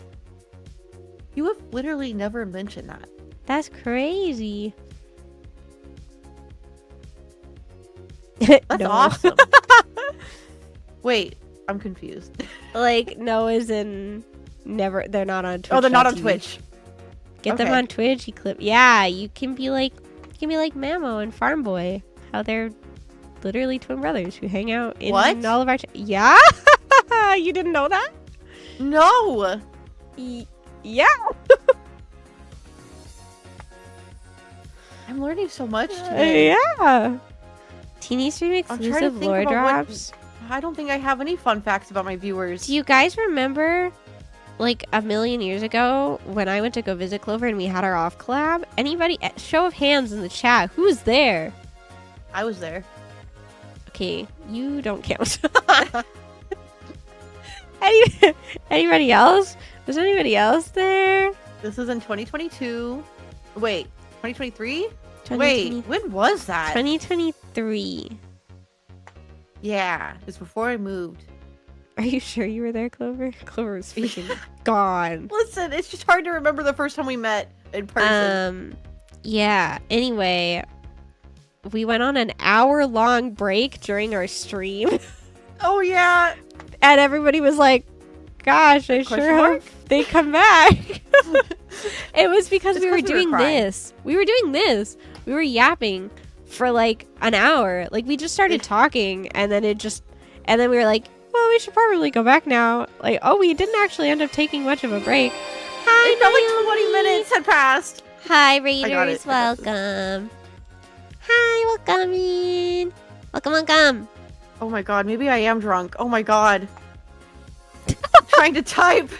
You have literally never mentioned that. That's crazy. That's awesome. Wait, I'm confused. Like, no as in never, they're not on Twitch. Oh, they're not on Twitch. Get them Okay. on Twitch, Eclipse. Yeah, you can be like Mamo and Farm Boy. How they're literally twin brothers who hang out in What? all of our yeah? You didn't know that? No. Yeah. I'm learning so much today. Yeah. Teeny stream I'm trying to exclusive think lore about what- drops. I don't think I have any fun facts about my viewers. Do you guys remember, like, a million years ago when I went to go visit Clover and we had our off collab? Anybody, show of hands in the chat, who's there? I was there. Okay, you don't count. Anybody else? Was anybody else there? This was in 2022. Wait, 2023? 2020 Wait, when was that? 2023. Yeah, it's before I moved. Are you sure you were there, Clover? Clover was freaking gone. Listen, it's just hard to remember the first time we met in person. Yeah. Anyway, we went on an hour-long break during our stream. Oh, yeah. And everybody was like, gosh, I Question sure mark? hope they come back. It was because It's we were 'cause we were doing crying. this. We were doing this. We were yapping for like an hour. Like we just started talking and then and then we were like, well, we should probably go back now. Like, oh, we didn't actually end up taking much of a break. Hi, It felt like Naomi. 20 minutes had passed. Hi, got Raiders. it. Welcome. Hi, welcome in. Welcome. Oh my god, maybe I am drunk. Oh my god. Trying to type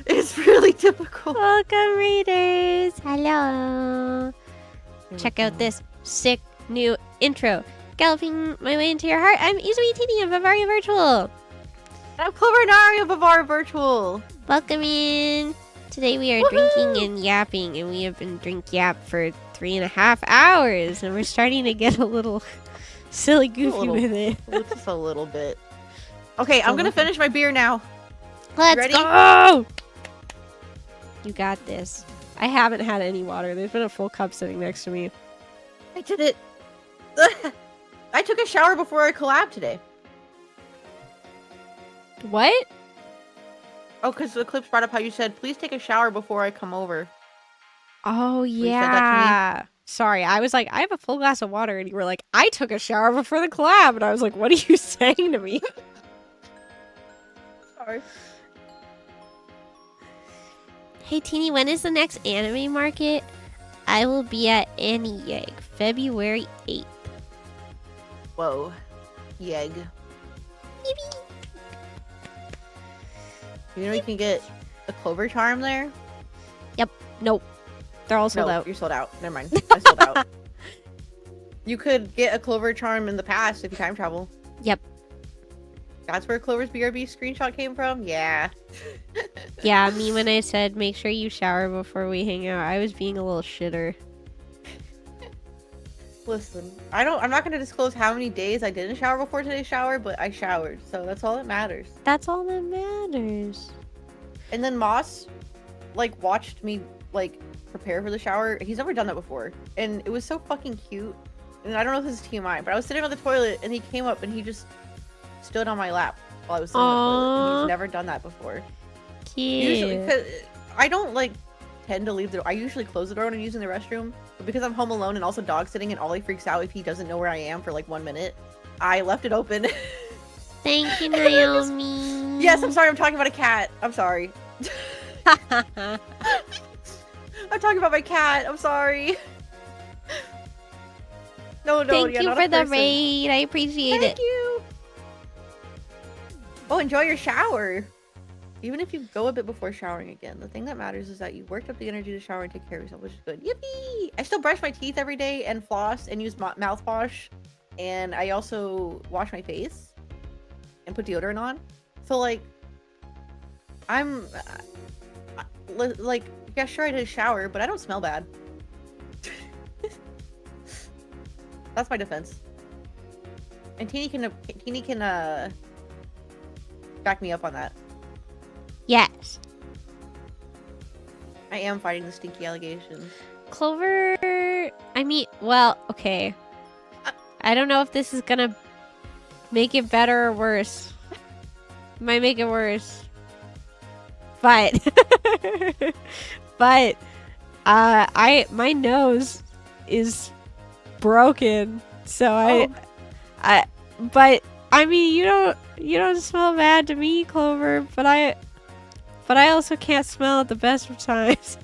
is really difficult. Welcome, Raiders. Hello. Check out this sick new intro. Galloping my way into your heart, I'm Izumi Tini of Bavaria Virtual. I'm Clover and Ari of Bavaria Virtual. Welcome in. Today we are drinking and yapping, and we have been drink yap for 3.5 hours, and we're starting to get a little silly goofy little. with it. Just a little bit. Okay, I'm gonna finish my beer now. Let's ready? go! You got this. I haven't had any water. There's been a full cup sitting next to me. I did it. I took a shower before I collabed today. What? Oh, because the clips brought up how you said, please take a shower before I come over. Oh, said that to me. yeah. Sorry, I was like, I have a full glass of water, and you were like, I took a shower before the collab, and I was like, what are you saying to me? Sorry. Hey, Teeny, when is the next anime market? I will be at Yeg, February 8th. Whoa. Yeg. You know you can get a Clover charm there? Nope. They're all sold No, out. you're sold out. Never mind. I sold out. You could get a Clover charm in the past if you time travel. Yep. That's where Clover's BRB screenshot came from? Yeah. Yeah, me when I said make sure you shower before we hang out, I was being a little shitter. Listen, I'm not gonna disclose how many days I didn't shower before today's shower, but I showered, so that's all that matters. That's all that matters. And then Moss, like, watched me, like, prepare for the shower. He's never done that before. And it was so fucking cute. And I don't know if this is TMI, but I was sitting on the toilet and he came up and he just stood on my lap while I was sitting on the toilet. And he's never done that before. Cute. Usually, 'cause I don't, like, tend to leave I usually close the door when I'm using the restroom. But because I'm home alone and also dog sitting and Ollie freaks out if he doesn't know where I am for, like, 1 minute, I left it open. Thank you, Naomi. Yes, I'm sorry, I'm talking about a cat. I'm sorry. I'm talking about my cat. I'm sorry. No, Thank yeah, you not for a the person. raid. I appreciate Thank it. you. Oh, enjoy your shower. Even if you go a bit before showering again, the thing that matters is that you worked up the energy to shower and take care of yourself, which is good. Yippee! I still brush my teeth every day and floss and use mouthwash, and I also wash my face and put deodorant on. So, like, I'm like, yeah, sure, I did a shower, but I don't smell bad. That's my defense. And Teeny can back me up on that. Yes. I am fighting the stinky allegations. Clover, I mean, well, okay. I don't know if this is gonna make it better or worse. Might make it worse. But, but, my nose is broken, so but, I mean, you don't smell bad to me, Clover, but I also can't smell at the best of times.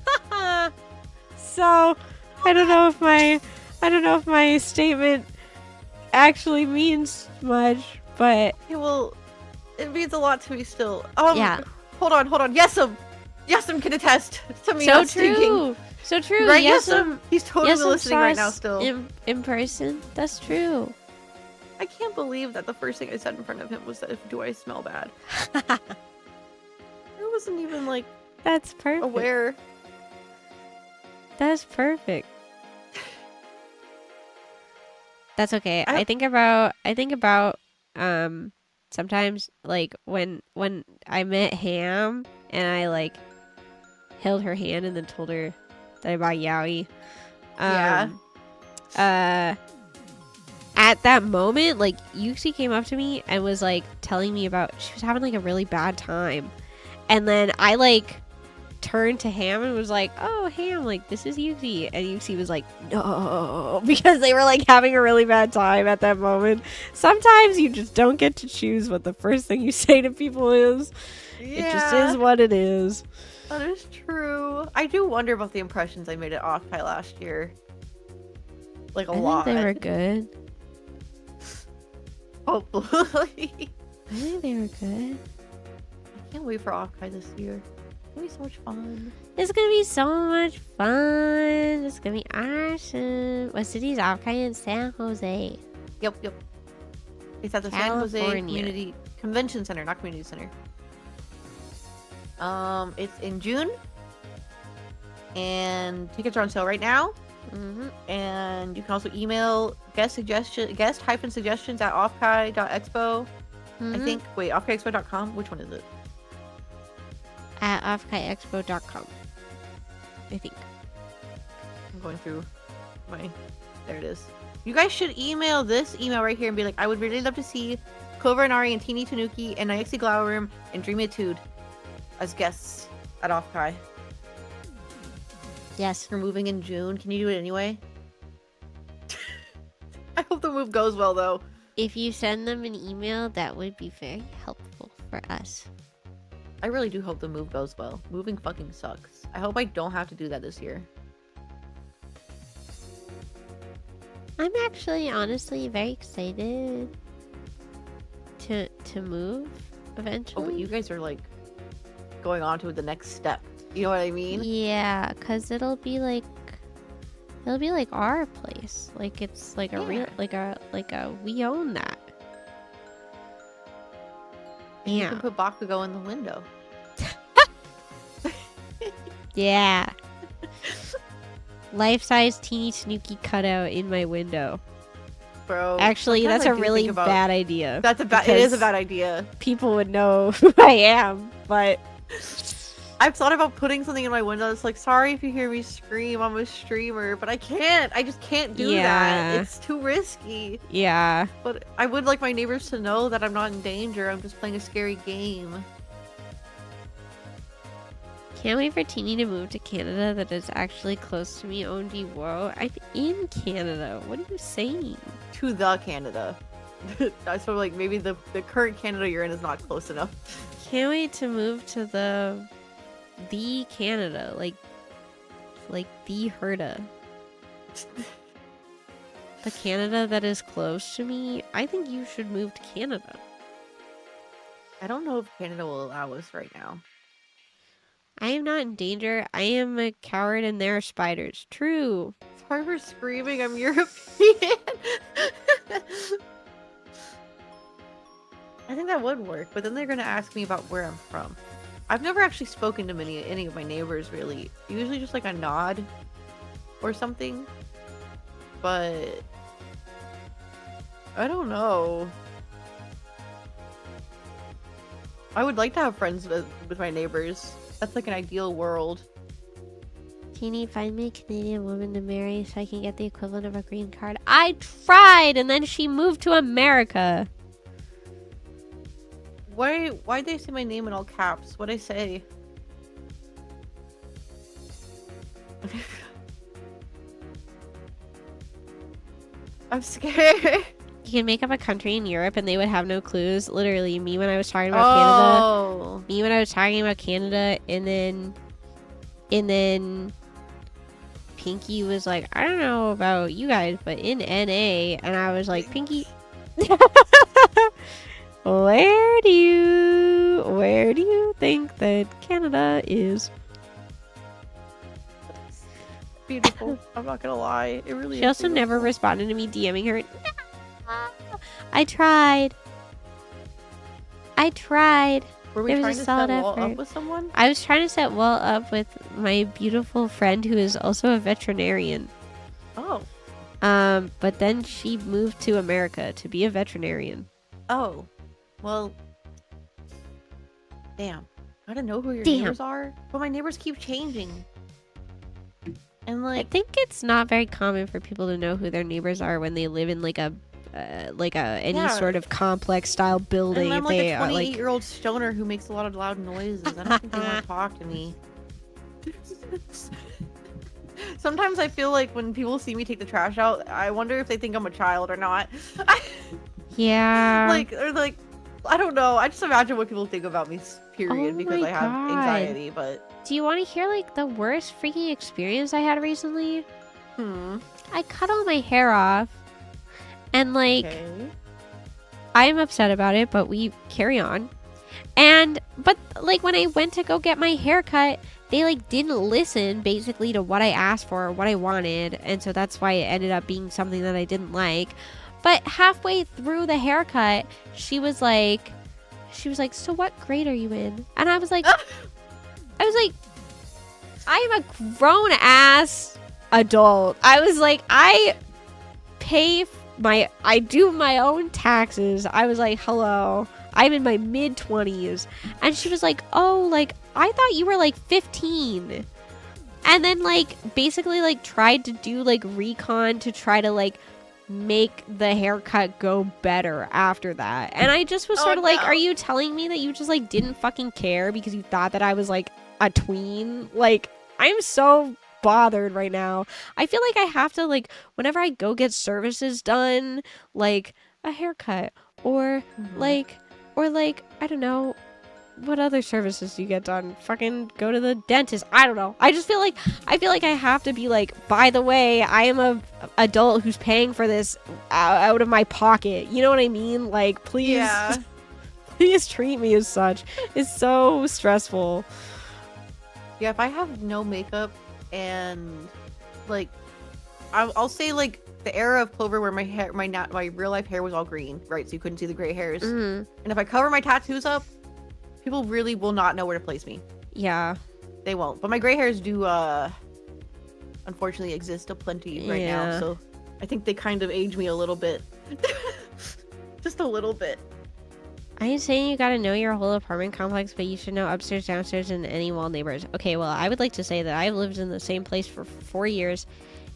So, I don't know if my statement actually means much, but Okay, well, it means a lot to me still. yeah. Hold on. Yesum can attest to me So not stinking. true. So true. Right, Yes, Yesum? He's totally listening right now still. in person. That's true. I can't believe that the first thing I said in front of him was that, do I smell bad? I wasn't even, like, That's perfect. aware. That's perfect. That's okay. I think about sometimes, like, when I met Ham and I, like, held her hand and then told her that I bought Yaoi. At that moment, like, Yuxi came up to me and was, like, telling me about, she was having, like, a really bad time. And then I, like, turned to Ham and was like, oh, Ham, like, this is Yuxi. And Yuxi was like, no, because they were, like, having a really bad time at that moment. Sometimes you just don't get to choose what the first thing you say to people is. Yeah. It just is what it is. That is true. I do wonder about the impressions I made at Off-Kai last year. Like, a lot. I think they were good. Hopefully. I think they were good. I can't wait for Off-Kai this year. It's gonna be so much fun. It's gonna be so much fun. It's gonna be awesome. What city is Off-Kai in? San Jose. Yep. It's at the San Jose California. Community Convention Center, not Community Center. It's in June. And tickets are on sale right now. And you can also email guest-suggestions at offkai.expo. I think, wait, offkaiexpo.com? Which one is it? At offkaiexpo.com. I think. I'm going through my... There it is. You guys should email this email right here and be like, I would really love to see Clover and Ari and TEENYTANUKI and Nyexi Glowerworm and Dreamitude as guests at Off-Kai. Yes. You're moving in June. Can you do it anyway? I hope the move goes well, though. If you send them an email, that would be very helpful for us. I really do hope the move goes well. Moving fucking sucks. I hope I don't have to do that this year. I'm actually honestly very excited to move eventually. Oh, but you guys are like going on to the next step. You know what I mean? Yeah, cause it'll be like our place. Like it's like a real like a we own that. And you Yeah. can put Bakugo in the window. Yeah. Life-size teeny Tanuki cutout in my window. Bro. Actually, sometimes that's I a do really think about- bad idea. That's a bad. It is a because bad idea. People would know who I am, but I've thought about putting something in my window that's like, sorry if you hear me scream, I'm a streamer, but I can't. I just can't do Yeah. that. It's too risky. yeah. But I would like my neighbors to know that I'm not in danger. I'm just playing a scary game. Can't wait for Teeny to move to Canada that is actually close to me. OMG, whoa. I'm in Canada. What are you saying? To the Canada. So like maybe the current Canada you're in is not close enough. Can't wait to move to the Canada. Like the Herda. The Canada that is close to me. I think you should move to Canada. I don't know if Canada will allow us right now. I am not in danger. I am a coward and there are spiders. True. Sorry for screaming, I'm European. I think that would work, but then they're gonna ask me about where I'm from. I've never actually spoken to any of my neighbors really. Usually just like a nod or something. But I don't know. I would like to have friends with my neighbors. That's like an ideal world. Teeny, find me a Canadian woman to marry so I can get the equivalent of a green card. I tried, and then she moved to America. Why'd they say my name in all caps? What'd I say? I'm scared. You can make up a country in Europe and they would have no clues. Literally, me when I was talking about Canada. Oh. Me when I was talking about Canada, and then Pinky was like, I don't know about you guys, but in NA, and I was like, Pinky, where do you think that Canada is? Beautiful. I'm not gonna lie. It really She is also never beautiful. responded to me DMing her. I tried. Were we There was trying a to solid set wall effort. up with someone? I was trying to set Wall up with my beautiful friend who is also a veterinarian. Oh. But then she moved to America to be a veterinarian. Oh. Well. Damn. I don't know who your Damn. neighbors are, but my neighbors keep changing. And I like, think it's not very common for people to know who their neighbors are when they live in any Yeah. sort of complex style building. and I'm If like they a are 28-year-old stoner who makes a lot of loud noises. I don't think they want to talk to me. Sometimes I feel like when people see me take the trash out, I wonder if they think I'm a child or not. yeah. Or I don't know. I just imagine what people think about me, period, Oh because my I have God. anxiety, but... Do you want to hear like the worst freaking experience I had recently? I cut all my hair off, and like Okay. I'm upset about it, but we carry on. But like when I went to go get my hair cut, they like didn't listen basically to what I asked for or what I wanted, and so that's why it ended up being something that I didn't like. But halfway through the haircut, she was like, so what grade are you in? And I was like, I'm a grown ass adult. I was like, I do my own taxes. I was like, hello, I'm in my mid 20s. And she was like, oh, like, I thought you were like 15. And then like basically like tried to do like recon to try to like make the haircut go better after that. And I just was sort of like, are you telling me that you just like didn't fucking care because you thought that I was like a tween? Like, I'm so bothered right now. I feel like I have to like whenever I go get services done, like a haircut or like I don't know, what other services do you get done? Fucking go to the dentist. I don't know. I feel like I have to be like, by the way, I am a adult who's paying for this out of my pocket. You know what I mean? Like, please, Yeah. please treat me as such. It's so stressful. Yeah, if I have no makeup and like, I'll say like the era of Clover where my hair, my real life hair was all green, right? So you couldn't see the gray hairs. Mhm. And if I cover my tattoos up, people really will not know where to place me. Yeah. They won't. But my gray hairs do, unfortunately exist aplenty right now. Yeah. So I think they kind of age me a little bit. Just a little bit. I ain't saying you gotta know your whole apartment complex, but you should know upstairs, downstairs, and any wall neighbors. Okay, well, I would like to say that I've lived in the same place for 4 years,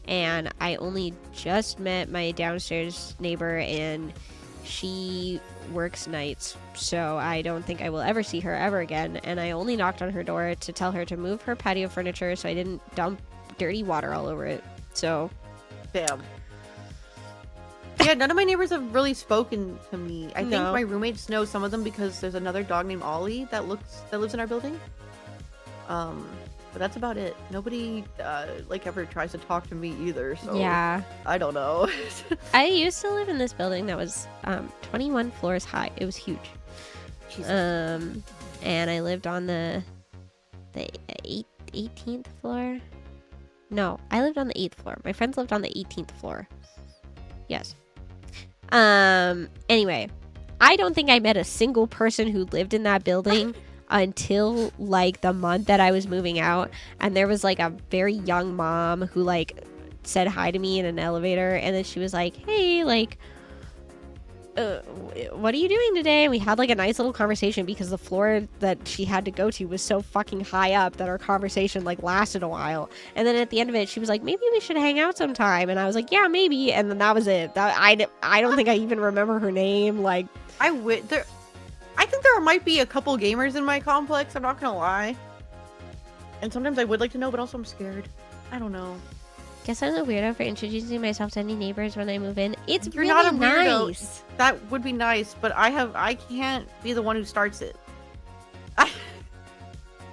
and I only just met my downstairs neighbor, and she works nights, so I don't think I will ever see her ever again. And I only knocked on her door to tell her to move her patio furniture so I didn't dump dirty water all over it. So, Damn. Yeah, none of my neighbors have really spoken to me. I think No. my roommates know some of them because there's another dog named Ollie that lives in our building. But that's about it. Nobody like ever tries to talk to me either. So yeah. I don't know. I used to live in this building that was 21 floors high. It was huge. Jesus. And I lived on the 18th floor. No, I lived on the 8th floor. My friends lived on the 18th floor. Yes. Anyway, I don't think I met a single person who lived in that building until like the month that I was moving out, and there was like a very young mom who like said hi to me in an elevator, and then she was like, hey, like, what are you doing today? And we had like a nice little conversation because the floor that she had to go to was so fucking high up that our conversation like lasted a while. And then at the end of it, she was like, maybe we should hang out sometime. And I was like, yeah, maybe. And then that was it. I don't think I even remember her name. Like, I think there might be a couple gamers in my complex, I'm not gonna lie. And sometimes I would like to know, but also I'm scared. I don't know. guess I'm the weirdo for introducing myself to any neighbors when I move in. It's You're really not a weirdo. nice. That would be nice, but I can't be the one who starts it.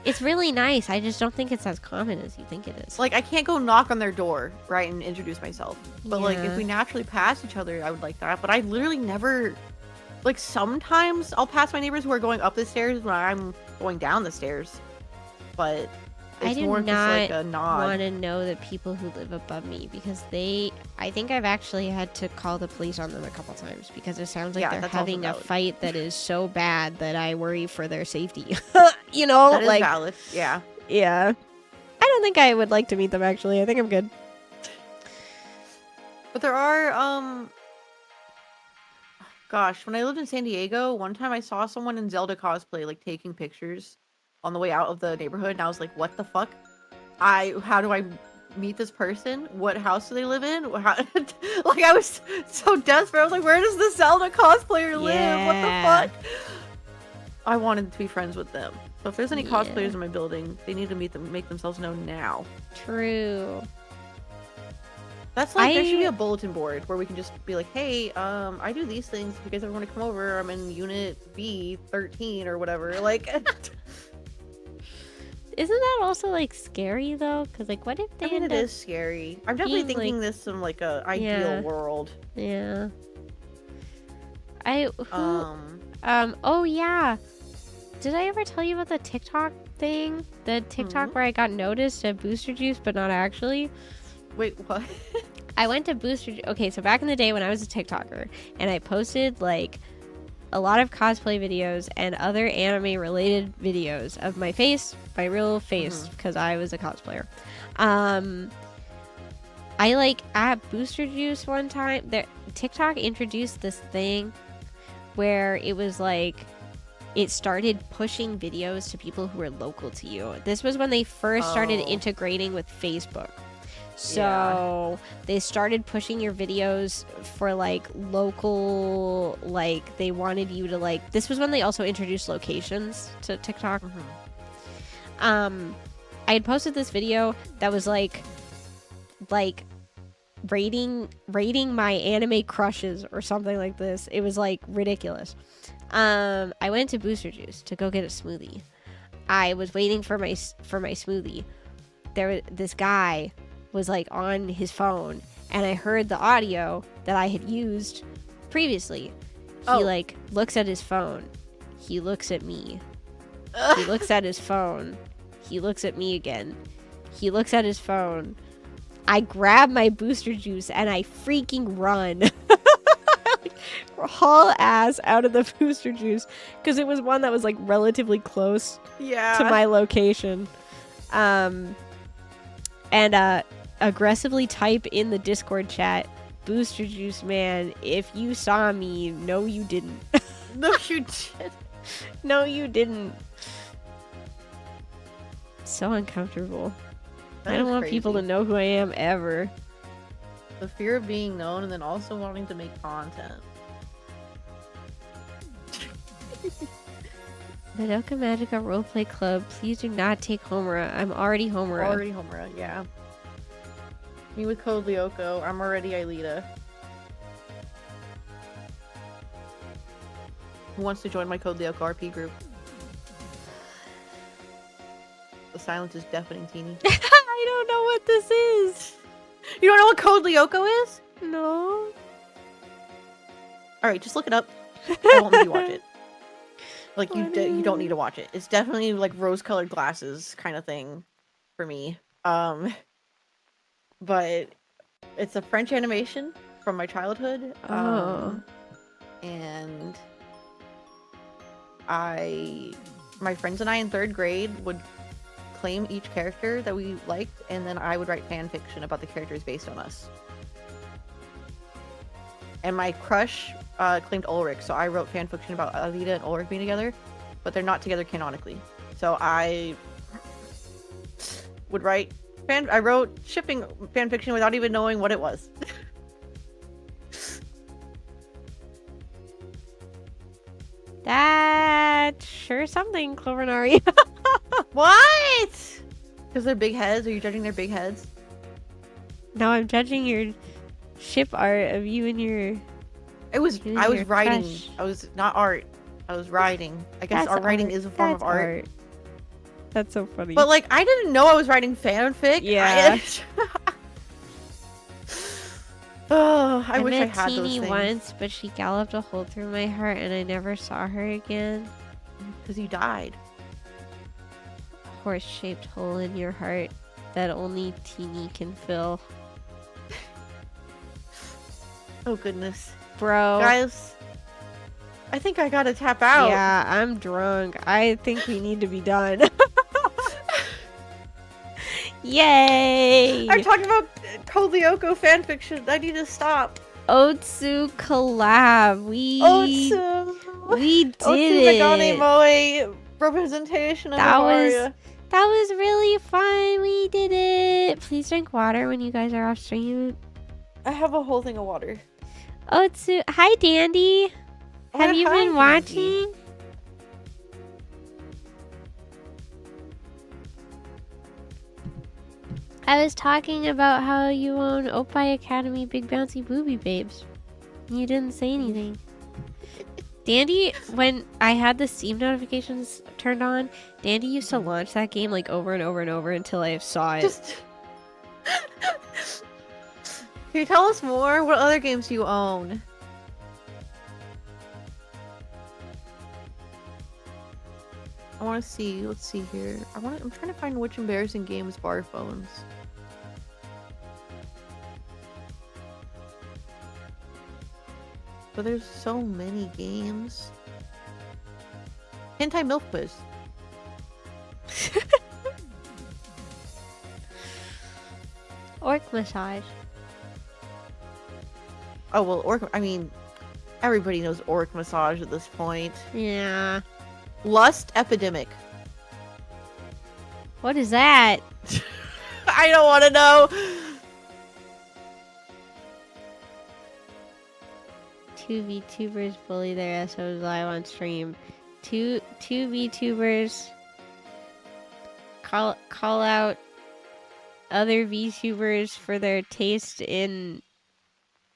It's really nice. I just don't think it's as common as you think it is. Like, I can't go knock on their door, right, and introduce myself. But, like, if Yeah. we naturally pass each other, I would like that. But I literally never... Like, sometimes I'll pass my neighbors who are going up the stairs when I'm going down the stairs. But I it's do more just, like, not a nod. want to know the people who live above me because I think I've actually had to call the police on them a couple times because it sounds like Yeah, they're that's also having a valid. fight that is so bad that I worry for their safety. You know, That is like, valid, yeah. yeah. I don't think I would like to meet them actually. I think I'm good. But there are, gosh, when I lived in San Diego, one time I saw someone in Zelda cosplay, like, taking pictures on the way out of the neighborhood, and I was like, what the fuck? How do I meet this person? What house do they live in? Like, I was so desperate. I was like, where does the Zelda cosplayer live? Yeah. What the fuck? I wanted to be friends with them. So if there's any Yeah. cosplayers in my building, they need to make themselves known now. True. That's like, there should be I- a bulletin board where we can just be like, hey, I do these things. If you guys ever want to come over, I'm in unit B13 or whatever. Like, Isn't that also like scary though? Because like, what if they I mean, end it up? is scary. I'm definitely being, thinking this in like a ideal Yeah. world. Yeah. Who? Um, Oh yeah. Did I ever tell you about the TikTok thing? The TikTok Mhm. where I got noticed at Booster Juice, but not actually. wait, what? I went to Okay, so back in the day when I was a TikToker, and I posted like a lot of cosplay videos and other anime related videos of my face, my real face, because I was a cosplayer. I like at Booster Juice one time, TikTok introduced this thing where it was like it started pushing videos to people who were local to you. This was when they first started Oh. integrating with Facebook. So they started pushing your videos for like local, like they wanted you to like, this was when they also introduced locations to TikTok. I had posted this video that was like rating my anime crushes or something like this. It was like ridiculous. I went to Booster Juice to go get a smoothie. I was waiting for my smoothie. This guy was like on his phone, and I heard the audio that I had used previously. He like looks at his phone. He looks at me. He looks at his phone. He looks at me again. He looks at his phone. I grab my Booster Juice and I freaking run. Haul ass out of the Booster Juice because it was one that was like relatively close to my location. And aggressively type in the Discord chat, Booster Juice man, if you saw me, no you didn't. No you did. No you didn't. So uncomfortable. I don't want people to know who I am ever. The fear of being known and then also wanting to make content. Madoka Magica Roleplay Club, please do not take Homura. I'm already Homura. Already Homura, yeah. Me with Code Lyoko, I'm already Aelita. Who wants to join my Code Lyoko RP group? The silence is deafening, Teeny. I don't know what this is. You don't know what Code Lyoko is? No. Alright, just look it up. I won't make you watch it. Like, you don't need to watch it. It's definitely like rose-colored glasses kind of thing for me. But it's a French animation from my childhood. And my friends and I in 3rd grade would claim each character that we liked, and then I would write fan fiction about the characters based on us. And my crush claimed Ulrich, so I wrote fan fiction about Alita and Ulrich being together, but they're not together canonically. So I would write I wrote shipping fan fiction without even knowing what it was. That's sure something, Clover Nari. What? Because they're big heads? Are you judging their big heads? No, I'm judging your ship art of you and your... I was writing. Crush. I was not art. I was writing. I guess art writing is a form of art. That's so funny. But like, I didn't know I was writing fanfic. Yeah. I wish I met had those Teeny things. once, but she galloped a hole through my heart, and I never saw her again. Because you died. Horse-shaped hole in your heart that only Teeny can fill. Oh goodness, Bro. guys. I think I gotta tap out. Yeah, I'm drunk. I think we need to be done. Yay! I'm talking about Code Lyoko fanfiction. I need to stop. ZATSU collab. We did it. Megane Moe representation of Aria. That was really fun. We did it. Please drink water when you guys are off stream. I have a whole thing of water. ZATSU. Hi, Dandy. Have you Hi, been watching? I was talking about how you own Opie Academy Big Bouncy Booby Babes. You didn't say anything. Dandy, when I had the Steam notifications turned on, Dandy used to launch that game like over and over and over until I saw it. Just... Can you tell us more? What other games do you own? I want to see. Let's see here. I'm trying to find which embarrassing games bar phones. But there's so many games. Hentai Milk Quiz. Orc Massage. Oh well, I mean, everybody knows Orc Massage at this point. Yeah. Lust Epidemic. What is that? I don't want to know. 2 VTubers bully their SOs live on stream. Two VTubers call out other VTubers for their taste in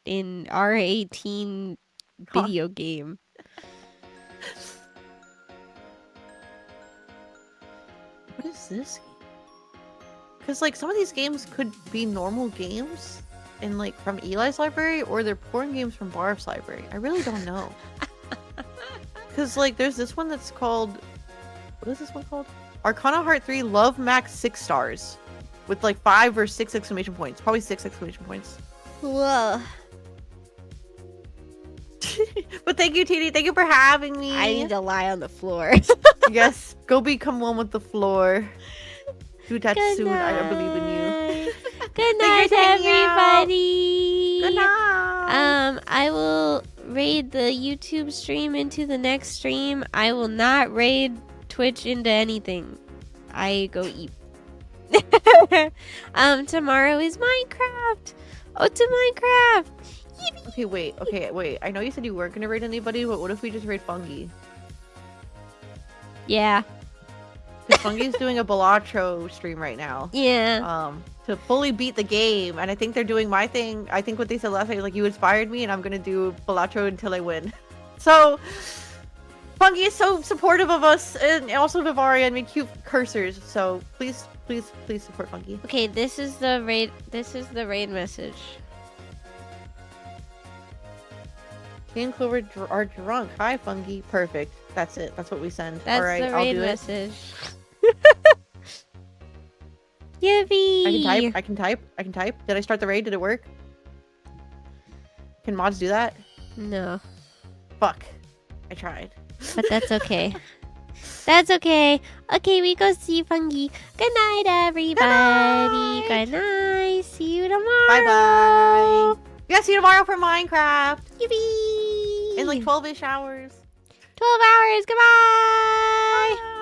R18 video game. is this game? Because like some of these games could be normal games in like from Eli's library, or they're porn games from Barf's library. I really don't know. Because like there's this one that's called, what is this one called? Arcana Heart 3 Love Max 6 stars with like 5 or 6 exclamation points. Probably 6 exclamation points. Whoa. But thank you, Teeny. Thank you for having me. I need to lie on the floor. Yes, go become one with the floor. Do that Good soon. I believe in you. night. Good Thank night, you for hanging out. everybody. Good night. I will raid the YouTube stream into the next stream. I will not raid Twitch into anything. I go eat. Tomorrow is Minecraft. Oh, to Minecraft. Okay, wait. I know you said you weren't gonna raid anybody, but what if we just raid Fungi? Yeah. Because Fungi's doing a Balatro stream right now. Yeah. To fully beat the game, and I think they're doing my thing. I think what they said last night, like, you inspired me, and I'm gonna do Balatro until I win. So, Fungi is so supportive of us, and also Vivaria, and make cute cursors. So please support Fungi. Okay, this is the raid. This is the raid message. Tea and Clover are drunk. Hi, Fungi. Perfect. That's it. That's what we send. That's All right, the I'll raid do message. Yippee! it. I can type. Did I start the raid? Did it work? Can mods do that? No, Fuck. I tried. but that's okay. That's okay. Okay, we go see Fungi. Good night, everybody. Good night. See you tomorrow. Bye bye. Yeah, see you tomorrow for Minecraft. Yippee! In like 12-ish hours. 12 hours. Goodbye. Bye.